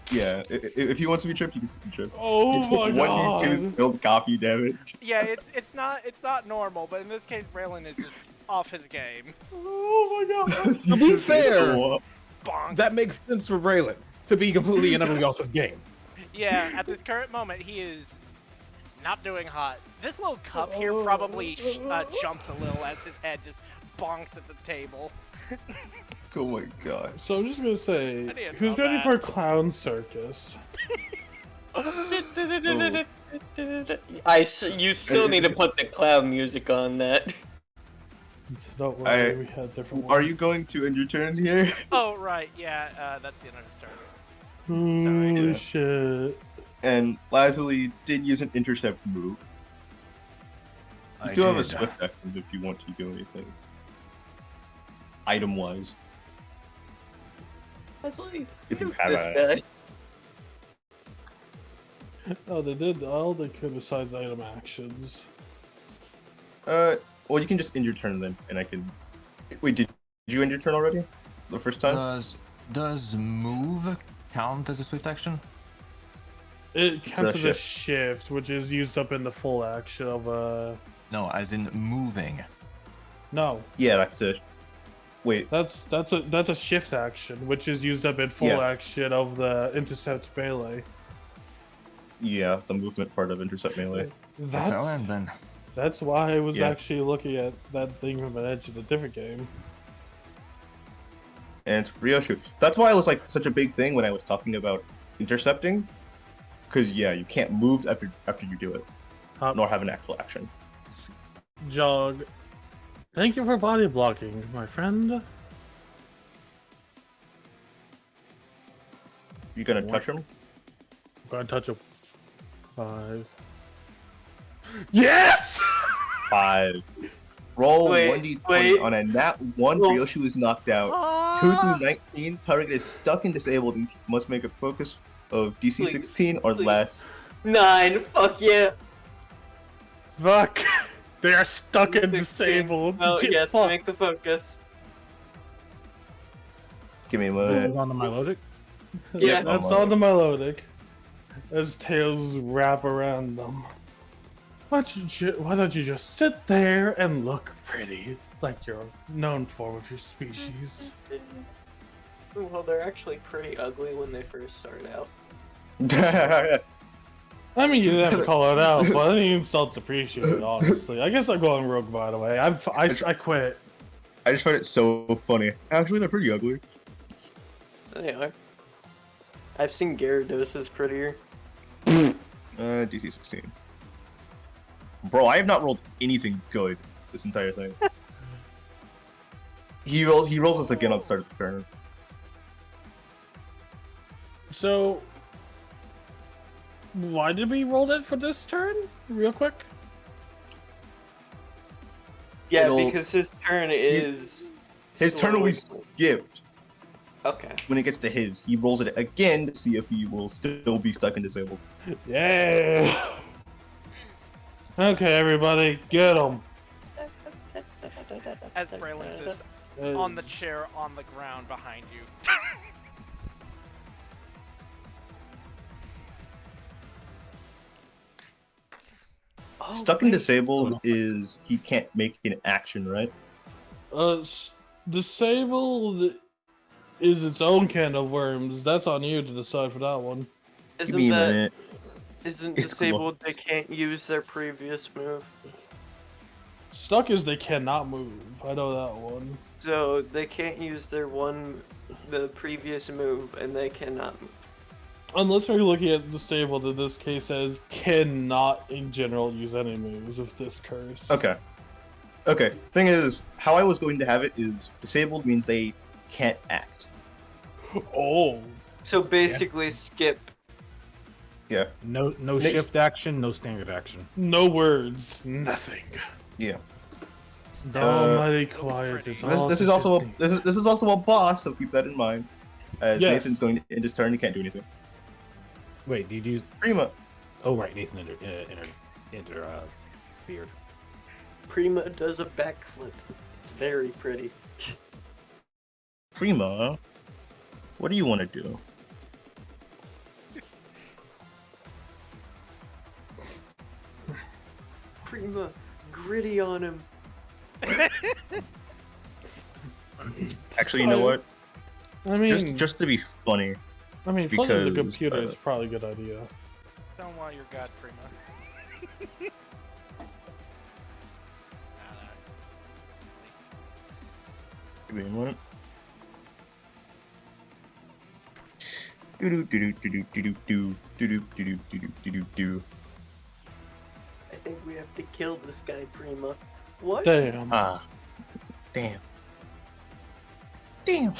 Yeah, if he wants to be tripped, he can be tripped. Oh He took my 1d2 god! spilled coffee damage. Yeah, it's not normal, but in this case, Braylon is just off his game. Oh my god! You be should fair- go up. Bonk. That makes sense for Braylon to be completely and utterly off his game. Yeah, at this current moment, he is not doing hot. This little cup here probably jumps a little as his head just bonks at the table. Oh my god. So I'm just gonna say, I didn't who's know ready that. for a clown circus? You still need to put the clown music on that. Don't worry, we had different ones. Are you going to end your turn here? Oh, right, yeah, that's the end of his turn. Holy Yeah. shit. And Lazuli did use an intercept move. You I still have a did. swift action if you want to do anything. Item-wise. That's like If you have this a... guy. Oh, they did all they could besides item actions. Well, you can just end your turn then, and I can... Wait, did you end your turn already? The first time? Does move count as a swift action? It counts as a shift. shift, which is used up in the full action of No, as in moving. No, Yeah, that's it. Wait, that's a shift action, which is used up in full Yeah. action of the intercept melee. yeah, the movement part of intercept melee. That's then. that's why I was Yeah. actually looking at that thing from an edge of a different game. And Ryoshu. That's why it was like such a big thing when I was talking about intercepting. Because yeah, you can't move after you do it, nor have an actual action. Jog. Thank you for body blocking, my friend. You gonna touch him? I'm gonna touch him. 5. Yes! 5. Roll Wait, 1d20 wait. on a nat 1. Roll- Ryoshu is knocked out. 2 through 19. Target is stuck and disabled and must make a focus of DC Please, 16 or please. less. 9. Fuck yeah. Fuck! They are stuck and 16. disabled. Oh Get yes, fucked. make the focus. Give me a This moment. is on the Milotic. Yeah. That's Oh my. on the melodic. As tails wrap around them. Why don't you just sit there and look pretty, like you're known for with your species? Well, they're actually pretty ugly when they first start out. I mean, you didn't have to call it out, but any insult's appreciated, honestly. I guess I'm going rogue, by the way. I quit. I just find it so funny. Actually, they're pretty ugly. They are. I've seen Gyarados prettier. DC 16. Bro, I have not rolled anything good this entire thing. He rolls us again on the start of the turn. So, why did we roll it for this turn? Real quick? Yeah, It'll- because his turn is. His turn will be slowly- skipped. Okay. When it gets to his, he rolls it again to see if he will still be stuck and disabled. Yeah! Okay, everybody, get him. As Braylon's just on the chair on the ground behind you. Oh, Stuck and wait. disabled is he can't make an action, right? Disabled is its own can of worms. That's on you to decide for that one. Give me a minute. Isn't It's disabled they close. can't use their previous move? Stuck is they cannot move. I know that one. So they can't use the previous move, and they cannot move. Unless we're looking at disabled in this case as cannot in general use any moves with this curse. Okay. Okay. Thing is, how I was going to have it is disabled means they can't act. Oh. So basically, skip. Yeah. No Next- shift action, no standard action. No words. Nothing. Yeah. The almighty quiet is all This is also a boss, so keep that in mind. As Yes. Nathan's going to end his turn, he can't do anything. Wait, did you use? Prima. Oh right, Nathan interfered. Prima does a backflip. It's very pretty. Prima. What do you want to do? Prima, gritty on him. Actually, you know what? I mean, Just to be funny, funding the because, computer is probably a good idea. Don't want your god, Prima. give me a minute. Do. I think we have to kill this guy, Prima. What? Damn. Ah, damn. Damn.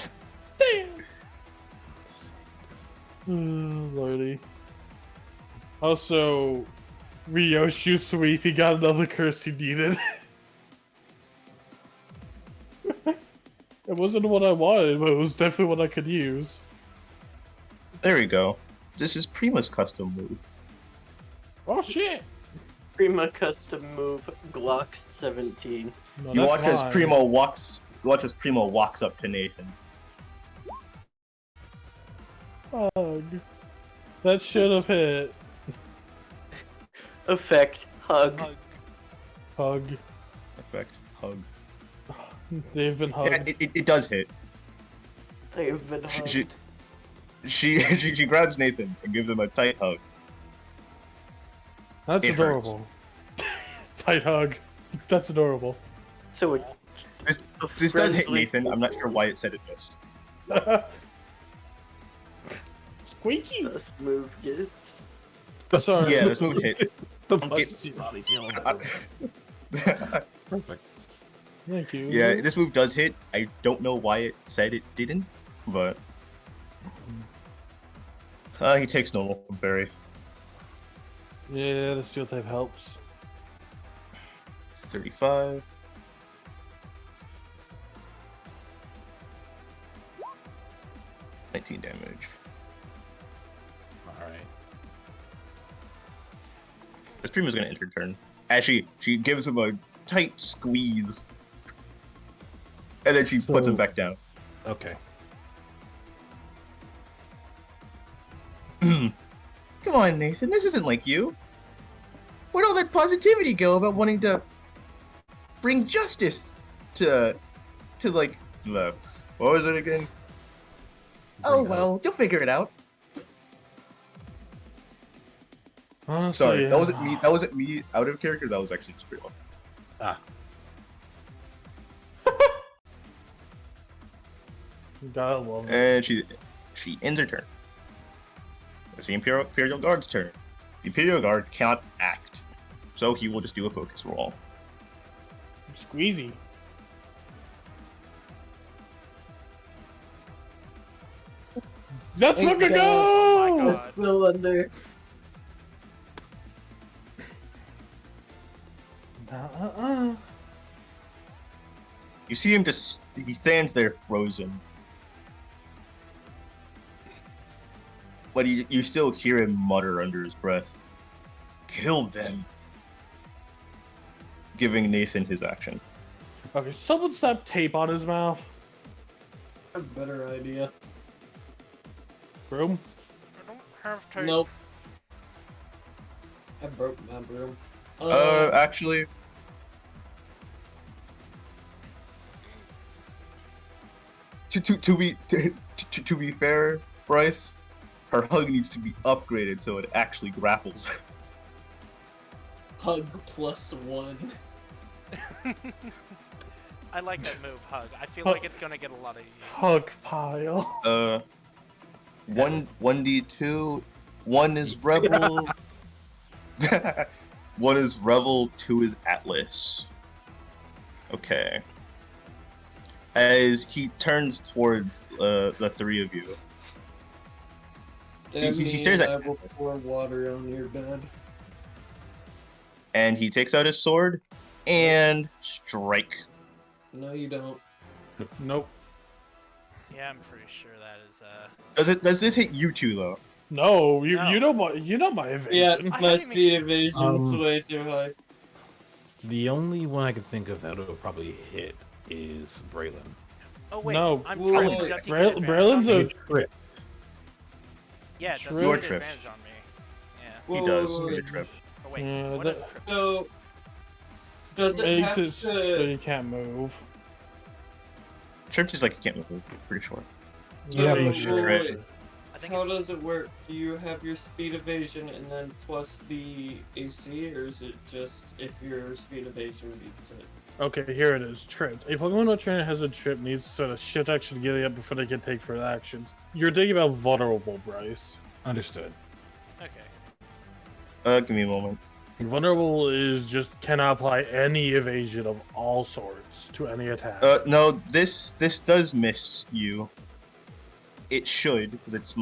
Lordy. Also, Ryoshu sweep, he got another curse he needed. It wasn't what I wanted, but it was definitely what I could use. There we go. This is Prima's custom move. Oh shit! Prima custom move, Glock 17. No, You that's watch as mine. Primo walks. You watch as Primo walks up to Nathan. Hug. That should have hit. Effect, hug. Hug. Effect hug. They've been hugged. Yeah, it does hit. They've been hugged. She grabs Nathan and gives him a tight hug. That's it hurts. adorable. Tight hug. That's adorable. So it, This does hit friendly- Nathan. I'm not sure why it said it missed. Squeaky. this move gets. Sorry. Yeah, this move hit. Perfect. Thank you. Yeah, this move does hit. I don't know why it said it didn't, but he takes normal from Barry. Yeah, the steel type helps. 35. $19 damage. Alright. This Prima's gonna end her turn. Actually, she gives him a tight squeeze. And then she puts him back down. Okay. Come on, Nathan, this isn't like you. Where'd all that positivity go about wanting to bring justice to like the what was it again? Oh well, you'll figure it out. Honestly, Sorry, yeah. that wasn't me. That wasn't me out of character. That was actually just real. Ah. You gotta love it. And she ends her turn. It's the Imperial Guard's turn. The Imperial Guard cannot act, so he will just do a focus roll. Squeezy. Let's Thank fucking God. Oh my go! god. Still under. You see him just, he stands there frozen. But you still hear him mutter under his breath, "Kill them." Giving Nathan his action. Okay, someone slap tape on his mouth. A better idea. Broom? I don't have to. Nope. I broke my broom. Actually, to be fair, Bryce, her hug needs to be upgraded so it actually grapples. Hug +1. I like that move, hug. I feel Hug. like it's gonna get a lot of use. Hug pile. 1d2, 1 is Rebel, 1 is Revel, 2 is Atlas. Okay. As he turns towards the three of you, That he means stares at- I will pour water on your bed. and he takes out his sword and strike. No, you don't. Nope. Yeah, I'm pretty sure that is Does this hit you two though? No, you No. you know my evasion. Yeah, I my haven't speed evasion's way too high. The only one I can think of that would probably hit is Braylon. Oh wait, No, I'm whoa, tripping. wait. Does he get advantage Braylon's on a me? Trip. Yeah, does he You're get tripped. advantage on me? Yeah. He Whoa, does. whoa, He's a whoa. trip. Oh wait, Yeah, what that- is trip? So, Does it Makes have it so to? you can't move. Church is like you can't move. Pretty sure. Yeah, So, I'm not sure. Trade. I think how it's, does it work? Do you have your speed evasion and then plus the AC, or is it just if your speed evasion beats it? Okay, here it is. Tripped. A Pokemon trainer has a trip needs to set a shift action to get it up before they can take further actions. You're thinking about vulnerable, Bryce. Understood. okay. Give me a moment. Vulnerable is just cannot apply any evasion of all sorts to any attack. No, this does miss you. It should, because it's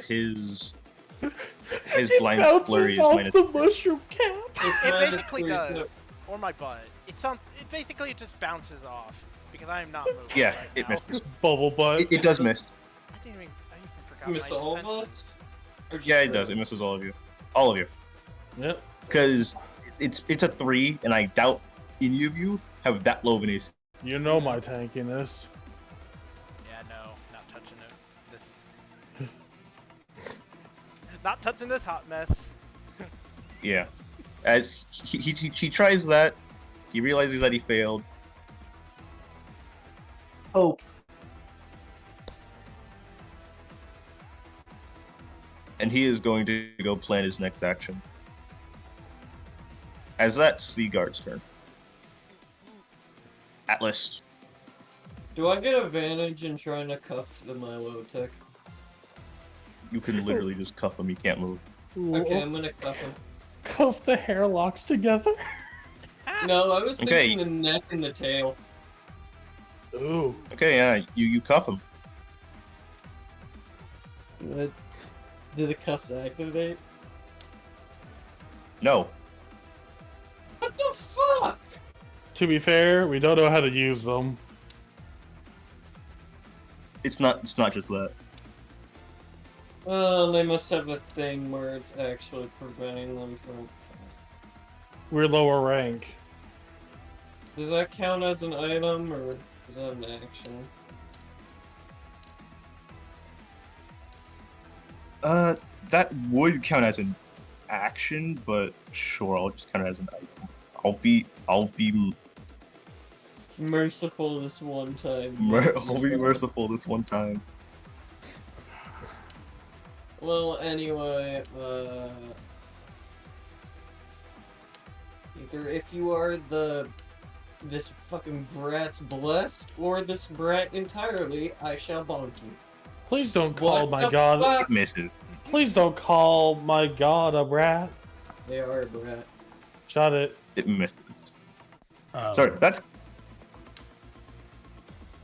his It blind bounces flurry is off minus. the mushroom cap. It's It minus basically 3, does. so- Or my butt. It basically just bounces off because I am not moving. Yeah, right it now. misses. Bubble butt. It does miss. I even forgot. Miss my all of us? defenses. Or just Yeah, it for- does. It misses all of you. All of you. Yep. Because it's a 3, and I doubt any of you have that low of an AC. You know my tankiness. Yeah, no, not touching it. This. Not touching this hot mess. Yeah. As he tries that, he realizes that he failed. Hope. And he is going to go plan his next action. As that's the guard's turn. Atlas. Do I get advantage in trying to cuff the Milotech? You can literally just cuff him, he can't move. Okay, I'm gonna cuff him. Cuff the hair locks together. No, I was Okay. thinking the neck and the tail. Ooh. Okay, yeah, you cuff him. Did the cuffs activate? No. What the fuck? To be fair, we don't know how to use them. It's not just that. Oh, they must have a thing where it's actually preventing them from. We're lower rank. Does that count as an item or is that an action? That would count as an action, but sure, I'll just count it as an item. I'll be Merciful this one time. I'll be merciful this one time. Well, anyway, either if you are this fucking brat's blessed, or this brat entirely, I shall bonk you. Please don't call What my the god. fuck? It misses. Please don't call my god a brat. They are a brat. Shut it. It misses. Sorry, that's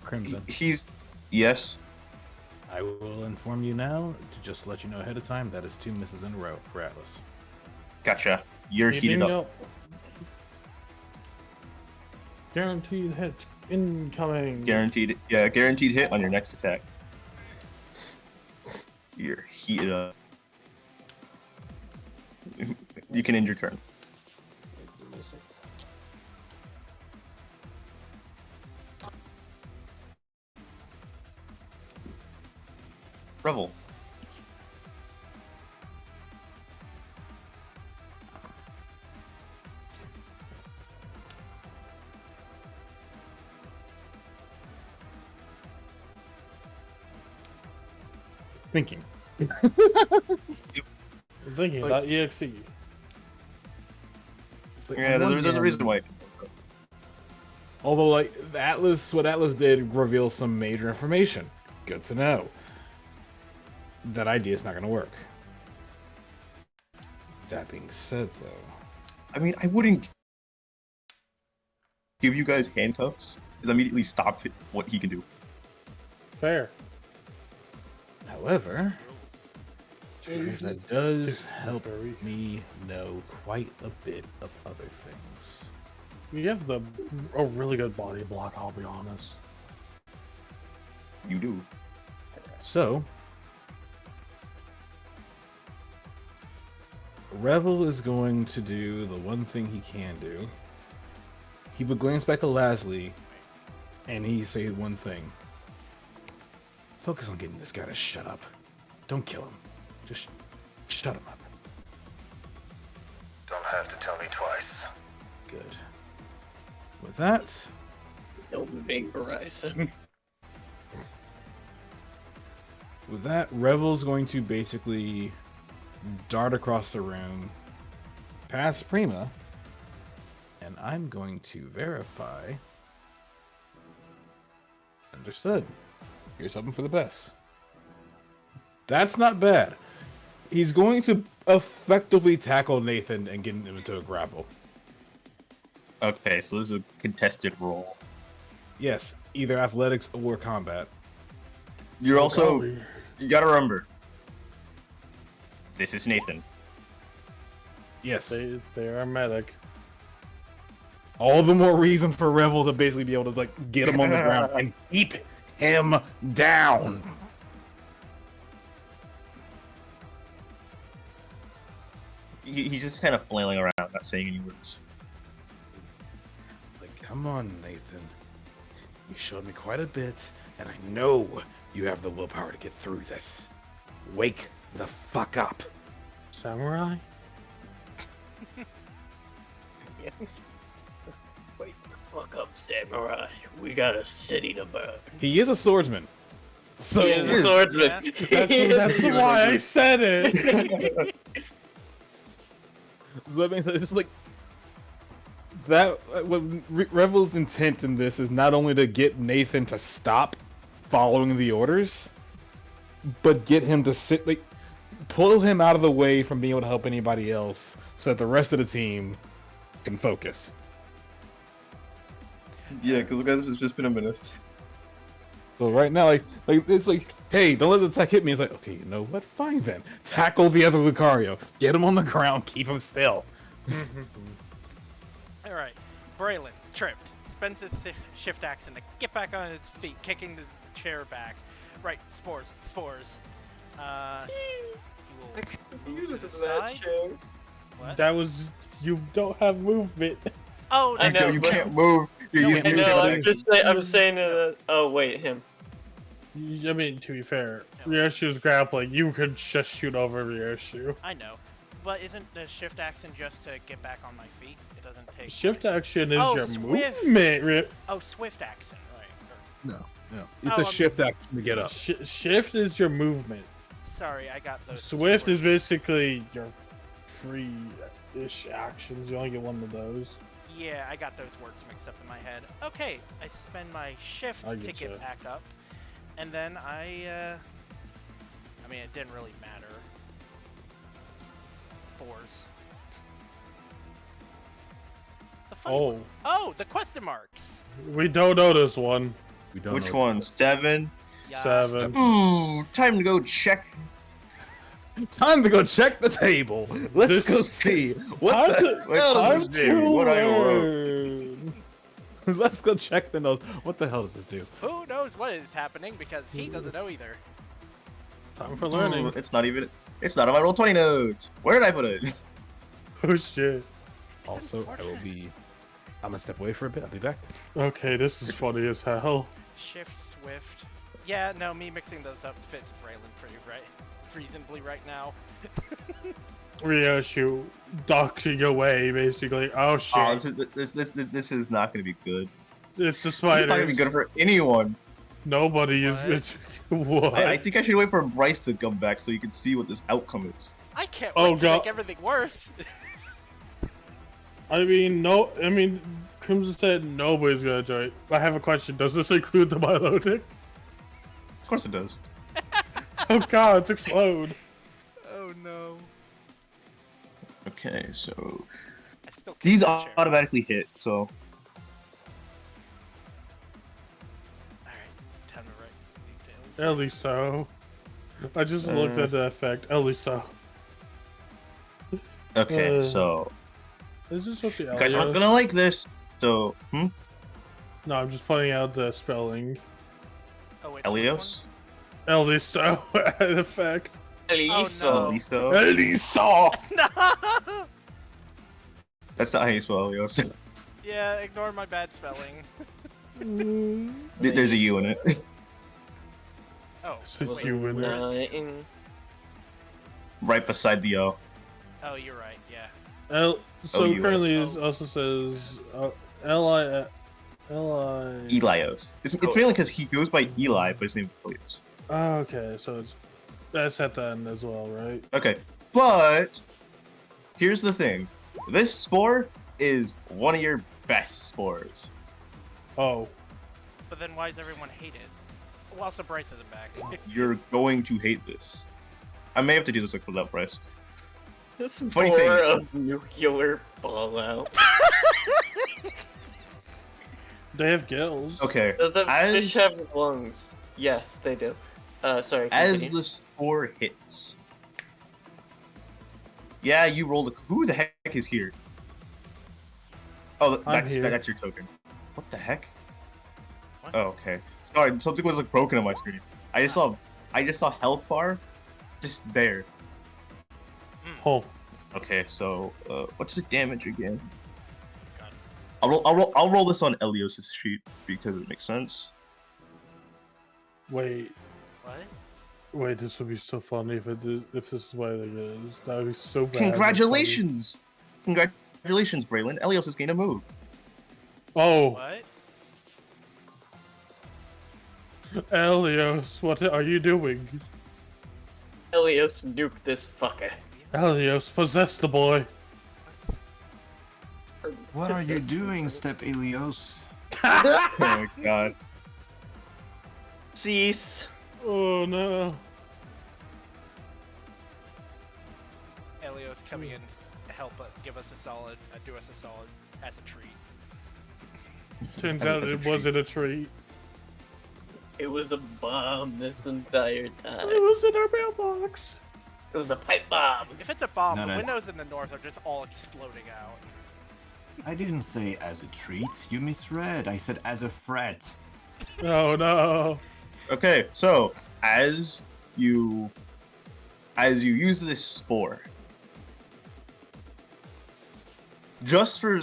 Crimson. he's yes. I will inform you now to just let you know ahead of time that is 2 misses in a row for Atlas. Gotcha. You're heated Heating up. Guaranteed hit incoming. Guaranteed. Yeah, guaranteed hit on your next attack. You're heated up. You can end your turn. Revel. Thinking. Thinking Like- about EXE. It's like, Yeah, on one there's a hand- reason why. Although, like, what Atlas did reveals some major information. Good to know. That idea is not going to work. That being said, though, I mean, I wouldn't give you guys handcuffs and immediately stop what he can do. Fair. however, that does help me know quite a bit of other things. You have a really good body block, I'll be honest. You do. So, Revel is going to do the one thing he can do. He would glance back to Lasley, and he say one thing. Focus on getting this guy to shut up. Don't kill him. Just shut him up. Don't have to tell me twice. Good. with that, Don't vaporize him. Revel's going to basically dart across the room, past Prima, and I'm going to verify. Understood. Here's something for the best. That's not bad. He's going to effectively tackle Nathan and get him into a grapple. Okay, so this is a contested roll. Yes, either athletics or combat. You're also, you gotta remember, this is Nathan. Yes. They are medic. All the more reason for Revel to basically be able to like get him on the ground and keep him down. He's just kind of flailing around, not saying any words. Like, come on, Nathan. You showed me quite a bit, and I know you have the willpower to get through this. Wake the fuck up. Samurai? Wait the fuck up, Samurai. We got a city to burn. He is a swordsman. So He is a swordsman. That's why I said it. It's like that. What Revel's intent in this is not only to get Nathan to stop following the orders, but get him to sit, like, pull him out of the way from being able to help anybody else, so that the rest of the team can focus. Yeah, because guys, it's just been a minute. So right now, like it's like, hey, don't let the attack hit me. It's like, okay, you know what? Fine then. Tackle the other Lucario. Get him on the ground. Keep him still. All right, Braylon tripped, spends his shift action to get back on his feet, kicking the chair back. Right, spores. He will move to the side. What? That was, you don't have movement. Oh, I know, You but- can't move. You're No, using I your know, shift I'm just saying. I'm saying. Oh wait, him. I mean, to be fair, Ryoshu's grappling. You could just shoot over Ryoshu. I know, but isn't the shift action just to get back on my feet? It doesn't take Shift action is Oh, your swift. movement. Oh, swift action, right? No. It's Oh, a shift action to get up. Shift is your movement. Sorry, I got those. Swift is words. basically your free-ish actions. You only get one of those. Yeah, I got those words mixed up in my head. Okay, I spend my shift I to getcha. get back up, and then I mean, it didn't really matter. Fours. The funny Oh, one. Oh, the question marks. we don't know this one. We don't Which know. one? 7? Yeah. 7. Ooh, time to go check. Time to go check the table. Let's This- go see what Time the to- hell time does this to do. What I wrote. learn. Let's go check the notes. What the hell does this do? Who knows what is happening because he doesn't know either. Time for learning. Ooh, it's not even. It's not on my roll 20 notes. Where did I put it? Oh shit. Also, I will be. I'm gonna step away for a bit. I'll be back. Okay, this is funny as hell. Shift, swift. Yeah, no, me mixing those up fits Braylon pretty reasonably right now. Ryoshu ducking away, basically. Oh shit. Oh, this is not going to be good. It's the This is not going to be spiders. good for anyone. Nobody is. What? I think I should wait for Bryce to come back so you can see what this outcome is. I can't Oh, wait to God. make everything worse. I mean, no. I mean, Crimson said nobody's gonna join. I have a question. Does this include the Milo dick? Of course it does. Oh god, it's explode. Oh no. Okay, so I still can't these picture. automatically hit. So Alright, time to write details. At least so. I just looked at the effect. At least so. okay, Uh, so Is this what the you guys aren't Elios? gonna like this. So No, I'm just pointing out the spelling. Oh, wait, Elios, At least so. Effect. Eliso. no. Eliso. Elisa! No! That's not how you spell Elios. Yeah, ignore my bad spelling. There's a U in it. Oh, So wait. you in there. Right beside the O. Oh, you're right. Yeah. So U.S. currently it also says Eli. Elios. It's mainly because he goes by Eli, but his name is Elios. Oh, okay, so it's that's at the end as well, right? Okay, but here's the thing. This spore is one of your best spores. Oh, But then why does everyone hate it? Well, also Bryce isn't back. You're going to hate this. I may have to do this like without Bryce. This Funny spore thing. of nuclear fallout. they have gills. Okay, Does a fish as have lungs? Yes, they do. Sorry. as continue. the spore hits, yeah, you rolled a. Who the heck is here? Oh, I'm here. that's your token. What the heck? What? Oh, okay. Sorry, something was like broken on my screen. I just saw health bar, just there. Oh, Okay, so what's the damage again? God. I'll roll this on Elios's sheet because it makes sense. wait, What? wait. This would be so funny if if this is what it is. That would be so bad. but Congratulations! Congratulations, Braylon. Elios has gained a move. funny. Oh, What? Elios, what are you doing? Helios nuke this fucker. Elios, possess the boy. What are you doing, Step Elios? Oh my god. Cease. Oh no. Elios coming in to help give us a solid, do us a solid as a treat. Turns I think out that's a it wasn't a treat. It was a bomb this entire It time. was in our mailbox. It was a pipe bomb. If it's a bomb, No, the no. windows in the north are just all exploding out. I didn't say as a treat. You misread. I said as a threat. Oh no. Okay, so as you use this spore, just for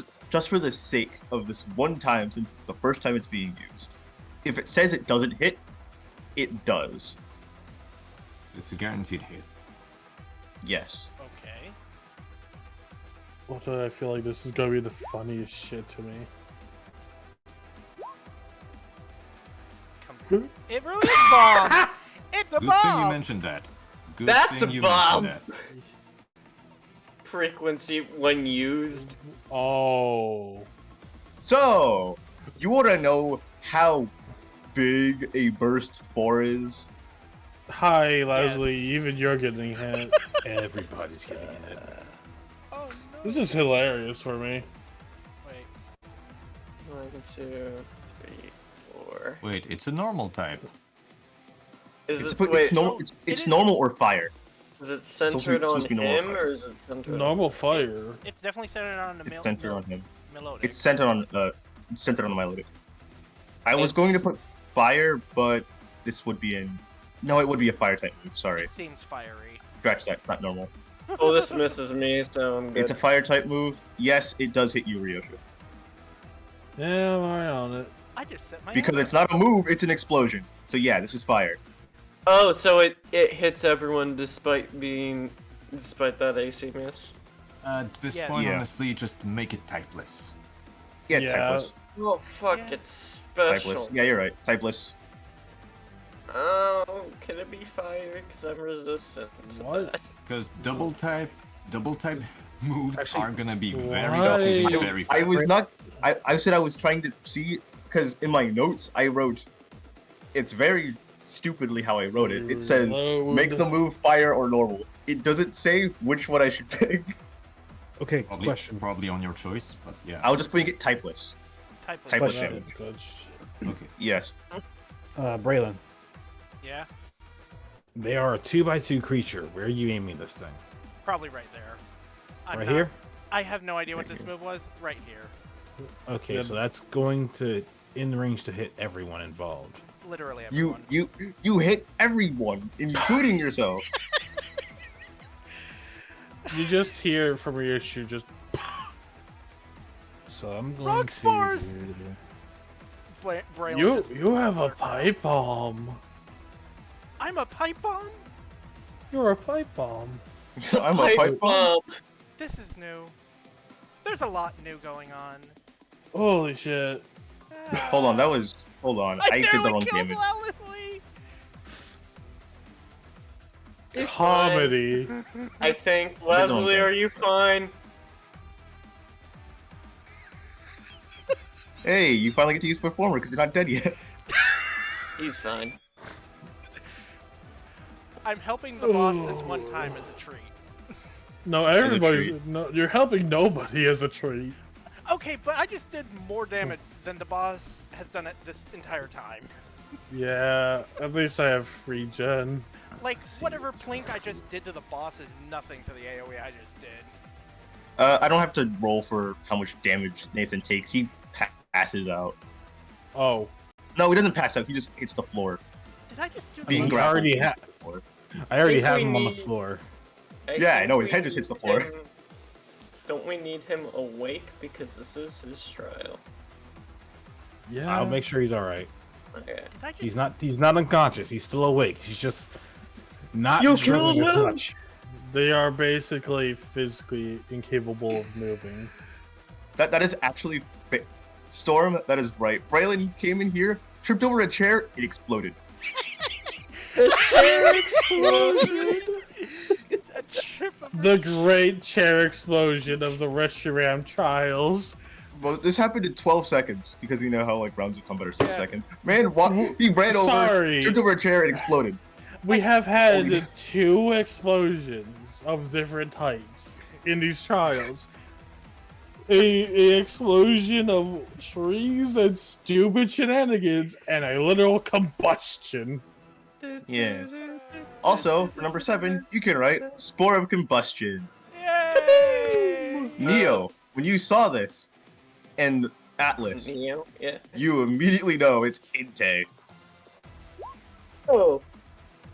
the sake of this one time, since it's the first time it's being used, if it says it doesn't hit, it does. So it's a guaranteed hit. Yes. Okay. What do I feel like this is gonna be the funniest shit to me? Come It really is a bomb! It's a Good thing you bomb! mentioned that. Good That's thing a you bomb! mentioned that. Frequency when used. Oh. So, you want to know how big a burst 4 is? Hi, Leslie. Even you're getting hit. Everybody's getting hit. Oh no! This is hilarious for me. Wait. 1, 2, 3, 4. Wait, it's a normal type. Is It's, it it's, wait? normal, It it's is- normal or fire. Is it supposed to be- centered on supposed to be normal him fire. or is it centered? Normal fire. It's definitely centered on the It's centered on him. melodic. It's centered on the melodic. I was It's- going to put fire, but this would be in. No, it would be a fire type move. Sorry, It seems fiery. scratch that. Not normal. Oh, this misses me, so I'm good. It's a fire type move. Yes, it does hit you, Ryosha. Yeah, I'm alright on it. I just set my Because arrow. it's not a move; it's an explosion. So yeah, this is fire. Oh, so it hits everyone despite that AC miss. At this Yeah. point, Yeah. honestly, just make it typeless. Yeah, Yeah. typeless. Oh fuck, Yeah. it's special. Typeless. Yeah, you're right. Typeless. Oh, can it be fire? Because I'm resistant. to What? that. Because double type moves Actually, are gonna be very why- difficult, very I fast. was not. I said I was trying to see because in my notes I wrote. It's very stupidly how I wrote it. It says make the move fire or normal. It doesn't say which one I should pick. Okay, Probably, question. probably on your choice, but yeah. I'll just make it typeless. Typeless. Typeless That damage. is good shit. Okay. Yes. Braylon, Yeah, they are a 2x2 creature. Where are you aiming this thing? probably right there. I'm Right not- here? I have no idea what Right this here. move was. Right here. Okay, Yeah. so that's going to in range to hit everyone involved. Literally You everyone. you hit everyone, including yourself. You just hear from your shoe just. So I'm going Rock to. spores! Braylon You is- you have a pipe bomb. I'm a pipe bomb? You're a pipe bomb. I'm a pipe bomb. This is new. There's a lot new going on. Holy shit. Hold on, that was. Hold on, I did the nearly wrong killed damage. Leslie. He's Comedy. fine. I think. I did the wrong Leslie, damage. are you fine? Hey, you finally get to use Performer because you're not dead yet. He's fine. I'm helping the boss this one time as a treat. No, a everybody's. treat. No, you're helping nobody as a treat. Okay, but I just did more damage than the boss has done it this entire time. Yeah, at least I have free gen. Like, whatever plink I just did to the boss is nothing to the AoE I just did. I don't have to roll for how much damage Nathan takes. He passes out. Oh, No, he doesn't pass out. He just hits the floor. Did I just do Being I grappled. already he hits ha- the floor. I already think have we him on the need- floor. Yeah, I think know, his we head just hits the need floor. him- Don't we need him awake because this is his trial? Yeah, I'll make sure he's all right. Okay. Did I just... He's not unconscious. He's still awake. He's just not You struggling killed as him! much. They are basically physically incapable of moving. That is actually Storm. That is right. Braylon came in here, tripped over a chair, it exploded. The chair explosion! A trip of The great chair explosion of the Reshiram trials. Well, this happened in 12 seconds because we know how like rounds of combat are 6 Yeah. seconds. Man, he ran over, Sorry. tripped over a chair, and exploded. We have had Holy- 2 explosions of different types in these trials. A explosion of trees and stupid shenanigans, and a literal combustion. Yeah. Also, for number 7, you can write Spore of Combustion. Yay! Neo, when you saw this, and Atlas, Neo, yeah. you immediately know it's Inte. Oh.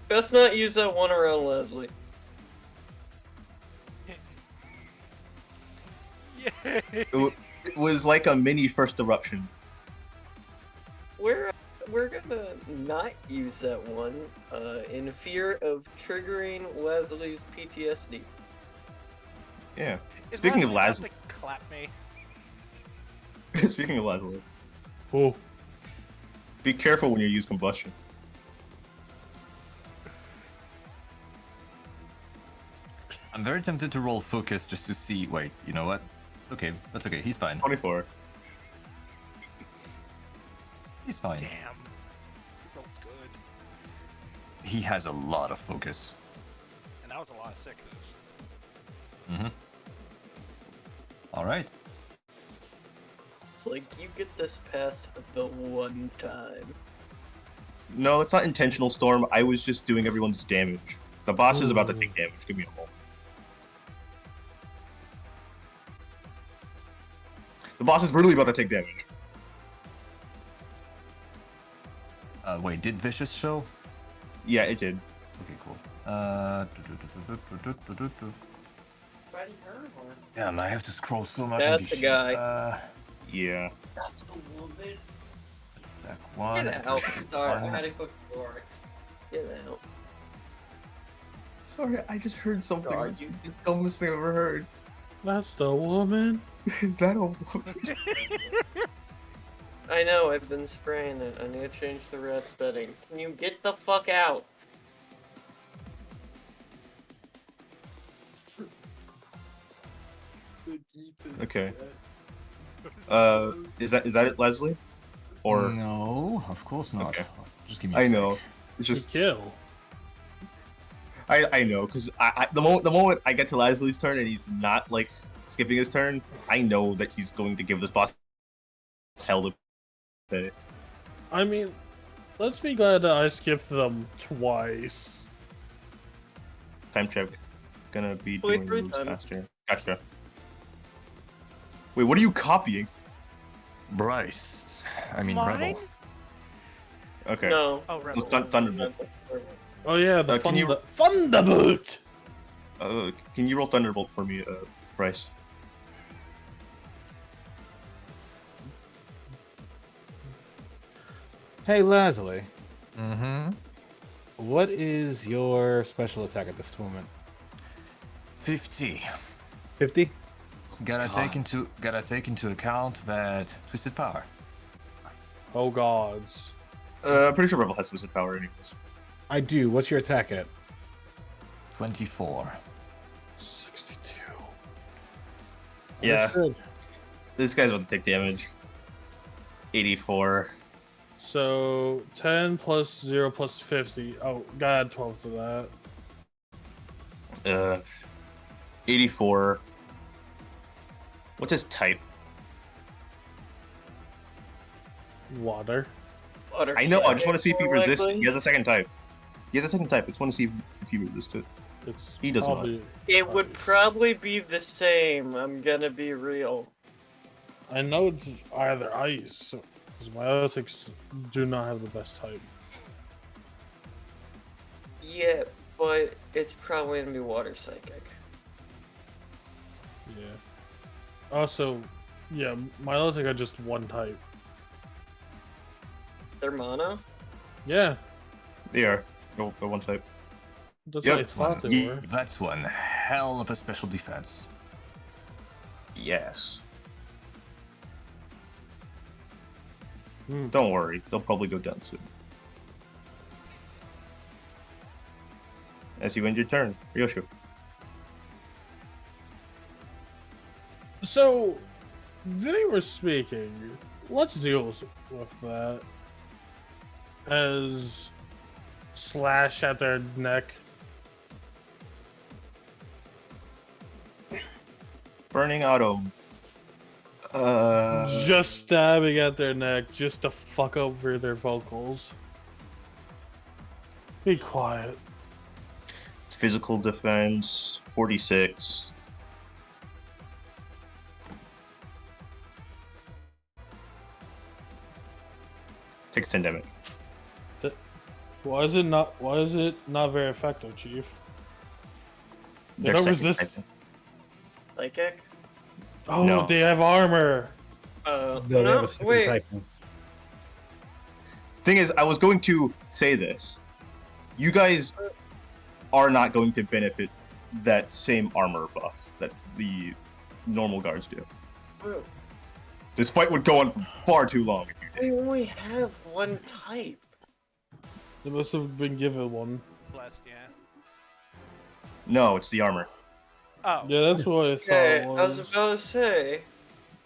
Best not use that one around Leslie. Yay! It was like a mini first eruption. We're gonna not use that one in fear of triggering Leslie's PTSD. Yeah. Is Speaking of about Leslie, to clap me. speaking of Leslie, Oh, be careful when you use combustion. I'm very tempted to roll focus just to see. Wait, you know what? Okay, that's okay. He's fine. 24. He's fine. Damn. You rolled good. He has a lot of focus. And that was a lot of 6s. Mm-hmm. All right. It's like you get this past the one time. No, it's not intentional, Storm. I was just doing everyone's damage. The boss is about to take damage. Give me a moment. The boss is really about to take damage. Wait, did Vicious show? Yeah, it did. Okay, cool. Damn, I have to scroll so much. That's on this a shit. guy. Yeah. That's the woman. Back one. Get out. Sorry, I one. had to cook the door. Get out. Sorry, I just heard something. God, you- The dumbest thing I've ever heard. that's the woman. Is that a woman? I know, I've been spraying it. I need to change the rat's bedding. Can you get the fuck out? Okay. Is that it, Leslie? Or No, of course not. Okay. Just give me. A I sec. know. It's To just kill. I know because the moment I get to Leslie's turn and he's not like skipping his turn, I know that he's going to give this boss hell to pay. I mean, let's be glad that I skipped them twice. Time check. Gonna be Play doing 3 moves times. faster. Gotcha. Wait, what are you copying? Bryce. I mean, Mine? Rebel. Okay. No. Oh, So Rebel. Thunderbolt. Oh yeah, the Can you- Thunderbolt. Can you roll Thunderbolt for me, Bryce? Hey, Leslie. Mm-hmm. What is your special attack at this moment? 50. 50? Gotta take into account that twisted power. Oh gods. Pretty sure Revel has wizard power anyways. I do. What's your attack at? 24. 62. Yeah. Understood. This guy's about to take damage. 84. So 10 plus 0 plus 50. Oh, gotta add 12 to that. 84. What's his type? Water. Water I know, I just psychic, want to see if he more resists. likely. He has a second type. He has a second type. I just want to see if he resists it. It's He does not. probably, It would probably be the same. I'm gonna be real. I know it's either ice, because Biotics do not have the best type. Yeah, but it's probably gonna be water psychic. Yeah. Also, yeah, Milotic are just one type. They're mono. Yeah, They are. They're one type. that's Yep. what I thought they were. That's one hell of a special defense. Yes. Hmm. Don't worry. They'll probably go down soon. As you end your turn, Ryoshu. So, they were speaking. Let's deal with that. As slash at their neck. Burning auto. Just stabbing at their neck just to fuck over their vocals. Be quiet. It's physical defense, 46. Takes 10 damage. Why is it not very effective, Chief? They Dex don't second resist. type. Psychic. Oh, No. they have armor. They have No, a second wait. type. Thing is, I was going to say this. You guys are not going to benefit that same armor buff that the normal guards do. Oh, This fight would go on for far too long if you did. we only have one type. They must have been given one. Blessed, yeah. No, it's the armor. Oh. Yeah, that's what I thought Okay, it I was about to say.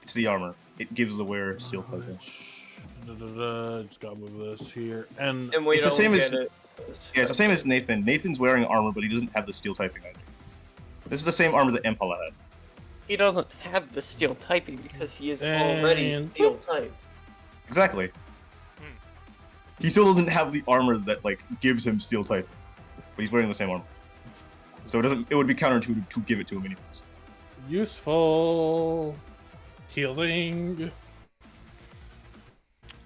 It's the armor. It gives the wearer steel typing. Just gotta move this here. And And we It's the don't same get as- it. Yeah, it's the same as Nathan. Nathan's wearing armor, but he doesn't have the steel typing either. This is the same armor that Impala had. He doesn't have the steel typing because he is already And- steel type. Exactly. He still doesn't have the armor that like gives him steel typing, but he's wearing the same armor. So it doesn't. It would be counterintuitive to give it to him anyways. useful healing.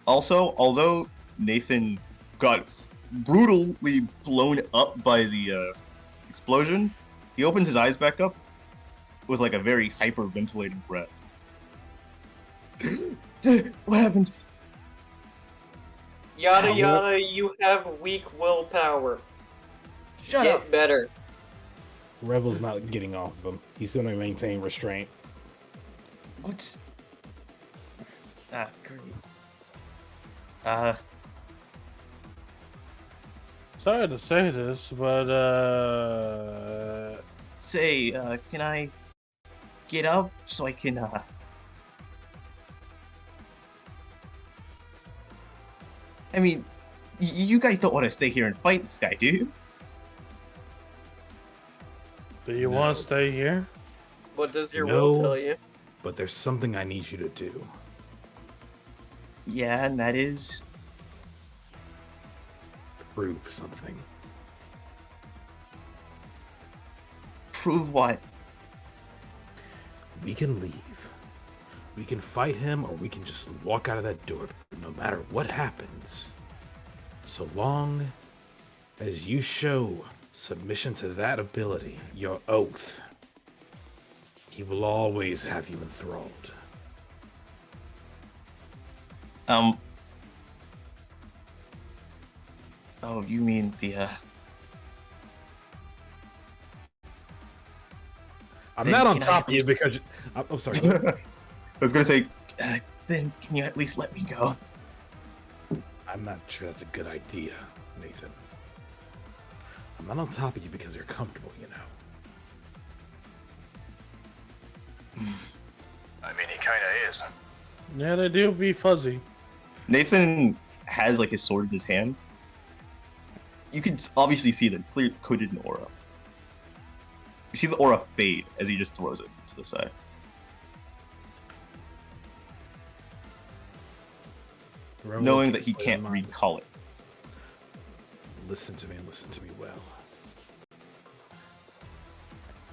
Also, although Nathan got brutally blown up by the explosion, he opens his eyes back up with like a very hyperventilating breath. What happened? Yada yada, you have weak willpower. Shut Get up! better. Rebel's not getting off of him. He's going to maintain restraint. What's... great. Sorry to say this, but Say, can I get up so I can, I mean, you guys don't want to stay here and fight this guy, do you? do you want to stay here? What does your No. will tell you? But there's something I need you to do. Yeah, and that is... Prove something. Prove what? We can leave. We can fight him, or we can just walk out of that door. No matter what happens, so long as you show submission to that ability, your oath, he will always have you enthralled. Oh, you mean the, I'm Then not on can I top at of you least- because I'm sorry. I was gonna say, then can you at least let me go? I'm not sure that's a good idea, Nathan. I'm not on top of you because you're comfortable, you know. I mean, he kinda is. Yeah, they do be fuzzy. Nathan has like his sword in his hand. You can obviously see the clear coded in aura. You see the aura fade as he just throws it to the side. Rebel, Knowing that he keep can't in mind. recall it. Listen to me and listen to me well.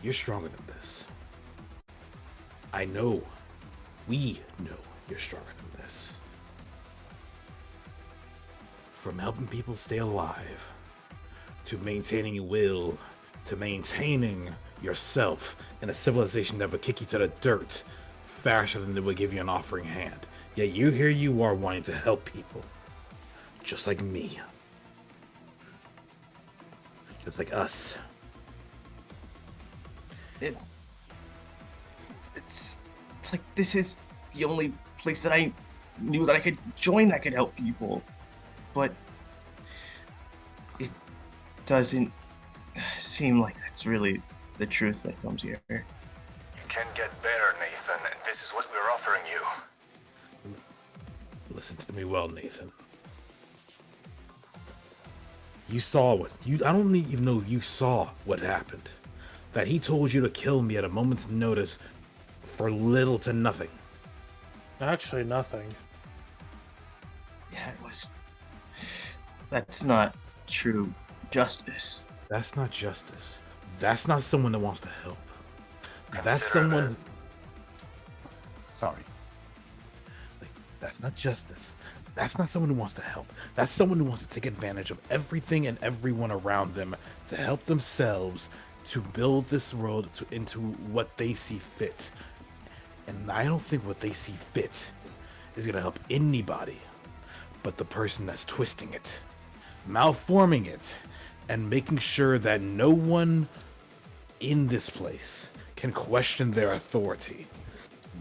You're stronger than this. I know. We know you're stronger than this. From helping people stay alive, to maintaining your will, to maintaining yourself in a civilization that would kick you to the dirt faster than they would give you an offering hand. Yet here you are wanting to help people. Just like me. Just like us. It's like this is the only place that I knew that I could join that could help people. But it doesn't seem like that's really the truth that comes here. You can get better, Nathan, and this is what we're offering you. Listen to me well, Nathan. You saw what I don't even know if you saw what happened. That he told you to kill me at a moment's notice for little to nothing. Actually, nothing. Yeah, it was. That's not true justice. That's not justice. That's not someone that wants to help. That's Consider someone. that. Sorry. Like, that's not justice. That's not someone who wants to help. That's someone who wants to take advantage of everything and everyone around them to help themselves to build this world into what they see fit. And I don't think what they see fit is going to help anybody but the person that's twisting it, malforming it, and making sure that no one in this place can question their authority.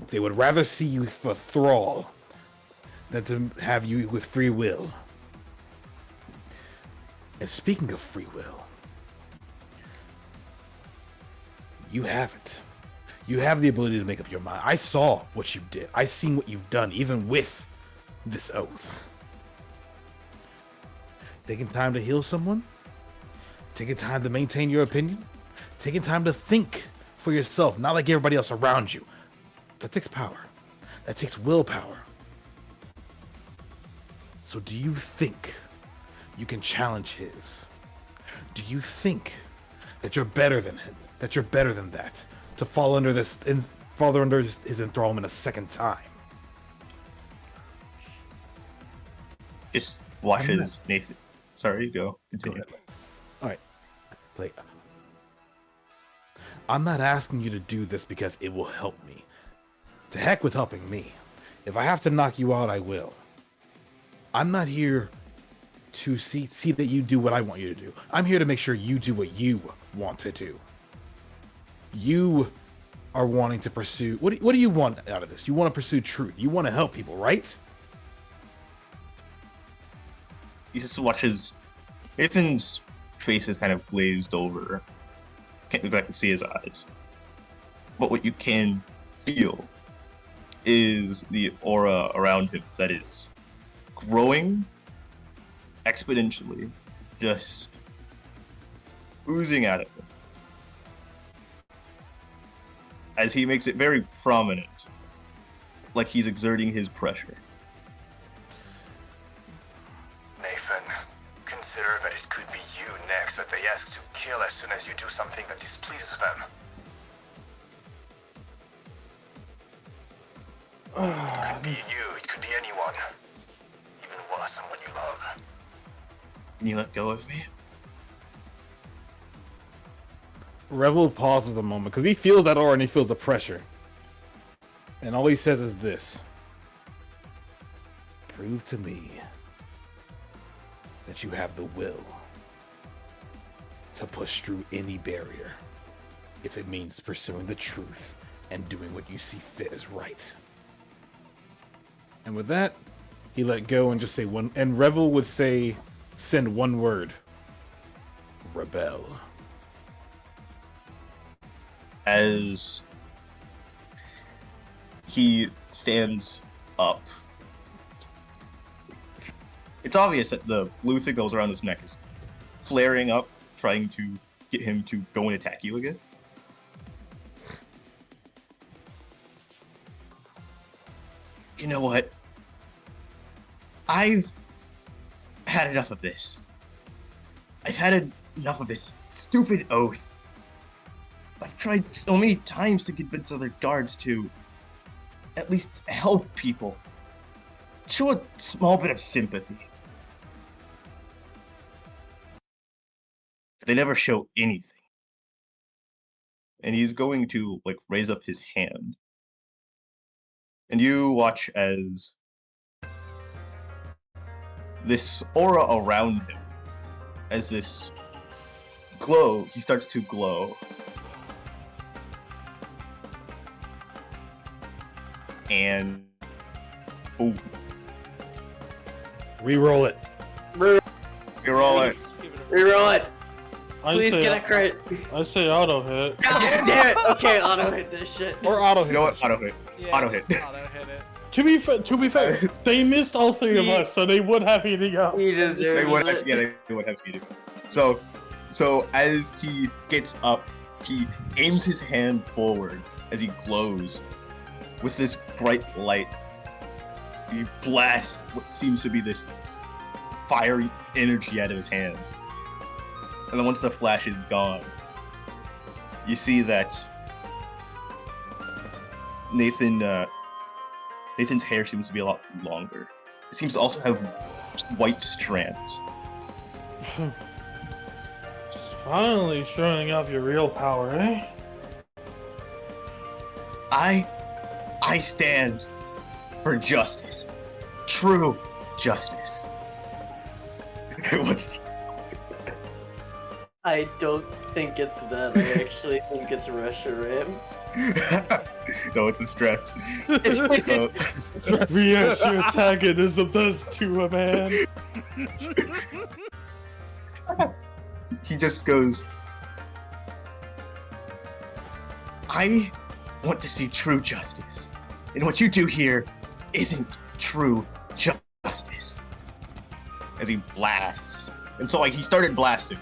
They would rather see you for thrall than to have you with free will. And speaking of free will, you have it. You have the ability to make up your mind. I saw what you did. I seen what you've done, even with this oath. Taking time to heal someone, taking time to maintain your opinion, taking time to think for yourself, not like everybody else around you. That takes power. That takes willpower. So do you think you can challenge his? Do you think that you're better than him? That you're better than that? To fall under his enthrallment a second time? Just watches Nathan. Sorry, go. Continue. All right. Like, I'm not asking you to do this because it will help me. To heck with helping me. If I have to knock you out, I will. I'm not here to see that you do what I want you to do. I'm here to make sure you do what you want to do. You are wanting to pursue... What do you want out of this? You want to pursue truth. You want to help people, right? He just watches. Nathan's face is kind of glazed over. Can't exactly see his eyes. But what you can feel is the aura around him that is growing exponentially, just oozing out of him. As he makes it very prominent, like he's exerting his pressure. Nathan, consider that it could be you next that they ask to kill as soon as you do something that displeases them. It could be you, it could be anyone. Even worse, someone you love. Can you let go of me? Revel pauses a moment because he feels that aura and he feels the pressure. And all he says is this. Prove to me that you have the will to push through any barrier if it means pursuing the truth and doing what you see fit as right. And with that, he let go and just say one, and Revel would send one word. Rebel. As he stands up, it's obvious that the blue thing that was around his neck is flaring up, trying to get him to go and attack you again. You know what? I've had enough of this. I've had enough of this stupid oath. I've tried so many times to convince other guards to at least help people. Show a small bit of sympathy. They never show anything. And he's going to, like, raise up his hand. And you watch as this aura around him, as this glow, he starts to glow. And boom. Reroll it. Reroll it. Reroll it. I Please say, get a crit. I say auto hit. God damn it. Okay, auto hit this shit. Or auto hit. You know what? Auto hit. Yeah, Auto hit. Auto hit it. To be fair, they missed all three of us, so they would have eating up. He deserves They would have, it. yeah, they would have heated. So as he gets up, he aims his hand forward as he glows with this bright light. He blasts what seems to be this fiery energy out of his hand. And then once the flash is gone, you see that Nathan's hair seems to be a lot longer. It seems to also have white strands. Just finally showing off your real power, eh? I stand for justice. True justice. What's I don't think it's that. I actually think it's Russia Ram. No, it's a stress. Reassure antagonism does to a man. He just goes, I want to see true justice. And what you do here isn't true justice. As he blasts. And so, like, he started blasting.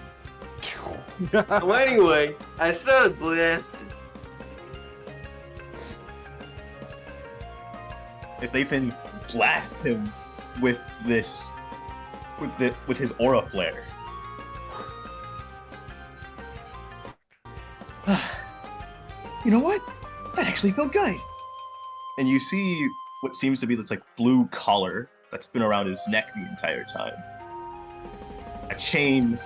Well, anyway, I started blasting. As Nathan blasts him with this, with his aura flare. You know what? That actually felt good. And you see what seems to be this, like, blue collar that's been around his neck the entire time. A chain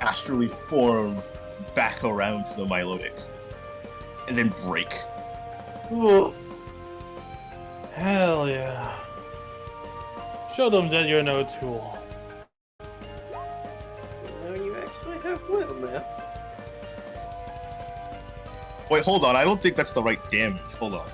astrally form back around the Milotic. And then break. Ooh. Hell yeah. Show them that you're no tool. Now you actually have will, man. Wait, hold on. I don't think that's the right damage. Hold on.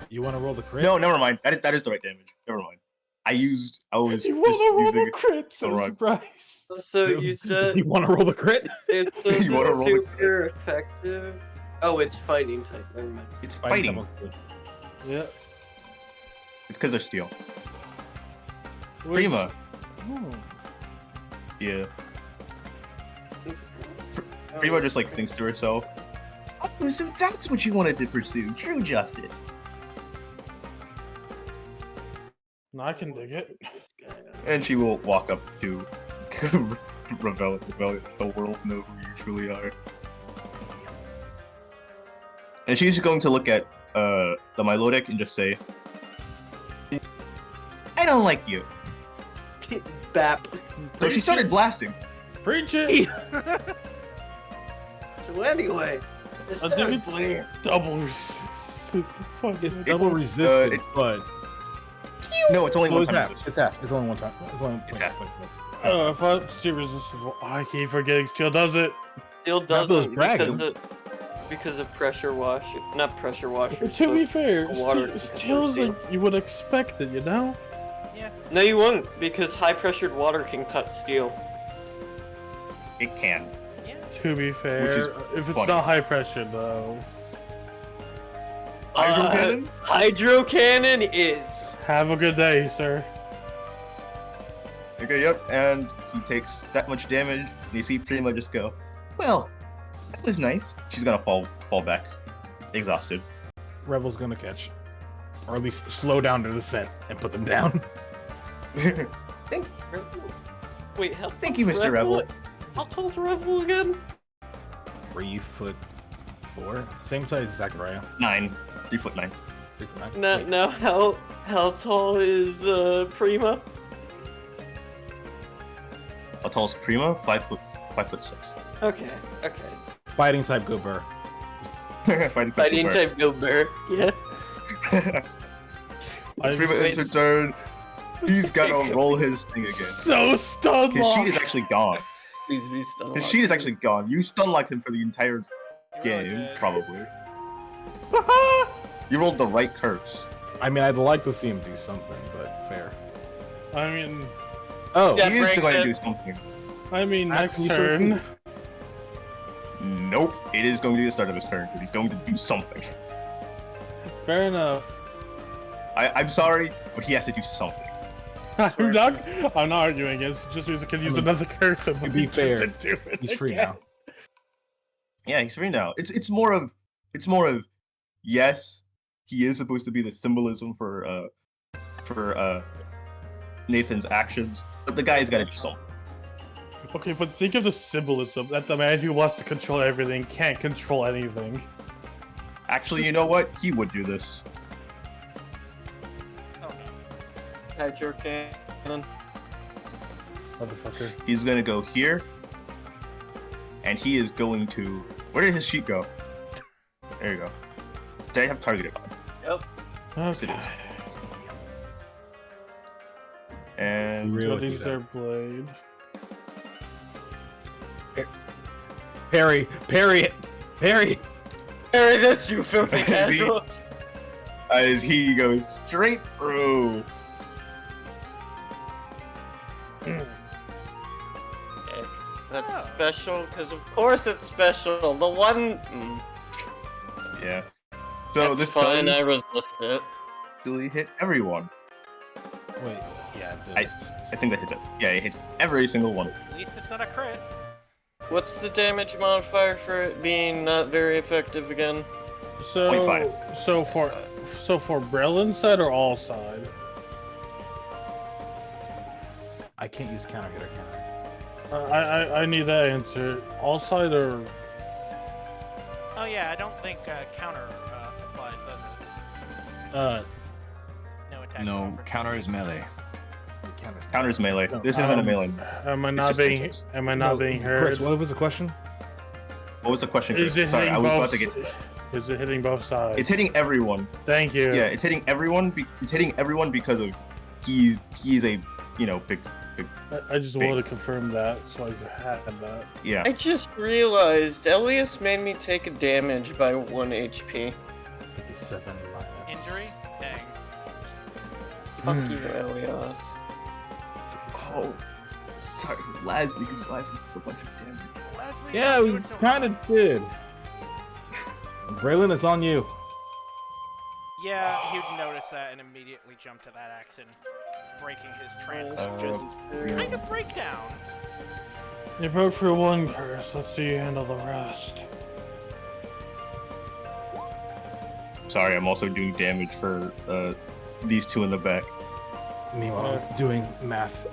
You want to roll the crit? No, never mind. That is the right damage. Never mind. I was You just wanna roll using the crit, the wrong- surprise. So you said You want to roll the crit? it's You wanna roll the super effective. Oh, it's fighting type. Never mind. It's fighting. Yeah. It's because they're steel. Which- Prima. Hmm. Yeah. Prima just, like, thinks to herself, oh, so that's what you wanted to pursue. True justice. No, I can dig it. And she will walk up to Revel, the world know who you truly are. And she's going to look at the Milotic and just say, I don't like you. Bap. So she started blasting. Preach it! So anyway, it's I think not it's blast. double It's double resistant, but No, it's only well, one it's time. half. It's half. It's only one time. It's only It's wait, half. wait, wait. Oh, if I steel resistible, I keep forgetting steel does it. Still those doesn't dragons. because of pressure wash. Not pressure washer. To be fair, water steel's like you would expect it, you know? Yeah. No, you won't, because high-pressured water can cut steel. It can. Yeah. To be fair, is if it's funny. not high pressure though, Hydro cannon? Hydro cannon is. have a good day, sir. Okay, yep, and he takes that much damage, and you see Prima just go, well, that was nice. She's gonna fall back, exhausted. Rebel's gonna catch, or at least slow down their descent and put them down. Wait, how Thank you, tall's Mr. Rebel. How tall's Rebel again? 3'4", same size as Zachariah. 9, 3'9". 3'9". No, Wait, no. How tall is Prima? How tall is Prima? 5'6". Okay. Fighting type go Burr. Fighting Fighting type. type Go Bear. Yeah. It's Prima ends her turn. He's gotta roll his thing again. So stun His sheet locked. is actually gone. Please be stunned. His sheet is actually gone. You stun locked him for the entire You're game, good. probably. You rolled the right curse. I mean, I'd like to see him do something, but fair. I mean, Oh, Yeah. He is breaks going to it. do something. next Actually, sure turn. seems- Nope. It is going to be the start of his turn, because he's going to do something. Fair enough. I'm sorry, but he has to do something. I'm not arguing. It's just because I can use I mean, another curse. And to be fair, to do it he's free again. now. Yeah, he's free now. It's more of yes, he is supposed to be the symbolism for Nathan's actions, but the guy's got to do something. Okay, but think of the symbolism that the man who wants to control everything can't control anything. Actually, you know what? He would do this. Oh no. Hydro cannon. Motherfucker. He's gonna go here, and he is going to. Where did his sheet go? There you go. Did I have targeted on? Yep. Yes, it is. And Really? What is their blade? Parry it! Parry! There it is, you filthy Is he- asshole. as he goes straight through. Okay. That's Oh. special, because of course it's special. The one. Yeah. So That's this fine. I does resist it. really hit everyone. Wait, yeah, it I does. think that hits it. Yeah, it hits every single one. At least it's not a crit. What's the damage modifier for it being not very effective again? So, 0.5. so for Brellin's side or all side? I can't use counter hitter, can I need that answer. All side or Oh yeah, I don't think counter applies, does it? No attack. No, number. counter is melee. I? Counter. Counters melee. No, This isn't a melee. am I It's not just being inches. am I not being heard? Chris, what was the question? What was the question? Is Chris? it Sorry, hitting I was both? about to get to that. Is it hitting both sides? It's hitting everyone. Thank you. Yeah, it's hitting everyone. It's hitting everyone because of he's a big I just Big. wanted to confirm that, so I had that. yeah. I just realized Elias made me take a damage by 1 HP. 57 minus. Injury? Dang. Fuck you, Elias. Oh, sorry, Leslie. Because Leslie took a bunch of damage. Leslie, Yeah, you're we doing so kind of did. Braylon, it's on you. Yeah, he'd notice that and immediately jump to that action, breaking his trance. Just kind of breakdown. You broke through one curse. Let's see you handle the rest. Sorry, I'm also doing damage for these two in the back. Meanwhile, doing math.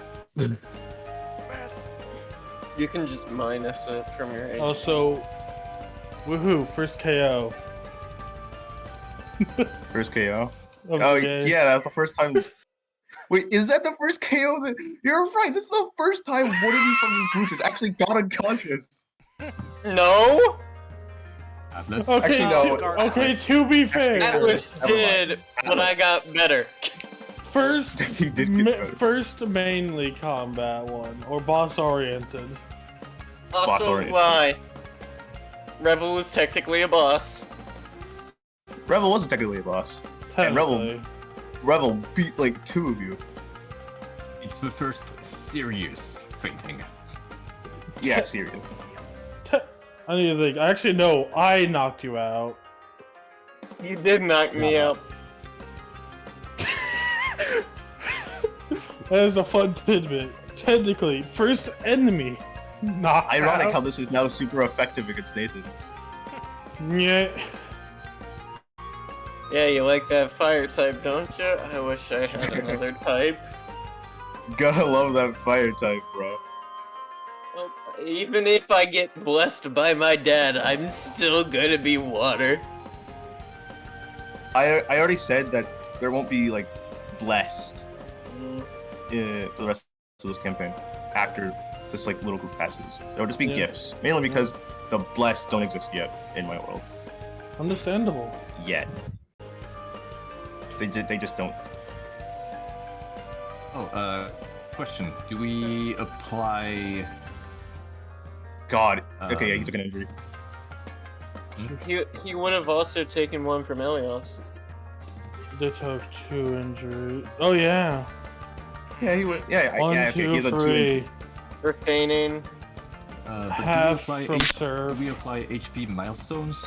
You can just minus it from your HP. Also, woohoo! First KO. First KO. of Oh the game. yeah, that's the first time. Wait, is that the first KO? That you're right. This is the first time one of you from this group has actually got unconscious. No? Atlas? Okay, Actually, no. okay. To be fair, Atlas Never mind. did, but I got better. first, He did get better. first mainly combat one or boss oriented. Also, oriented. why? Rebel is technically a boss. Rebel wasn't technically a boss. And Rebel- Technically. Rebel beat like two of you. It's the first serious fainting. Yeah, serious. I need to think. Actually, no. I knocked you out. You did knock me out. That is a fun tidbit. Technically, first enemy knocked Ironic out. how this is now super effective against Nathan. Yeah. Yeah, you like that fire type, don't you? I wish I had another type. Gotta love that fire type, bro. Well, even if I get blessed by my dad, I'm still gonna be water. I already said that there won't be like blessed for the rest of this campaign after this like little group passes. There will just be gifts, mainly because the blessed don't exist yet in my world. Understandable. Yet. They just don't. Oh, question. Do we apply... God. Okay, yeah, he took an injury. He would have also taken one from Elios. They took 2 injuries. Oh yeah. Yeah, he would. Yeah, One, yeah. Okay, two, he's a 2 3. injury. For feigning. But Half do we apply from serve. Do we apply HP milestones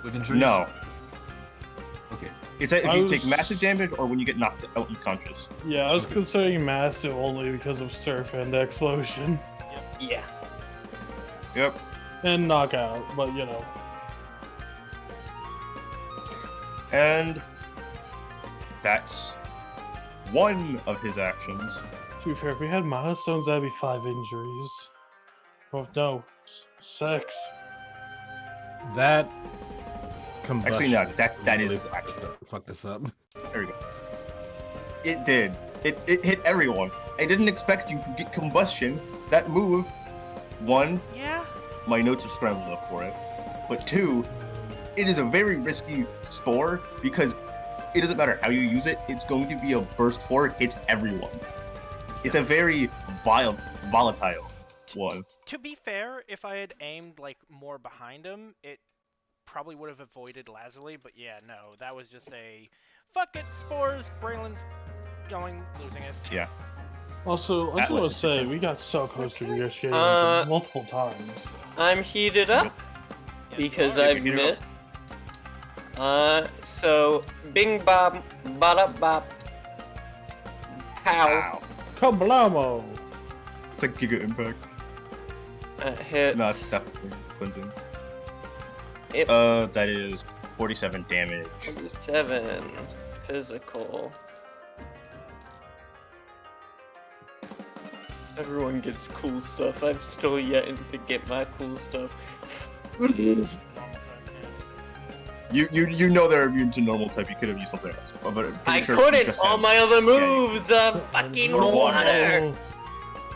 with injuries? No. Okay. It's if you take was- massive damage or when you get knocked out unconscious. Yeah, I was considering massive only because of surf and explosion Yeah. Yep. and knockout, but you know. And that's one of his actions. To be fair, if we had milestones, that'd be 5 injuries. Oh no, 6. That combustion. Actually, no, that is his really action. fuck this up. There we go. It did. It hit everyone. I didn't expect you to get combustion. That move, one, Yeah. my notes are scrambled up for it. But 2, it is a very risky spore because it doesn't matter how you use it, it's going to be a burst 4, it hits everyone. It's a very volatile one. To be fair, if I had aimed like more behind him, it probably would have avoided Lazuli. But yeah, no, that was just a fuck it, spores. Braylon's losing it. Yeah. Also, I just Atlas want to is say, different. we got so close to negotiating multiple times. I'm heated up Yes, because you are. I've missed. So bing bop, bada bop, pow. Wow. Kablamo! It's a Giga Impact. Hits. No, it's definitely cleansing. It- That is 47 damage. 7 physical. Everyone gets cool stuff. I've still yet to get my cool stuff. You know they're immune to normal type. You could have used something else. But I'm pretty I sure you couldn't. just All had- my other Yeah, you- moves are fucking water.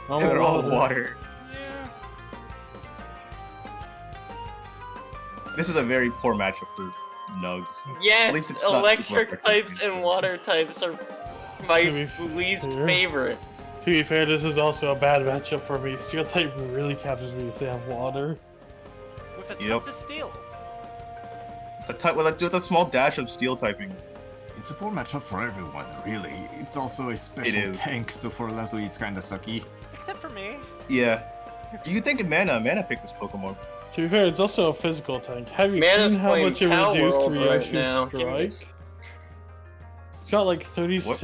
They're all water. Yeah. This is a very poor matchup for Nug. Yes, least it's not super electric effective. types and water types are my To be least fair. favorite. To be fair, this is also a bad matchup for me. Steel type really captures me if they have water. With a Yep. touch of steel. With a small dash of steel typing. It's a poor matchup for everyone, really. It's also a special is. tank, so for Lazuli it's kinda sucky. Except for me. Yeah. Do you think Mana picked this Pokemon? To be fair, it's also a physical tank. Have you Mana's seen how playing much it Power reduced World right Ryoshu's now. Give me strike? It's got like 36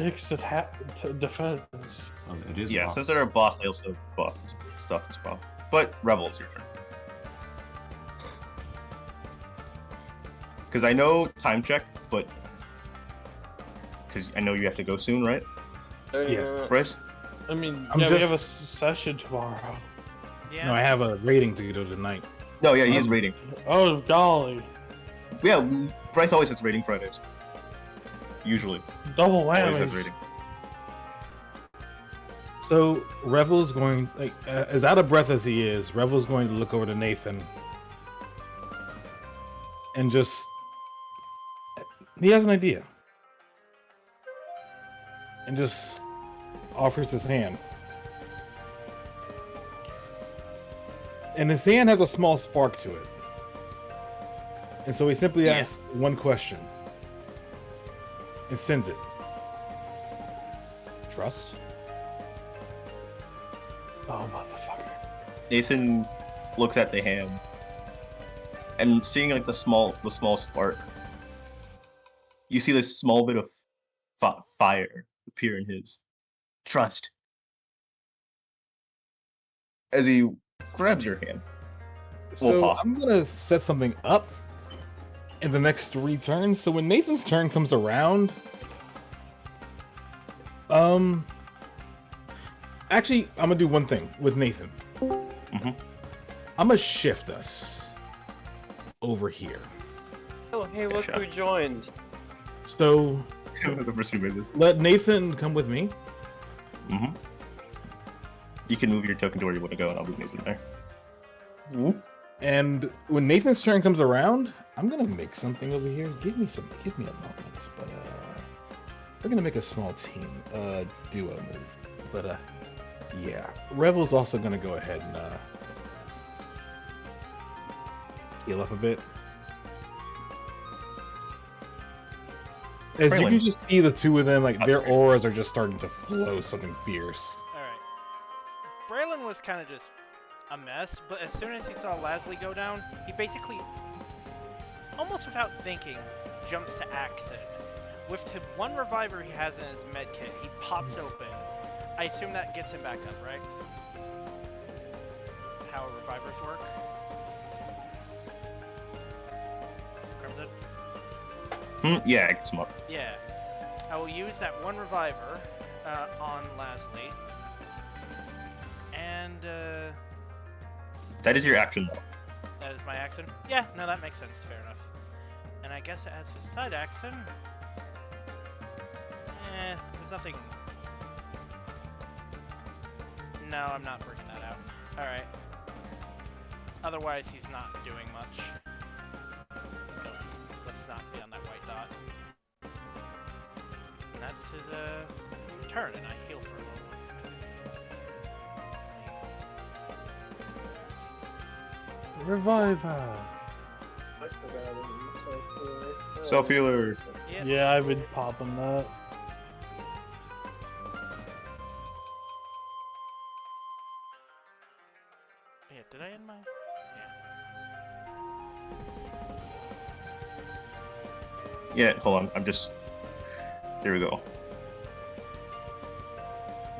defense. Well, it is Yeah, boss. since they're a boss, they also buffed stuff as well. But Revel, it's your turn. Because I know time check, but because I know you have to go soon, right, Yes. Bryce? I mean, I'm yeah, we have a just- session tomorrow. Yeah. No, I have a rating to go to tonight. No, yeah, he is rating. Oh, golly. Yeah, Bryce always has rating Fridays. Usually, Double always has whammy. rating. So Revel's going like as out of breath as he is. Revel's going to look over to Nathan and just he has an idea and just offers his hand. And his hand has a small spark to it. And so he simply Yeah. asks one question and sends it. Trust? Oh, motherfucker. Nathan looks at the hand, and seeing like the small spark, you see this small bit of fire appear in his. Trust. As he grabs your hand. So paw. I'm gonna set something up in the next 3 turns. So when Nathan's turn comes around, actually, I'm gonna do one thing with Nathan. Mhm. I'm gonna shift us over here. Oh, hey, look Gotcha. who joined. So The person who made this. let Nathan come with me. Mm-hmm. You can move your token to where you want to go, and I'll move Nathan there. Whoop. And when Nathan's turn comes around, I'm gonna make something over here. Give me a moment. But we're gonna make a small team duo move. But yeah. Revel's also gonna go ahead and heal up a bit. As you can just see the two of them, like their auras are just starting to flow something fierce. Alright. Braylon was kind of just a mess, but as soon as he saw Lasley go down, he basically, almost without thinking, jumps to action. With the one reviver he has in his medkit, he pops open. I assume that gets him back up, right? How revivers work? Crimson? Yeah, it gets him up. Yeah. I will use that one reviver on Lasley. And, That is your action, though. that is my action? Yeah, no, that makes sense. Fair enough. And I guess as his side action... there's nothing... No, I'm not working that out. Alright. Otherwise, he's not doing much. So, let's not be on that white dot. And that's his, turn, and I heal for a moment. Reviver. I forgot it. Self-healer. Yep. Yeah, I've been popping that. Yeah, did I end my... Yeah, hold on. I'm just... There we go.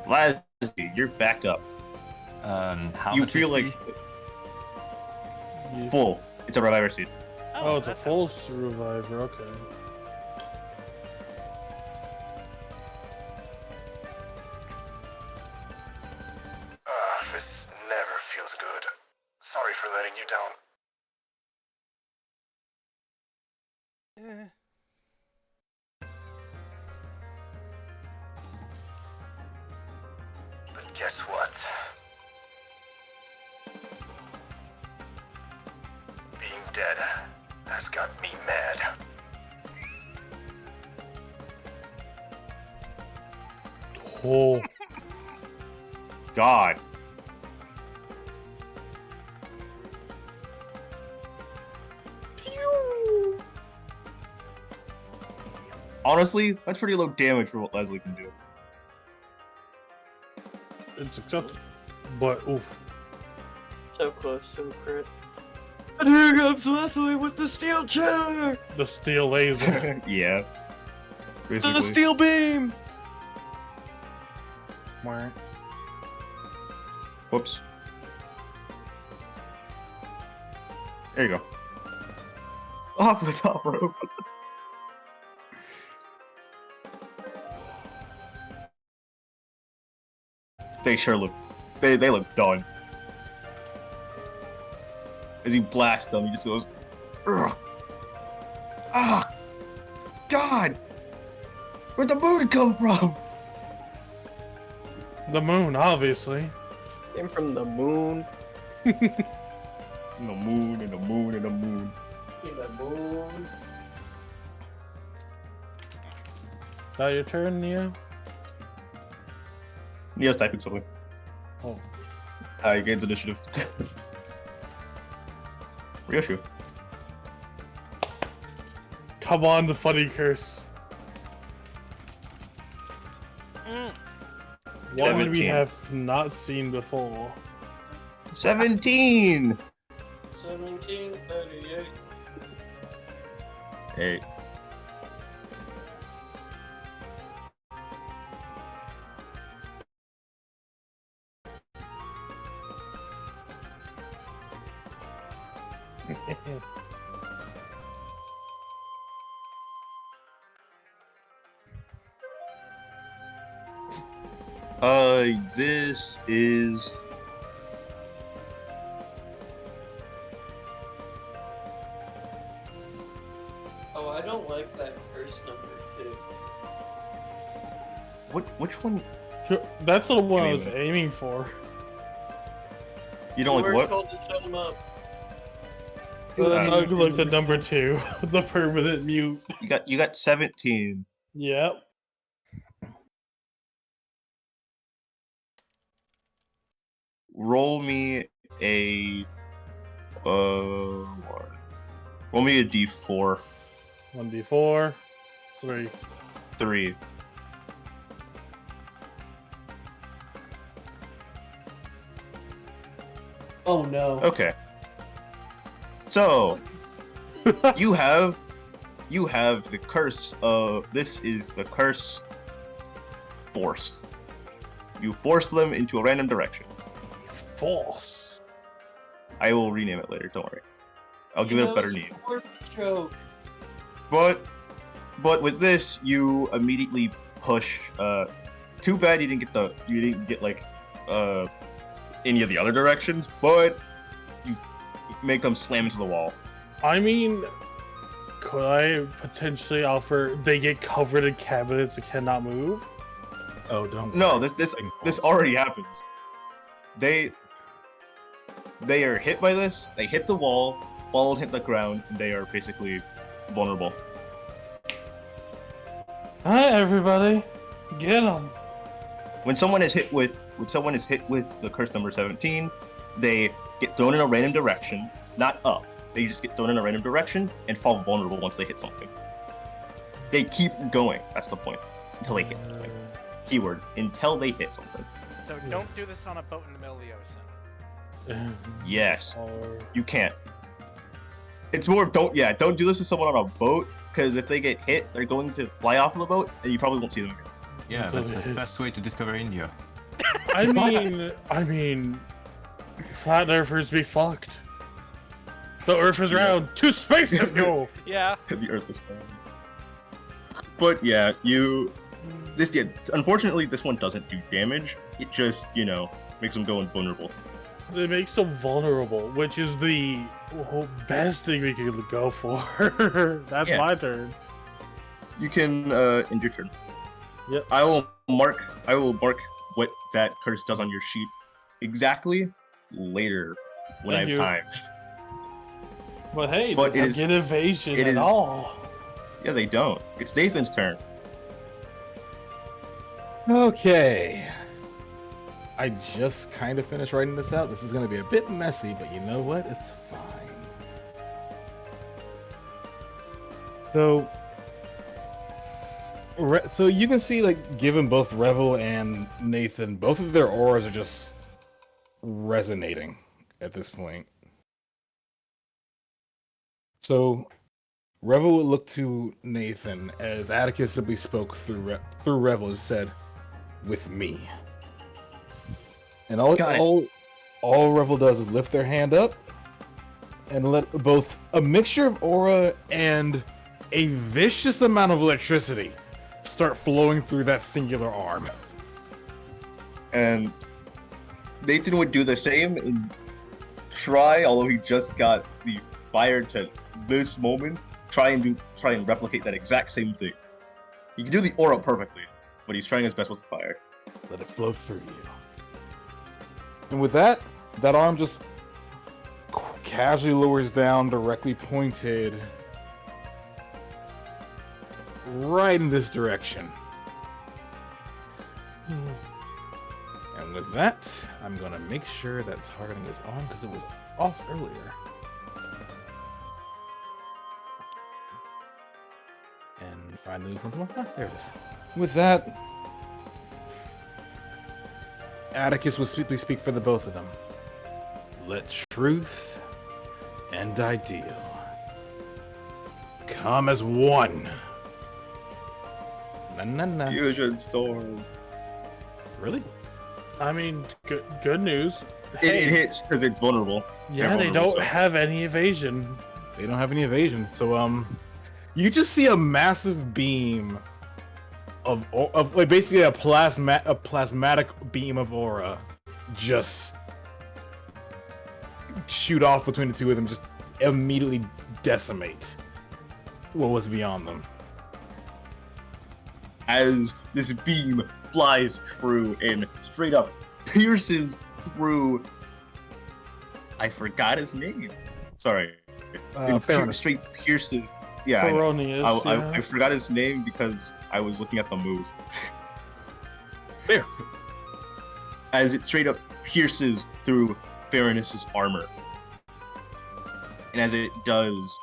Lasby, you're back up. How You much feel HP? like... Full. It's a reviver seed. Oh, it's a that's full reviver. Okay. This never feels good. Sorry for letting you down. But guess what? Being dead has got me mad. Oh. God. Honestly, that's pretty low damage for what Leslie can do. It's acceptable. But, oof. So close to a crit. And here comes Leslie with the steel chair! The steel laser. Yeah. Basically. The steel beam! Whoops. There you go. Off the top rope. They sure look. They look done. As you blast them, he just goes, "Ugh. Ah, God! Where'd the moon come from?" The moon, obviously. Came from the moon. And the moon, and the moon, and the moon. In the moon. Now your turn, Neo. Neo's typing something. Oh. He gains initiative. Ryoshu. Come on, the funny curse. One we 17. have not seen before. 17. 17, 38. 8. This is Oh, I don't like that curse number 2. which one? Sure, that's the one I Give was me a aiming for. You don't We like were what? told to shut him up. Like the number 2, the permanent mute. You got 17. Yep. Roll me a what? Roll me a d4. 1d4. 3. 3. Oh no. Okay. So you have the curse of this is the curse force. You force them into a random direction. False. I will rename it later, don't worry. I'll give it a better name. Joke. But with this, you immediately push. Too bad you didn't get like any of the other directions, but you make them slam into the wall. I mean, could I potentially offer they get covered in cabinets and cannot move? Oh, don't. No, worry. this already happens. They are hit by this. They hit the wall, ball hit the ground, and they are basically vulnerable. Hi, everybody. Get them. When someone is hit with the curse number 17, they get thrown in a random direction, not up. They just get thrown in a random direction and fall vulnerable once they hit something. They keep going. That's the point. Until they hit something. Keyword: until they hit something. So don't do this on a boat in the middle of the ocean. Yes, Or you can't. It's more of don't do this to someone on a boat, because if they get hit, they're going to fly off of the boat, and you probably won't see them again. Yeah, that's the best way to discover India. I mean, flat earthers be fucked. The earth is round. To space if you. Yeah. The Earth is round. But yeah, unfortunately, this one doesn't do damage. It just makes them go invulnerable. It makes them vulnerable, which is the best thing we could go for. That's Yeah. my turn. You can end your turn. Yep. I will mark what that curse does on your sheet exactly later when Thank I you. have time. But hey, But they don't get evasion at all. Yeah, they don't. It's Nathan's turn. Okay. I just kind of finished writing this out. This is going to be a bit messy, but you know what? It's fine. So you can see, like, given both Revel and Nathan, both of their auras are just resonating at this point. So Revel would look to Nathan as Atticus simply spoke through Revel and said, "With me." And all Revel does is lift their hand up and let both a mixture of aura and a vicious amount of electricity start flowing through that singular arm. And Nathan would do the same and try, although he just got the fire to this moment, try and replicate that exact same thing. He can do the aura perfectly, but he's trying his best with the fire. Let it flow through you. And with that arm just casually lowers down, directly pointed right in this direction. And with that, I'm gonna make sure that targeting is on because it was off earlier. And finally, there it is. With that, Atticus will speak for the both of them. Let truth and ideal come as one. Na. Fusion storm. Really? I mean, good news. It hits because it's vulnerable. Yeah, They're they vulnerable, don't so- have any evasion. They don't have any evasion. So you just see a massive beam of like basically a plasmatic beam of aura just shoot off between the two of them, just immediately decimate what was beyond them. As this beam flies through and straight up pierces through. I forgot his name. Sorry. Straight pierces. Yeah, Feronius, I forgot his name because I was looking at the move. Fair. As it straight up pierces through Feronius's armor. And as it does,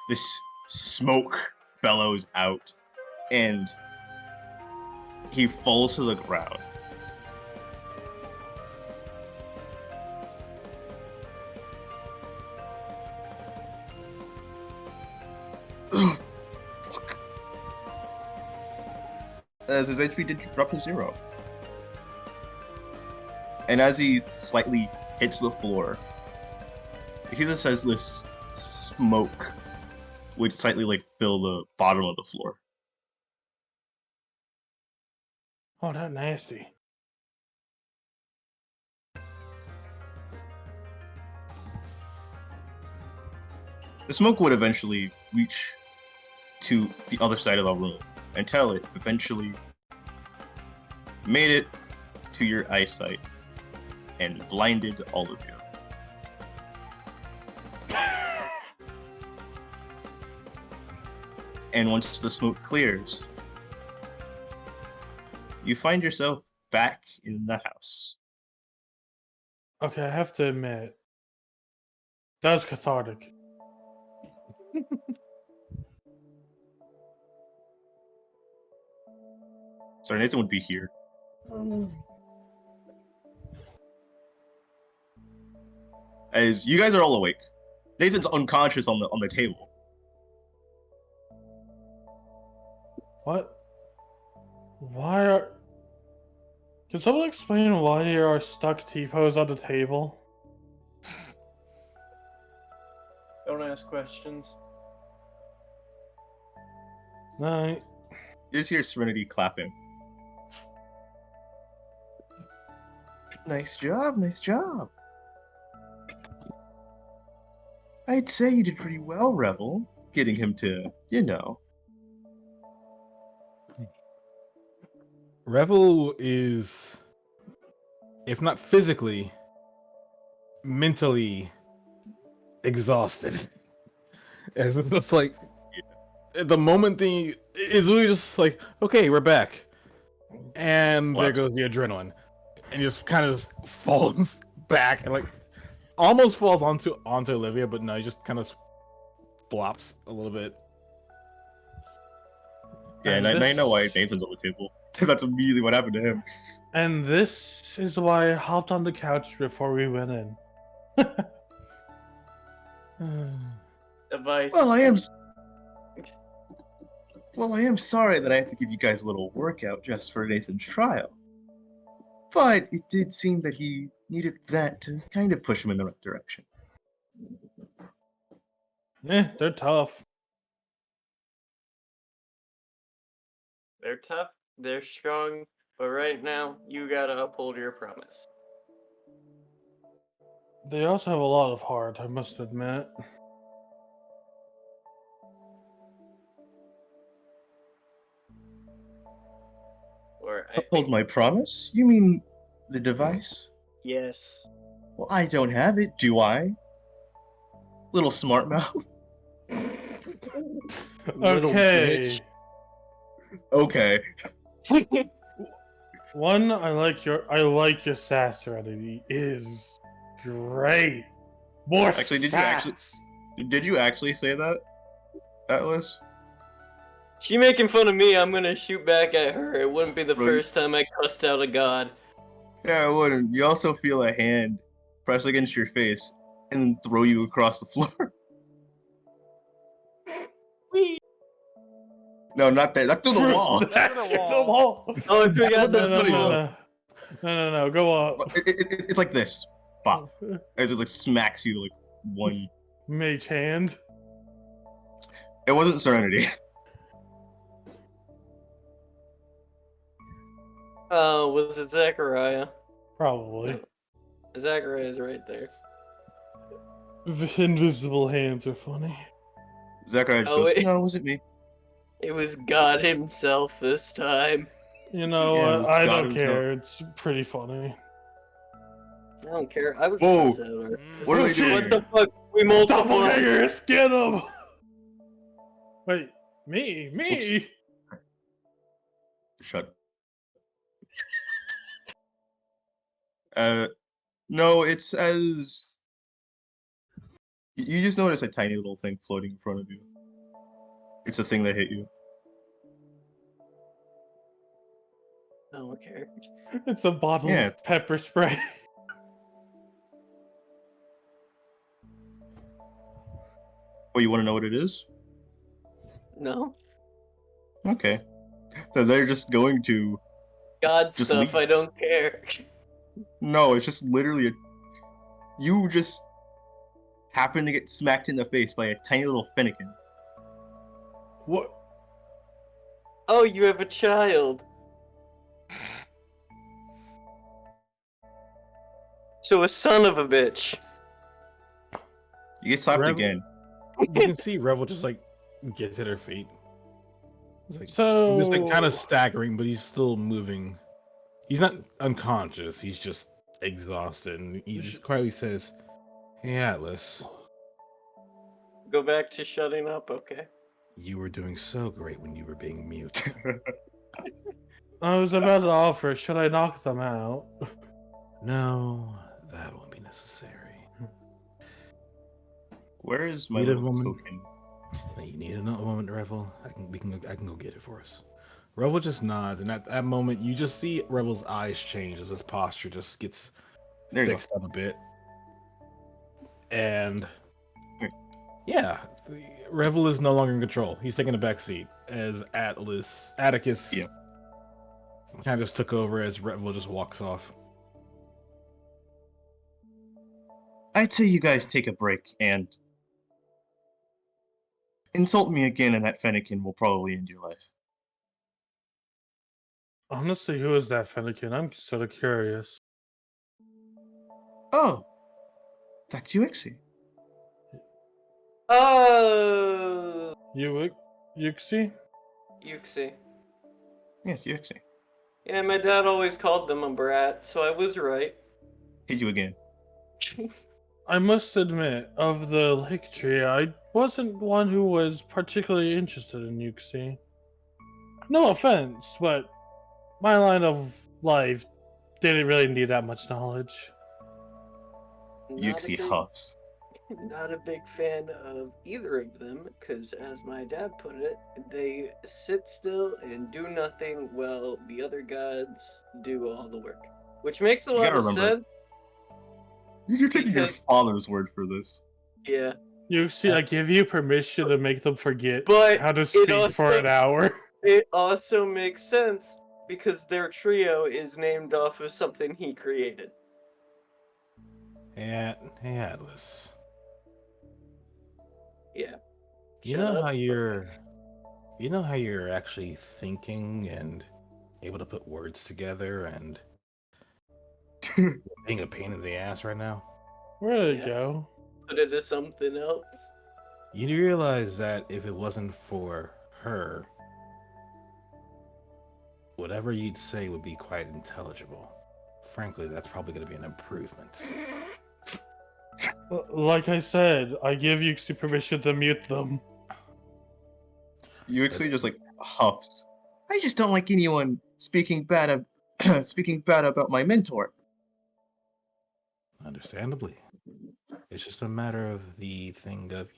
this smoke bellows out, and he falls to the ground. Ugh, fuck. As his HP did drop to 0. And as he slightly hits the floor, he just says this smoke would slightly like fill the bottom of the floor. Oh, that nasty. The smoke would eventually reach to the other side of the room until it eventually made it to your eyesight and blinded all of you. And once the smoke clears, you find yourself back in the house. Okay, I have to admit, that was cathartic. Sorry, Nathan would be here. As you guys are all awake, Nathan's unconscious on the table. What? Why are... Can someone explain why there are stuck T-pose on the table? Don't ask questions. Night. You just hear Serenity clapping. Nice job, nice job. I'd say you did pretty well, Revel, getting him to, you know. Revel is, if not physically, mentally exhausted. As it's just like, the moment the is really just like, okay, we're back, and there goes the adrenaline, and he just kind of just falls back and like almost falls onto Olivia, but no, he just kind of flops a little bit. Yeah, and now you know why Nathan's on the table. That's immediately what happened to him. And this is why I hopped on the couch before we went in. Device. Well, I am sorry that I have to give you guys a little workout just for Nathan's trial. But it did seem that he needed that to kind of push him in the right direction. They're tough. They're tough, they're strong, but right now, you gotta uphold your promise. They also have a lot of heart, I must admit. Or I Uphold think, my promise? You mean the device? yes. Well, I don't have it, do I? Little smart mouth. Okay. Okay. One, I like your sass strategy. It is great. More Actually, sass. Did you actually say that, Atlas? She making fun of me, I'm gonna shoot back at her. It wouldn't be the Right. first time I cussed out a god. Yeah, I wouldn't. You also feel a hand press against your face and then throw you across the floor. No, not that. Not through the wall. That's the the wall. wall. Oh, I forgot No, that's no, what it no, was. no. Go up. It's like this. Pop. As it like smacks you like one. Mage hand. It wasn't Serenity. Oh, was it Zachariah? Probably. Zachariah's right there. Invisible hands are funny. Zachariah just Oh, goes, no, it wasn't me. It was God himself this time. You know Yeah, it what? was I God don't himself. care. It's pretty funny. I don't care. I would Whoa. pass out. What are they doing What here? the fuck? We multiply. Doppelgangers, get him! Wait, me? Shut. No, it says. You just notice a tiny little thing floating in front of you. It's a thing that hit you. I don't care. It's a bottle Yeah. of pepper spray. Oh, you want to know what it is? No. Okay. So they're just going to. God Just stuff. leave. I don't care. No, it's just literally a. You just happen to get smacked in the face by a tiny little fennekin. What? Oh, you have a child. So a son of a bitch. You get slapped Rebel- again. You can see Rebel just like gets at her feet. It's like, So he's just like kind of staggering, but he's still moving. He's not unconscious. He's just exhausted, and he just quietly says, "Hey, Atlas, Go back to shutting up, okay? you were doing so great when you were being mute." I was about to offer, should I knock them out? No, that won't be necessary. Where is my Need a little woman? token? You need a moment, Revel. I can go get it for us. Revel just nods, and at that moment, you just see Revel's eyes change as his posture just gets There you go. fixed up a bit. And Here. yeah, Revel is no longer in control. He's taking a back seat as Atticus Yeah. kind of just took over as Revel just walks off. I'd say you guys take a break and insult me again, and that fennekin will probably end your life. Honestly, who is that Fennekin? I'm sort of curious. Oh, that's Uxie. Oh, Yuxi? Yuxi. Yes, Uxie. Yeah, my dad always called them a brat, so I was right. Hit you again. I must admit, of the Lake Tree, I wasn't one who was particularly interested in Yuxi. No offense, but my line of life didn't really need that much knowledge. Uxie huffs. Not a big fan of either of them, because as my dad put it, they sit still and do nothing while the other gods do all the work. Which makes a You lot gotta of remember- sense. You're taking your Because- father's word for this. Yeah. Yuxi, I give you permission to make them forget But how to it speak for also- an hour. It also makes sense because their trio is named off of something he created. Hey, Atlas. Yeah. You Shut know up. how you're actually thinking and able to put words together and being a pain in the ass right now? Where did Yeah. it go? Put it to something else. You do realize that if it wasn't for her, whatever you'd say would be quite intelligible. Frankly, that's probably going to be an improvement. Like I said, I give Yuxi permission to mute them. Uxie just like huffs. I just don't like anyone speaking bad speaking bad about my mentor. Understandably. It's just a matter of the thing of,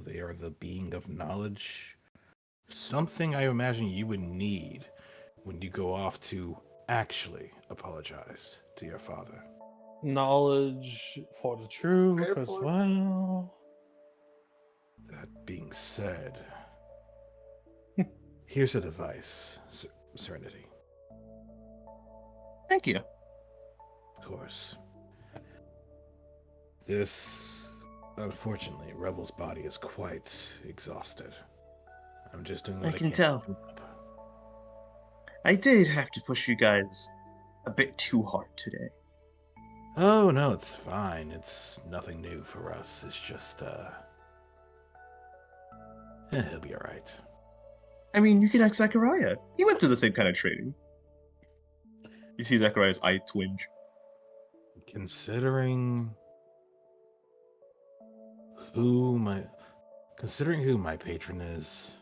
they are the being of knowledge. Something I imagine you would need when you go off to actually apologize to your father? Knowledge for the truth Fair as point. well. That being said, here's a device, Serenity. Thank you. Of course. This, unfortunately, Rebel's body is quite exhausted. I'm just doing what I can can. tell. to keep up. I did have to push you guys a bit too hard today. Oh, no, it's fine. It's nothing new for us. It's just, he'll be alright. I mean, you can ask Zachariah. He went through the same kind of training. You see Zachariah's eye twinge. Considering who my patron is,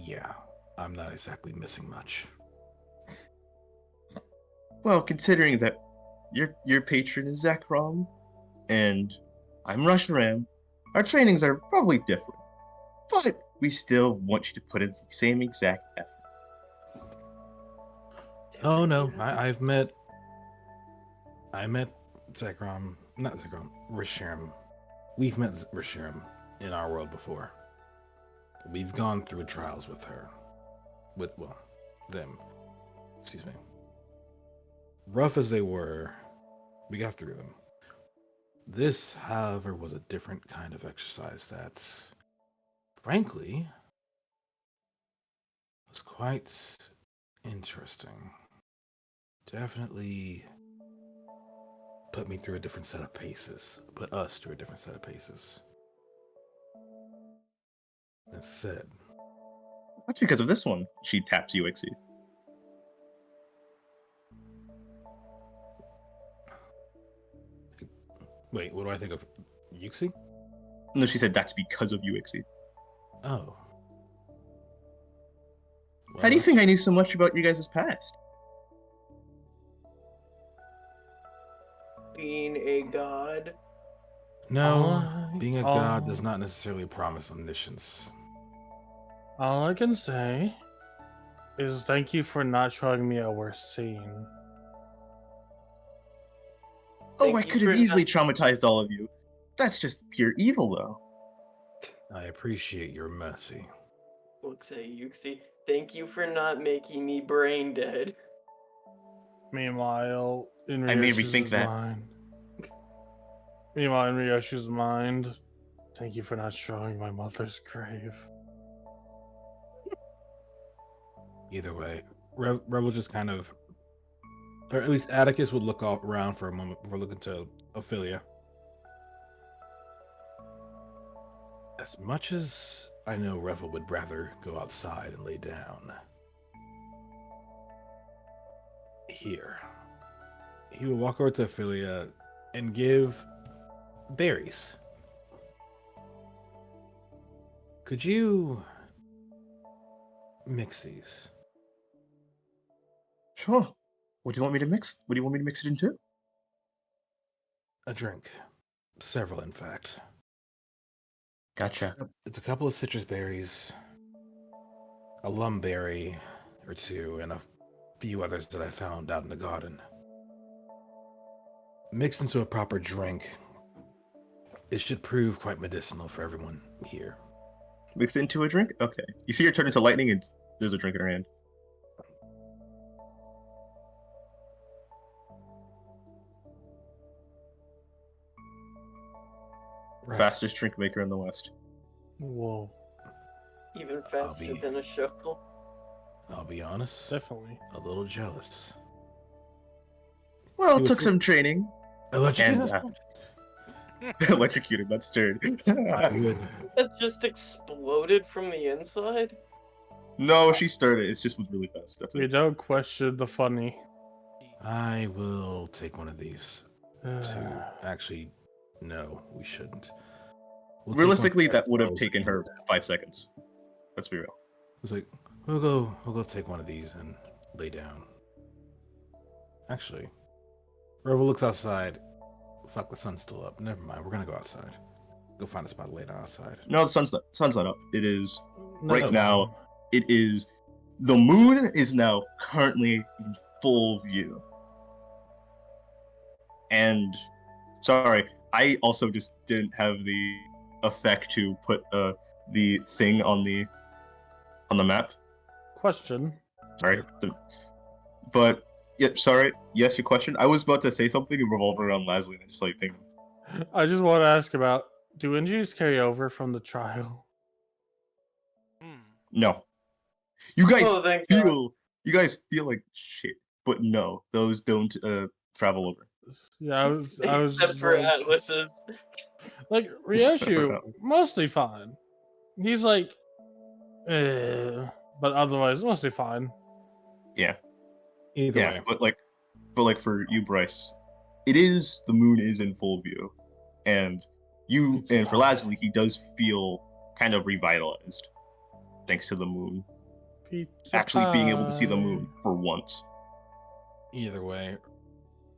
yeah, I'm not exactly missing much. Well, considering that your patron is Zachrom, and I'm Rushram, our trainings are probably different. But we still want you to put in the same exact effort. Oh no, I met Zekrom, not Zekrom, Rishiram. We've met Rishiram in our world before. We've gone through trials with her. Them. Excuse me. Rough as they were, we got through them. This, however, was a different kind of exercise that's, frankly, was quite interesting. Definitely put me through a different set of paces. Put us through a different set of paces. That said, That's because of this one. She taps UXE. wait, what do I think of Yuxi? No, she said that's because of UXE. Oh. How do you think I knew so much about you guys' past? Being a god. No, I- being a all- god does not necessarily promise omniscience. All I can say is thank you for not showing me a worse scene. Oh, Thank I you could have for easily not- traumatized all of you. That's just pure evil, though. I appreciate your mercy. Looks at Yuxi. Thank you for not making me brain dead. Meanwhile, in I may Ryoshi's rethink that. mind. Meanwhile, in Ryoshi's mind, thank you for not showing my mother's grave. Either way, Rebel just kind of, or at least Atticus would look all around for a moment before looking to Ophelia. As much as I know Revel would rather go outside and lay down, here, he would walk over to Ophelia and give berries. Could you mix these? Sure. What do you want me to mix? What do you want me to mix it into? A drink. Several, in fact. Gotcha. It's a couple of citrus berries, a lumberry or two, and a few others that I found out in the garden. Mixed into a proper drink, it should prove quite medicinal for everyone here. Mix it into a drink? Okay. You see her turn into lightning and there's a drink in her hand. Right. Fastest drink maker in the West. Whoa, Even faster be- than a shovel. I'll be honest, definitely. a little jealous. Well, He it took was- some training. Electrocuted? Electrocuted, not stirred. That just exploded from the inside? No, she stirred it. It just was really fast. That's We it. don't question the funny. I will take one of these. Actually, no, we shouldn't. We'll take one Realistically, for that would have ourselves taken and her go down. 5 seconds. Let's be real. It's like we'll go take one of these and lay down. Actually, Revel looks outside. Fuck, the sun's still up. Never mind, we're gonna go outside. Go find a spot to lay down outside. No, the sun's not up. It is No, right now. It is The moon is now currently in full view. And sorry, I also just didn't have the effect to put the thing on the map. Question. Sorry. But yep, sorry. Yes, your question. I was about to say something and revolve around Lasley and I just like think. I just want to ask about, do injuries carry over from the trial? Hmm. No. You guys Oh, thank God. feel like shit, but no, those don't travel over. Yeah, I was Except for like, Atlas's. like Ryoshu, mostly fine. He's like, but otherwise mostly fine. Yeah. Either Yeah, way. but like for you, Bryce, the moon is in full view, and for Lasley, he does feel kind of revitalized thanks to the moon. Pizza Actually being able to see the pie. moon for once. Either way.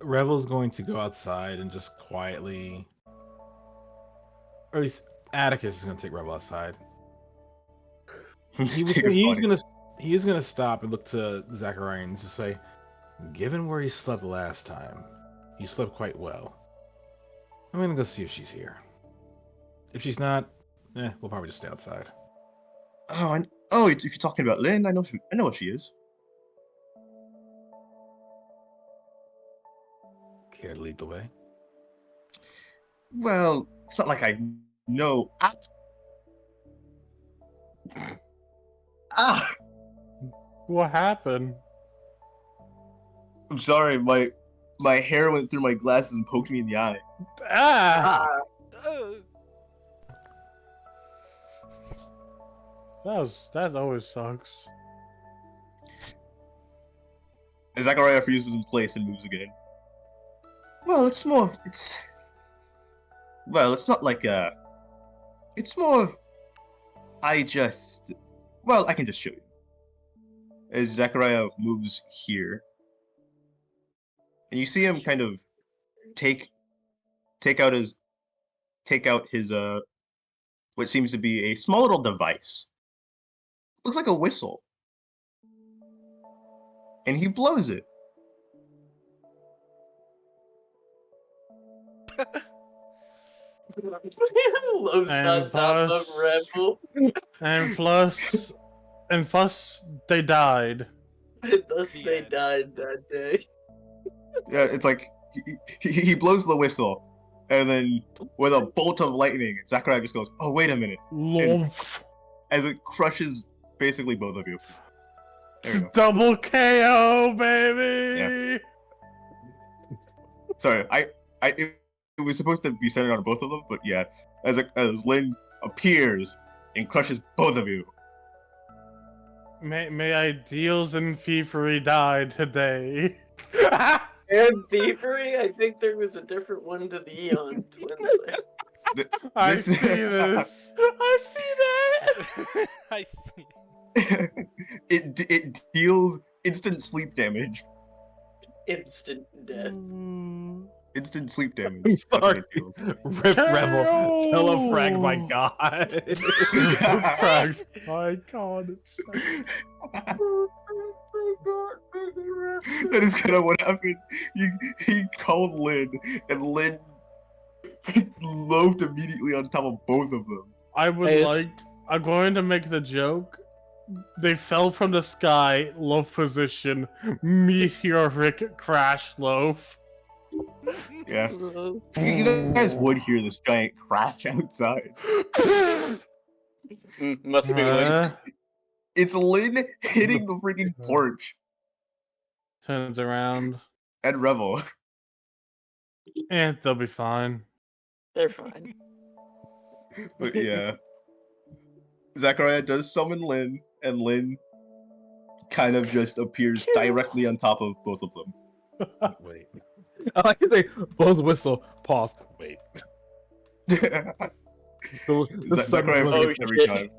Revel's going to go outside and just quietly, or at least Atticus is going to take Revel outside. Take his body. He is gonna stop and look to Zachariah and just say, given where he slept last time, he slept quite well. I'm gonna go see if she's here. If she's not, we'll probably just stay outside. If you're talking about Lynn, I know what she is. Care to lead the way? Well, it's not like I know. Ah! What happened? I'm sorry, my hair went through my glasses and poked me in the eye. Ah! Oh, That always sucks. Zachariah freezes in place and moves again. Well, it's not like it's more of I can just show you. As Zachariah moves here, and you see him kind of take out his what seems to be a small little device. Looks like a whistle. And he blows it. Lows on top of Rebel. And plus, they died. Thus The they end. died that day. Yeah, it's like he blows the whistle, and then with a bolt of lightning, Zachariah just goes, "Oh, wait a minute!" Love. As it crushes basically both of you. There we go. Double KO, baby. Sorry, it was supposed to be centered on both of them, but yeah, as Lynn appears and crushes both of you. May ideals and thievery die today. And thievery? I think there was a different one to the Eon twins there. I see this. I see that. I see. it deals instant sleep damage. Instant death. Instant sleep damage. I'm That's what sorry. it deals. Rip Revel. Telefrag, my god. Fragged. My God. It's That is kind of what happened. He called Lynn, and Lynn loafed immediately on top of both of them. I'm going to make the joke. They fell from the sky, loaf position, meteoric crash loaf. Yeah. You guys would hear this giant crash outside. Must be Lynn. It's Lynn hitting the freaking porch Turns around. at Revel. And they'll be fine. They're fine. But yeah. Zachariah does summon Lynn, and Lynn kind of just appears directly on top of both of them. Wait. I like to say, blows whistle, pause, wait. So, Zachariah Oh, forgets every shit. time.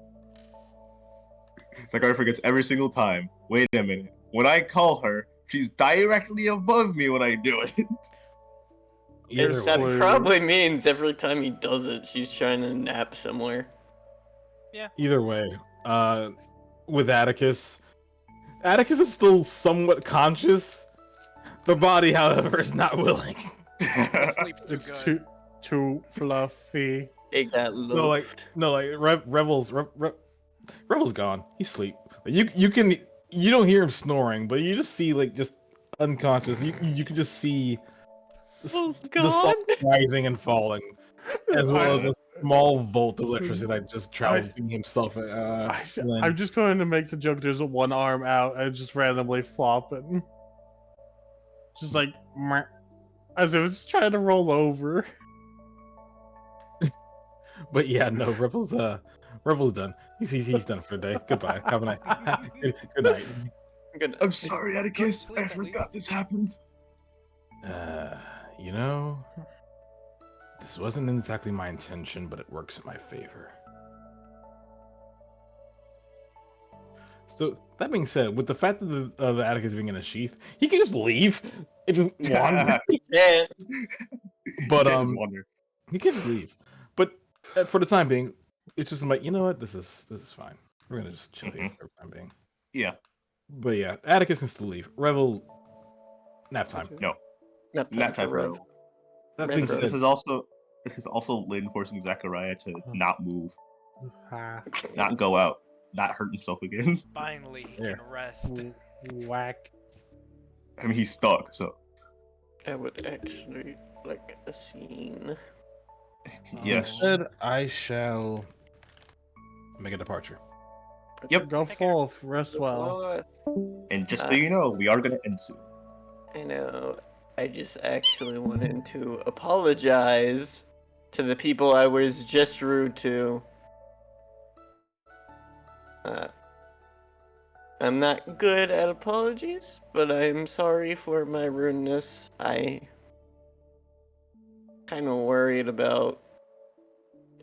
Zachariah forgets every single time. Wait a minute. When I call her, she's directly above me when I do it. Either That way. probably means every time he does it, she's trying to nap somewhere. Either way, with Atticus, Atticus is still somewhat conscious. The body, however, is not willing. It sleeps too It's good. too fluffy. It got loafed. Revel's gone. He's asleep. You don't hear him snoring, but you just see like just unconscious. You can just see the sun rising and falling, as well as a small volt of electricity that just travels between himself. I'm just going to make the joke. There's a one arm out and just randomly flopping, just like meh, as if it's trying to roll over. But yeah, no, Rebel's done. He's done for the day. Goodbye. Have a night. Good night. Good. I'm sorry, Atticus. Sleep, I at least. forgot this happens. You know, this wasn't exactly my intention, but it works in my favor. So that being said, with the fact that the Atticus being in a sheath, he can just leave if he wants. Yeah. But Can't just wonder. he can just leave. But for the time being, it's just like, you know what, this is fine. We're gonna just chill here for the time being. Yeah. But yeah, Atticus can still leave. Revel, nap time. No. Nap Nap time for for Rev. Revel. That being Rev. said, This is also Lynn forcing Zachariah to not move, not go out, not hurt himself again. Finally, he There. can rest. Whack. I mean, he's stuck, so I would actually like a scene. yes. instead, I shall make a departure. Yep. Go forth, rest well. And just so you know, we are gonna end soon. I know. I just actually wanted to apologize to the people I was just rude to. I'm not good at apologies, but I'm sorry for my rudeness. I kind of worried about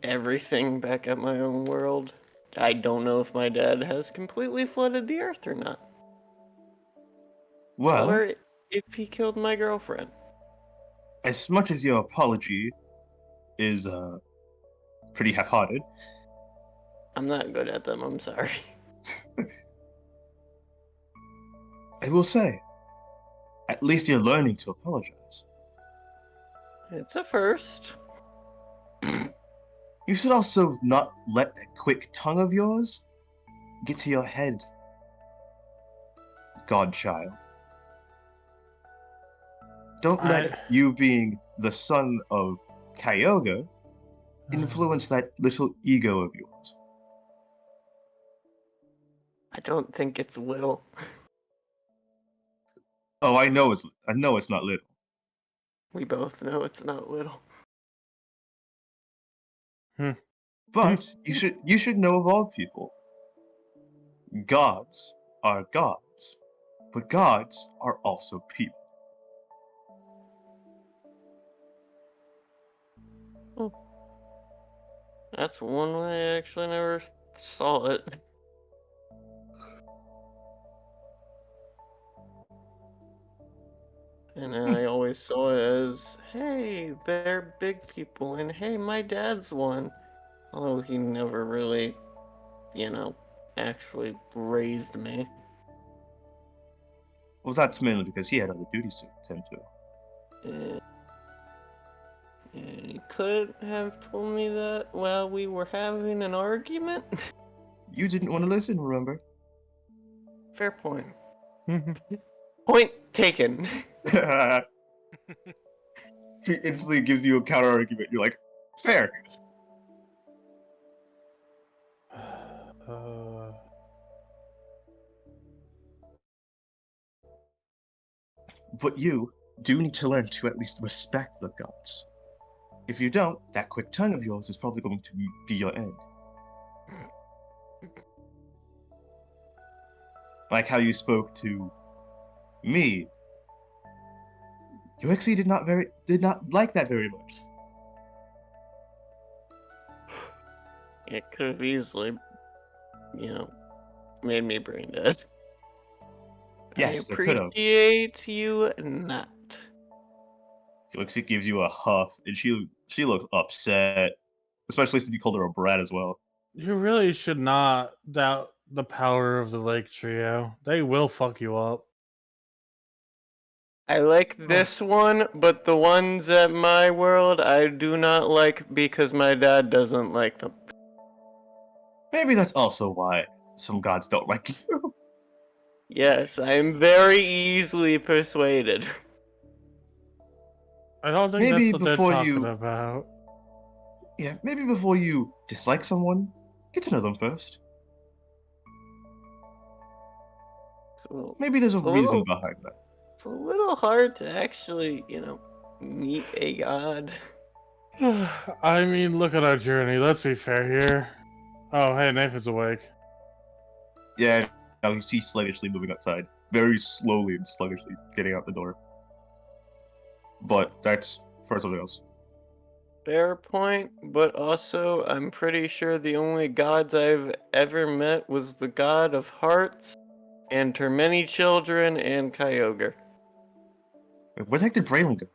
everything back at my own world. I don't know if my dad has completely flooded the earth or not. Well, Or if he killed my girlfriend. as much as your apology is pretty half-hearted, I'm not good at them, I'm sorry. I will say, at least you're learning to apologize. It's a first. You should also not let that quick tongue of yours get to your head, godchild. Don't let you being the son of Kyogre influence that little ego of yours. I don't think it's little. Oh, I know it's not little. We both know it's not little. But you should know of all people. Gods are gods, but gods are also people. That's one way I actually never saw it. And I always saw it as, hey, they're big people, and hey, my dad's one. Although he never really, actually raised me. Well, that's mainly because he had other duties to attend to. And he could have told me that while we were having an argument. You didn't want to listen, remember? Fair point. Point taken. He instantly gives you a counter argument. You're like, fair. But you do need to learn to at least respect the gods. If you don't, that quick tongue of yours is probably going to be your end. Like how you spoke to me. You actually did not like that very much. It could have easily, made me brain dead. Yes, I it could have. appreciate you not. It gives you a huff, and she looked upset, especially since you called her a brat as well. You really should not doubt the power of the Lake Trio. They will fuck you up. I like this one, but the ones at my world I do not like because my dad doesn't like them. Maybe that's also why some gods don't like you. Yes, I am very easily persuaded. I don't think Maybe that's what they're before talking you- about. Yeah, maybe before you dislike someone, get to know them first. So, Maybe there's a It's a reason little- behind that. it's a little hard to actually, meet a god. I mean, look at our journey. Let's be fair here. Oh, hey, Nathan's awake. Yeah, now you see sluggishly moving outside. Very slowly and sluggishly getting out the door. But that's for something else. Fair point, but also I'm pretty sure the only gods I've ever met was the god of hearts, and her many children, and Kyogre. Wait, where the heck did Braylon go?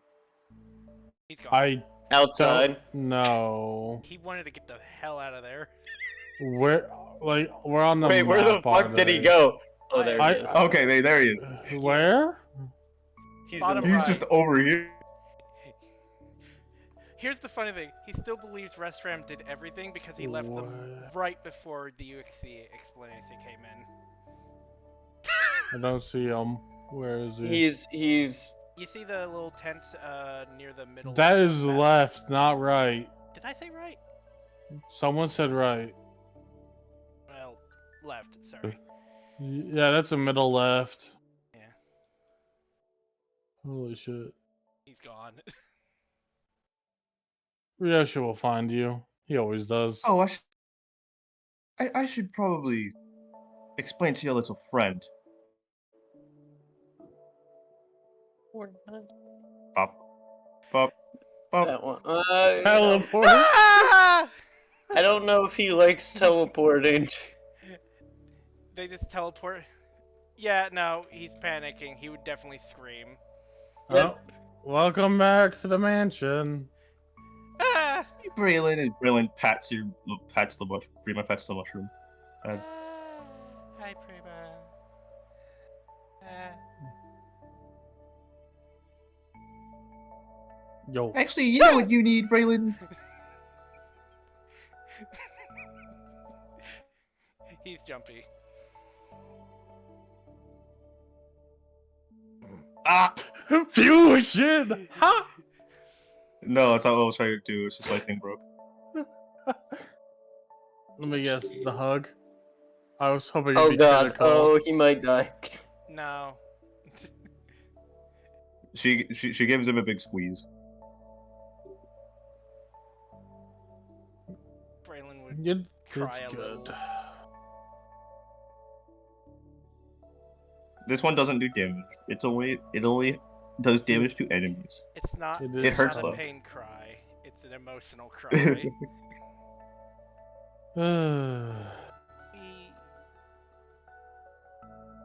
He's gone. I Outside. don't know. He wanted to get the hell out of there. We're on the Wait, where the map, aren't fuck did he they? go? Oh, there I- he is. Okay, there he is. Where? He's Bottom in He's right. just over here. Here's the funny thing. He still believes Restram did everything because he left them What? right before the UXC explanation came in. I don't see him. Where is he? He's You see the little tent near the middle? That of is the map? left, not right. Did I say right? Someone said right. Well, left. Sorry. Yeah, that's a middle left. Yeah, Holy shit. he's gone. Ryosha will find you. He always does. Oh, I should probably explain to your little friend. Pop, pop, pop. that one. Teleport. Ah! I don't know if he likes teleporting. They just teleport. Yeah, no, he's panicking. He would definitely scream. Oh, welcome back to the mansion. Ah! Hey, Braylon, and Braylon pats the mushroom. Prima pats the mushroom. Hi, Prima. Yo. Actually, you know what you need, Braylon? He's jumpy. Ah! Fusion! Ha! No, that's not what I was trying to do. It's just my thing broke. Let me guess, the hug? I was hoping it'd Oh be god. tentacle. Oh, he might die. No. She gives him a big squeeze. Braylon would It's cry a good. little. This one doesn't do damage. It only does damage to enemies. It's not. It It's is hurts not a though. pain cry. It's an emotional cry.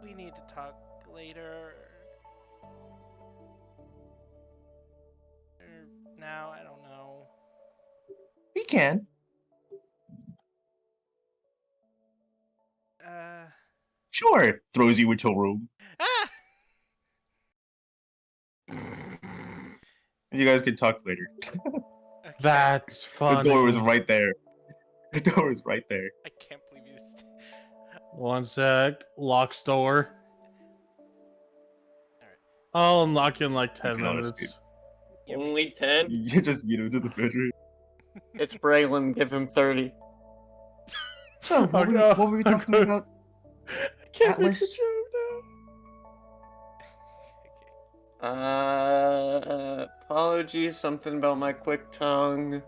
We need to talk later. Or now, I don't know. We can. Sure. Throws you into a room. Ah! You guys can talk later. Okay. That's The funny. door was right there. The door was right there. I can't believe you. One sec. Locks door. I'll unlock in like 10 can always minutes. Only 10? You just to the bedroom. It's Braylon. Give him 30. So what, Oh, what were we talking okay. about? I can't make the Atlas? joke Apologies. Something about my quick tongue.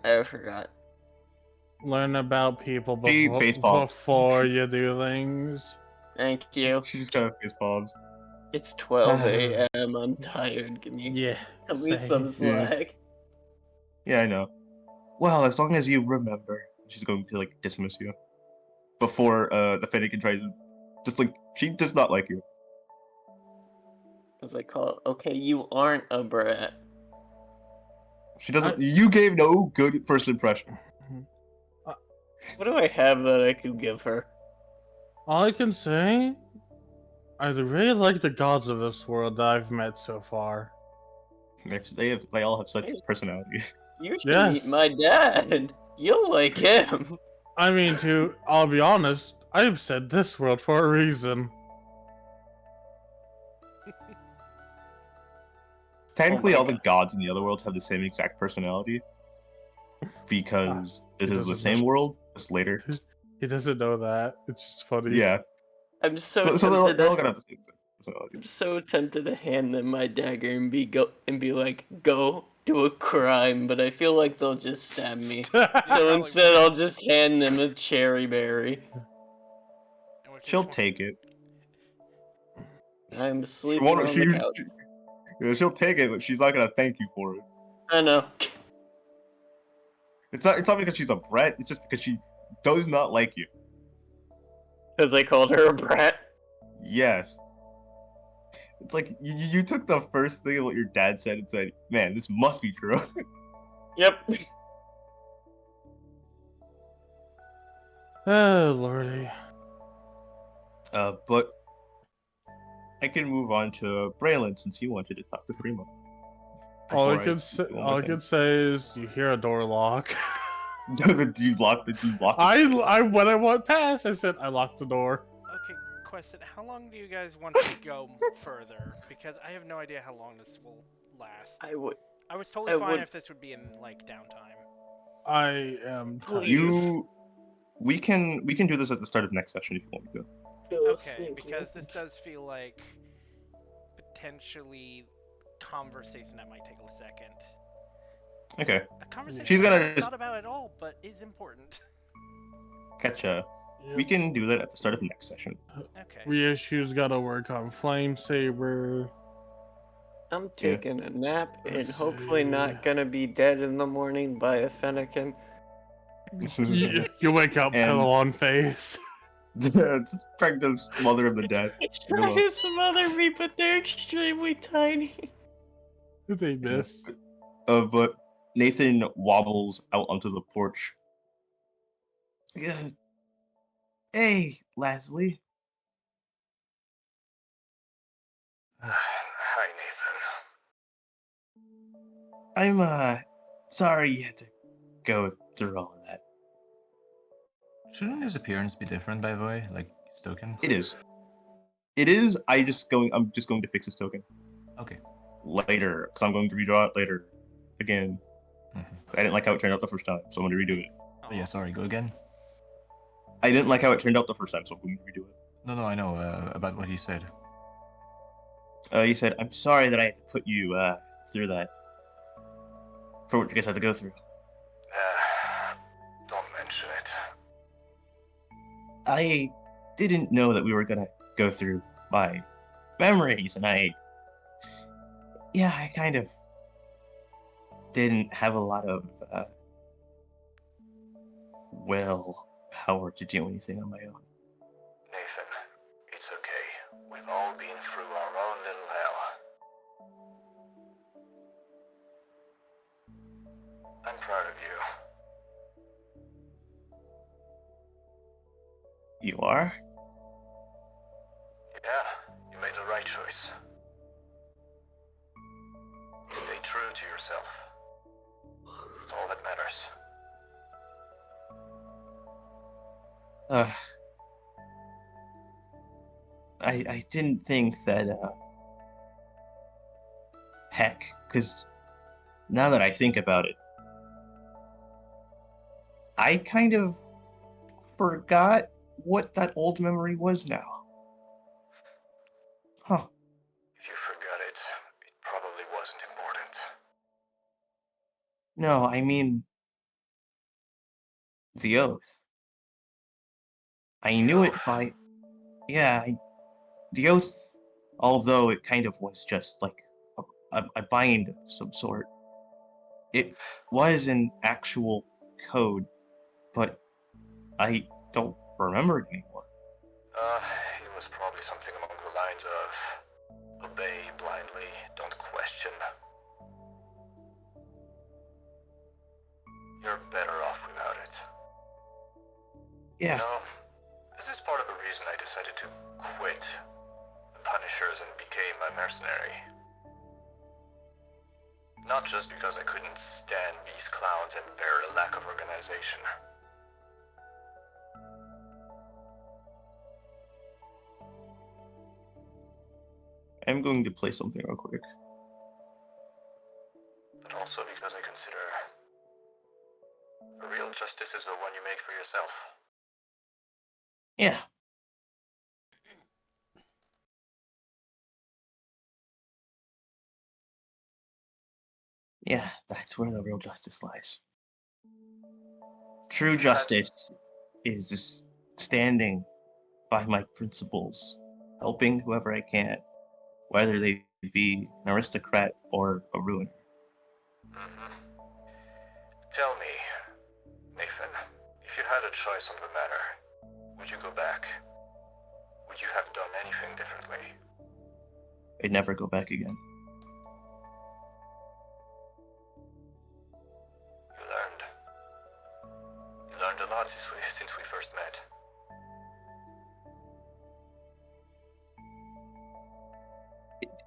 I forgot. now. Learn about people She face palms. before you do things. Thank you. She just kind of face palms. It's 12 a.m. I'm tired. Give me, Yeah. give me some same. slack. Yeah, I know. Well, as long as you remember, she's going to like dismiss you before the Fennekin tries to just like she does not like you. As I call it, okay, you aren't a brat. She doesn't. You gave no good first impression. What do I have that I could give her? All I can say, I really like the gods of this world that I've met so far. They all have such Hey. personality. You should Yes. meet my dad. You'll like him. I mean, I'll be honest, I've said this world for a reason. Technically, my all the God. gods in the other worlds have the same exact personality because this he is the doesn't same know. world, just later. He doesn't know that. It's just funny. Yeah. I'm so So tempted they're all to. gonna have the same exact personality. I'm so tempted to hand them my dagger and be like, go do a crime, but I feel like they'll just stab me. So Probably instead, will. I'll just hand them a cherry berry. Which is She'll one- take it. I'm She sleeping won't. on the couch. She'll take it, but she's not gonna thank you for it. I know. It's not because she's a brat. It's just because she does not like you. Because I called her a brat. Yes. It's like you took the first thing of what your dad said and said, "Man, this must be true." Yep. Oh, lordy. But I can move on to Braylon since you wanted to talk to Primo. All I Before can say is you hear a door lock. Do you lock the? When I went past, I said I locked the door. Okay, question. How long do you guys want to go further? Because I have no idea how long this will last. I would. I was totally I fine would- if this would be in like downtime. I am tired. Please. We can do this at the start of next session if you want me to. Okay, because this does feel like potentially conversation that might take a second. Okay. A conversation She's I gonna haven't just thought about at all, but is important. catch. We can do that at the start of next session. Okay. Reissue's gotta work on Flame Saber. I'm taking a nap and Let's hopefully see. not gonna be dead in the morning by a fennekin. You wake up, And- pillow on face. It's pregnant mother of the dead. Try to smother me, but they're extremely tiny. It's a miss. But Nathan wobbles out onto the porch. Hey, Leslie. Hi, Nathan. I'm sorry you had to go through all of that. Shouldn't his appearance be different, by the way? Like his token? It is. It is. I'm just going to fix his token Okay. later because I'm going to redraw it later again. Mhm. I didn't like how it turned out the first time, so I'm going to redo it. Oh, yeah, sorry, go again. I didn't like how it turned out the first time, so I'm going to redo it. No, I know about what he said. You said, "I'm sorry that I had to put you through that for what you guys had to go through." Don't mention it. I didn't know that we were gonna go through my memories, and I kind of didn't have a lot of willpower to do anything on my own. Nathan, it's okay. We've all been through our own little hell. I'm proud of you. You are? Yeah, you made the right choice. Stay true to yourself. It's all that matters. I didn't think that heck, because now that I think about it, I kind of forgot what that old memory was now. Huh. If you forgot it, it probably wasn't important. No, I mean the oath. I knew it by the oath, although it kind of was just like a bind of some sort. It was an actual code, but I don't remember it anymore. It was probably something along the lines of obey blindly, don't question. You're better off without it. Yeah. You know, this is part of the reason I decided to quit the Punishers and became a mercenary. Not just because I couldn't stand these clowns and their lack of organization. I'm going to play something real quick. But also because I consider a real justice is the one you make for yourself. Yeah. Yeah, that's where the real justice lies. True justice is just standing by my principles, helping whoever I can, whether they be an aristocrat or a ruiner. Mm-hmm. Tell me, Nathan, if you had a choice on the matter, would you go back? Would you have done anything differently? I'd never go back again. You learned. You learned a lot since we first met.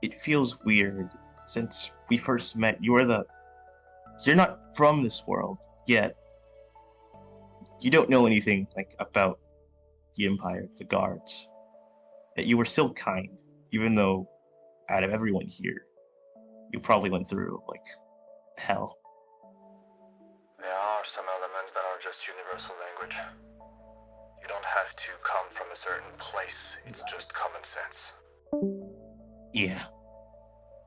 It feels weird since we first met. You're not from this world yet. You don't know anything about the Empire, the guards. That you were still kind, even though out of everyone here, you probably went through hell. There are some elements that are just universal language. You don't have to come from a certain place, it's just common sense. Yeah.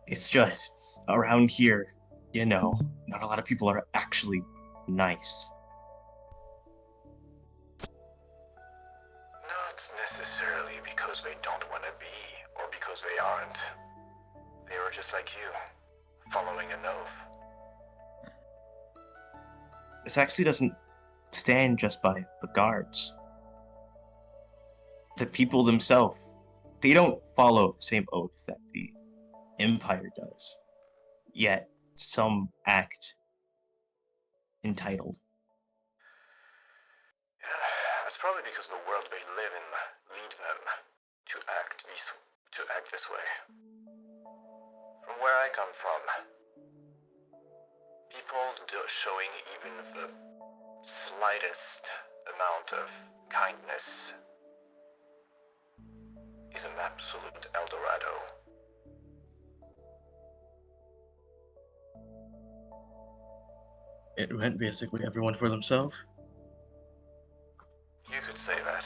It's just, around here, not a lot of people are actually nice. Not necessarily because they don't want to be, or because they aren't. They are just like you, following an oath. This actually doesn't stand just by the guards. The people themselves, they don't follow the same oath that the Empire does. Yet, some act entitled. That's probably because the world they live in lead them to act this way. From where I come from, people showing even the slightest amount of kindness is an absolute Eldorado. It meant basically everyone for themselves. You could say that.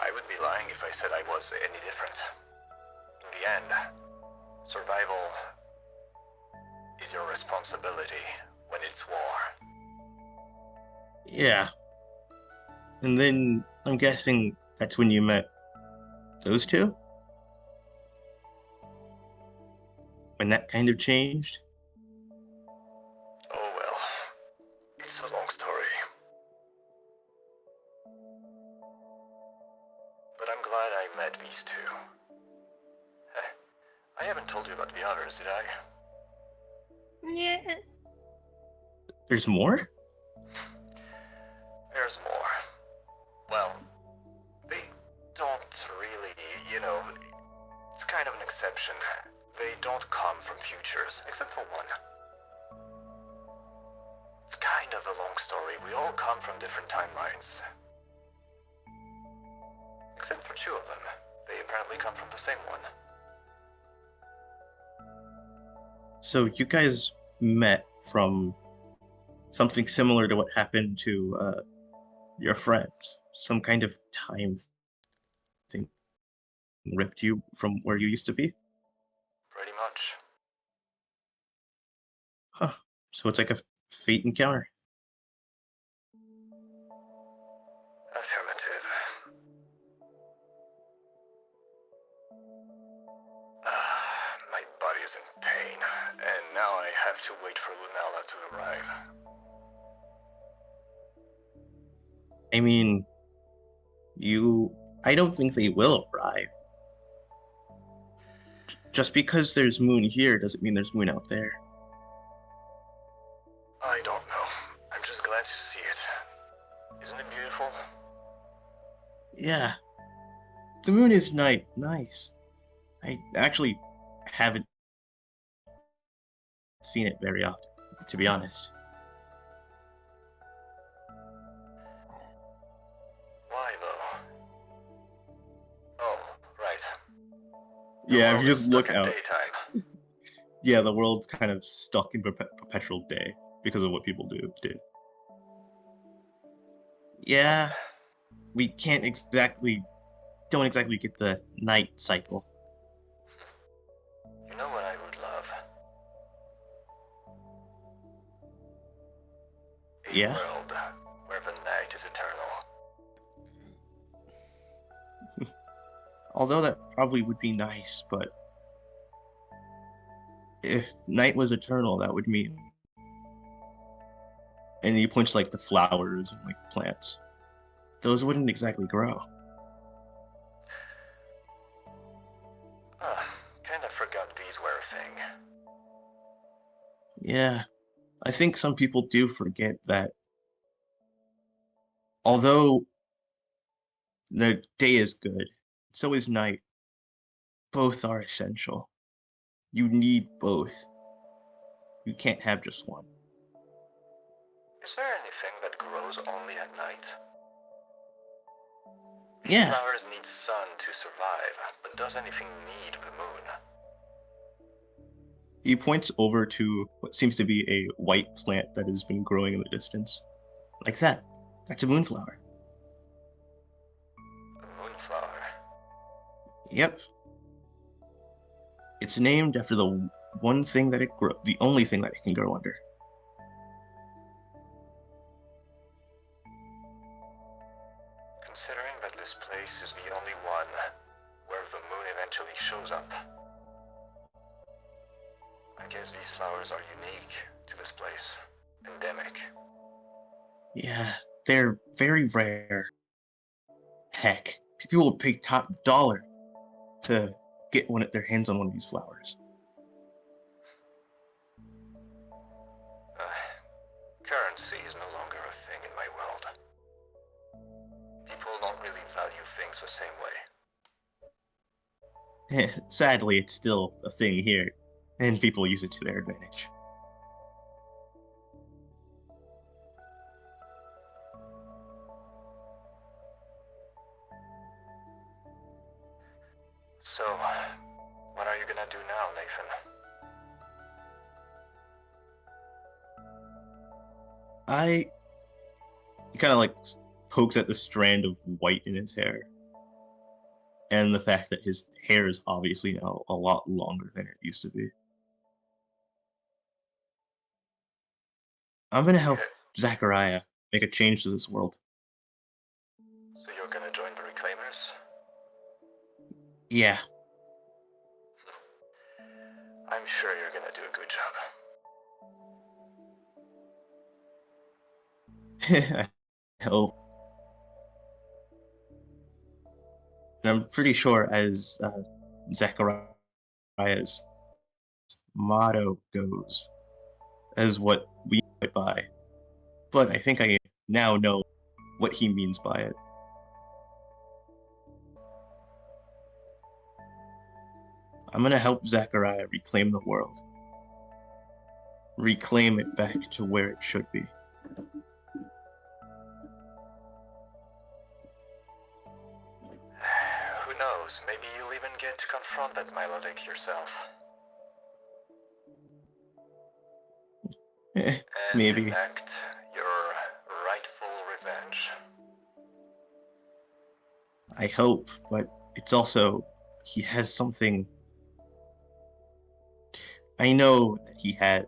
I would be lying if I said I was any different. In the end, survival is your responsibility when it's war. Yeah. And then, I'm guessing that's when you met those two? When that kind of changed? Oh well, it's a long story. But I'm glad I met these two. I haven't told you about the others, did I? Yeah. There's more? There's more. Well, they don't really, it's kind of an exception. They don't come from futures, except for one. It's kind of a long story. We all come from different timelines. Except for two of them. They apparently come from the same one. So you guys met from something similar to what happened to your friends. Some kind of time thing ripped you from where you used to be? Pretty much. Huh. So it's like a fate encounter. Affirmative. My body is in pain, and now I have to wait for Lunella to arrive. I mean, I don't think they will arrive. Just because there's moon here doesn't mean there's moon out there. I don't know. I'm just glad to see it. Isn't it beautiful? Yeah, the moon is nice. I actually haven't seen it very often, to be honest. Why, though? Oh, right. The Yeah, if world you is just stuck look in out, daytime. yeah, the world's kind of stuck in perpetual day because of what people did. Yeah, we don't exactly get the night cycle. You know what I would love? A Yeah? world where the night is eternal. Although that probably would be nice, but if night was eternal, that would mean. And he points like the flowers and like plants. Those wouldn't exactly grow. Kinda forgot these were a thing. Yeah, I think some people do forget that although the day is good, so is night. Both are essential. You need both. You can't have just one. Is there anything that grows only at night? Yeah, Flowers need sun to survive, but does anything need the moon? he points over to what seems to be a white plant that has been growing in the distance. Like that. That's a moonflower. A moonflower. Yep. It's named after the one thing that the only thing that it can grow under. Considering that this place is the only one where the moon eventually shows up, I guess these flowers are unique to this place. Endemic. Yeah, they're very rare. Heck, people will pay top dollar to get their hands on one of these flowers. Currency is no longer a thing in my world. People don't really value things the same way. Sadly, it's still a thing here, and people use it to their advantage. So, what are you gonna do now, Nathan? He kind of like pokes at the strand of white in his hair, and the fact that his hair is obviously now a lot longer than it used to be. I'm gonna help Zachariah make a change to this world. So you're gonna join the Reclaimers? Yeah, I'm sure you're gonna do a good job. I hope. And I'm pretty sure as Zachariah's motto goes, as what we went by. But I think I now know what he means by it. I'm gonna help Zachariah reclaim the world. Reclaim it back to where it should be. Who knows, maybe you'll even get to confront that Milotic yourself. And Maybe. enact your rightful revenge. I hope, but it's also he has something. I know that he has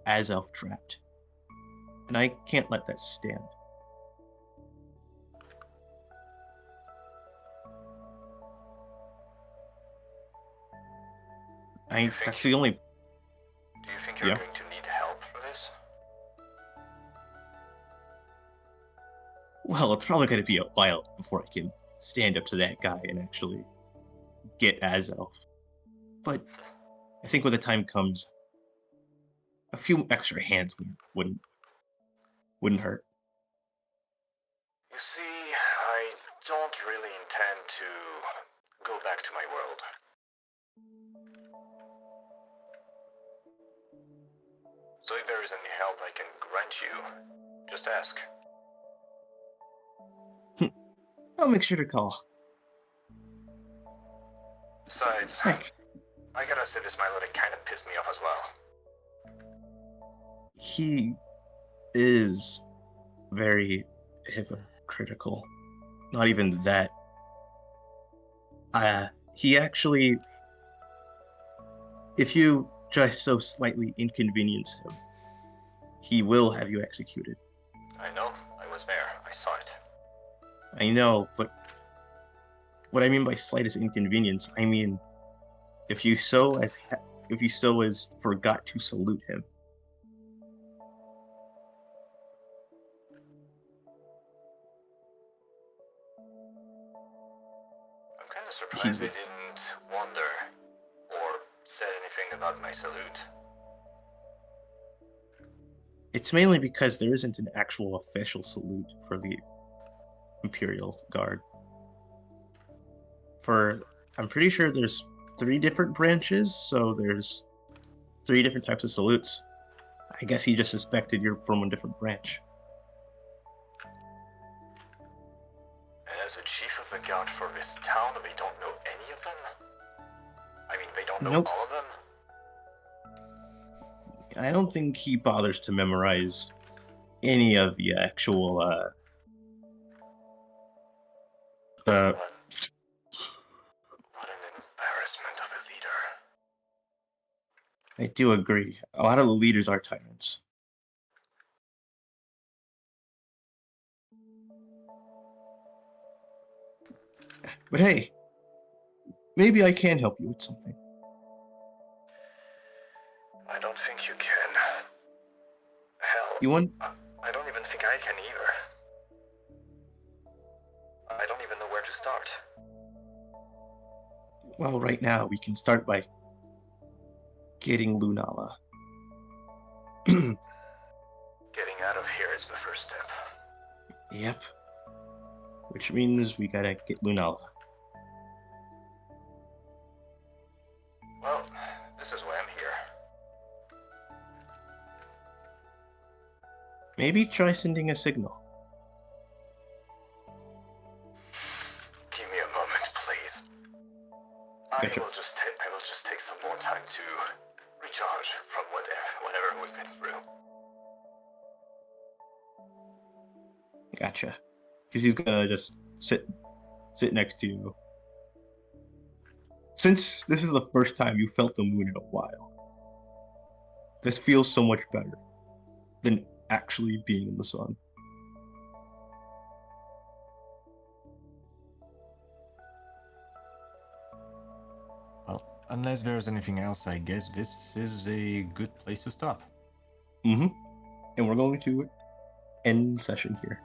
Azelf trapped, and I can't let that stand. That's the only. Do you think you're Yeah. going to need help for this? Well, it's probably gonna be a while before I can stand up to that guy and actually get Azelf. But I think when the time comes, a few extra hands wouldn't hurt. see, I don't really intend to go back to my world. So if there is any help I can grant you, just ask. I'll make sure to call. Besides, Heck, I gotta say this Milotic kinda pissed me off as well. he is very hypocritical. Not even that. He actually, if you just so slightly inconvenience him, he will have you executed. I know, I was there, I saw it. I know, but what I mean by slightest inconvenience, I mean if you so as forgot to salute him. I'm kinda surprised they didn't wonder or said anything about my salute. It's mainly because there isn't an actual official salute for the Imperial Guard. I'm pretty sure there's 3 different branches, so there's 3 different types of salutes. I guess he just suspected you're from a different branch. And as a chief of the guard for this town, they don't know any of them? I mean, they don't know Nope. all of them? I don't think he bothers to memorize any of the actual, What an embarrassment of a leader. I do agree. A lot of the leaders are tyrants. But hey, maybe I can help you with something. I don't think you can. Hell, You want? I don't even think I can either. I don't even know where to start. Well, right now we can start by getting Lunala. Getting out of here is the first step. Yep. Which means we gotta get Lunala. Well, this is why I'm here. Maybe try sending a signal. Give me a moment, please. Gotcha. I will just take some more time to recharge from whatever we've been through. Gotcha. Because he's gonna just sit next to you. Since this is the first time you felt the moon in a while, this feels so much better than actually being in the sun. Well, unless there's anything else, I guess this is a good place to stop. And we're going to end session here.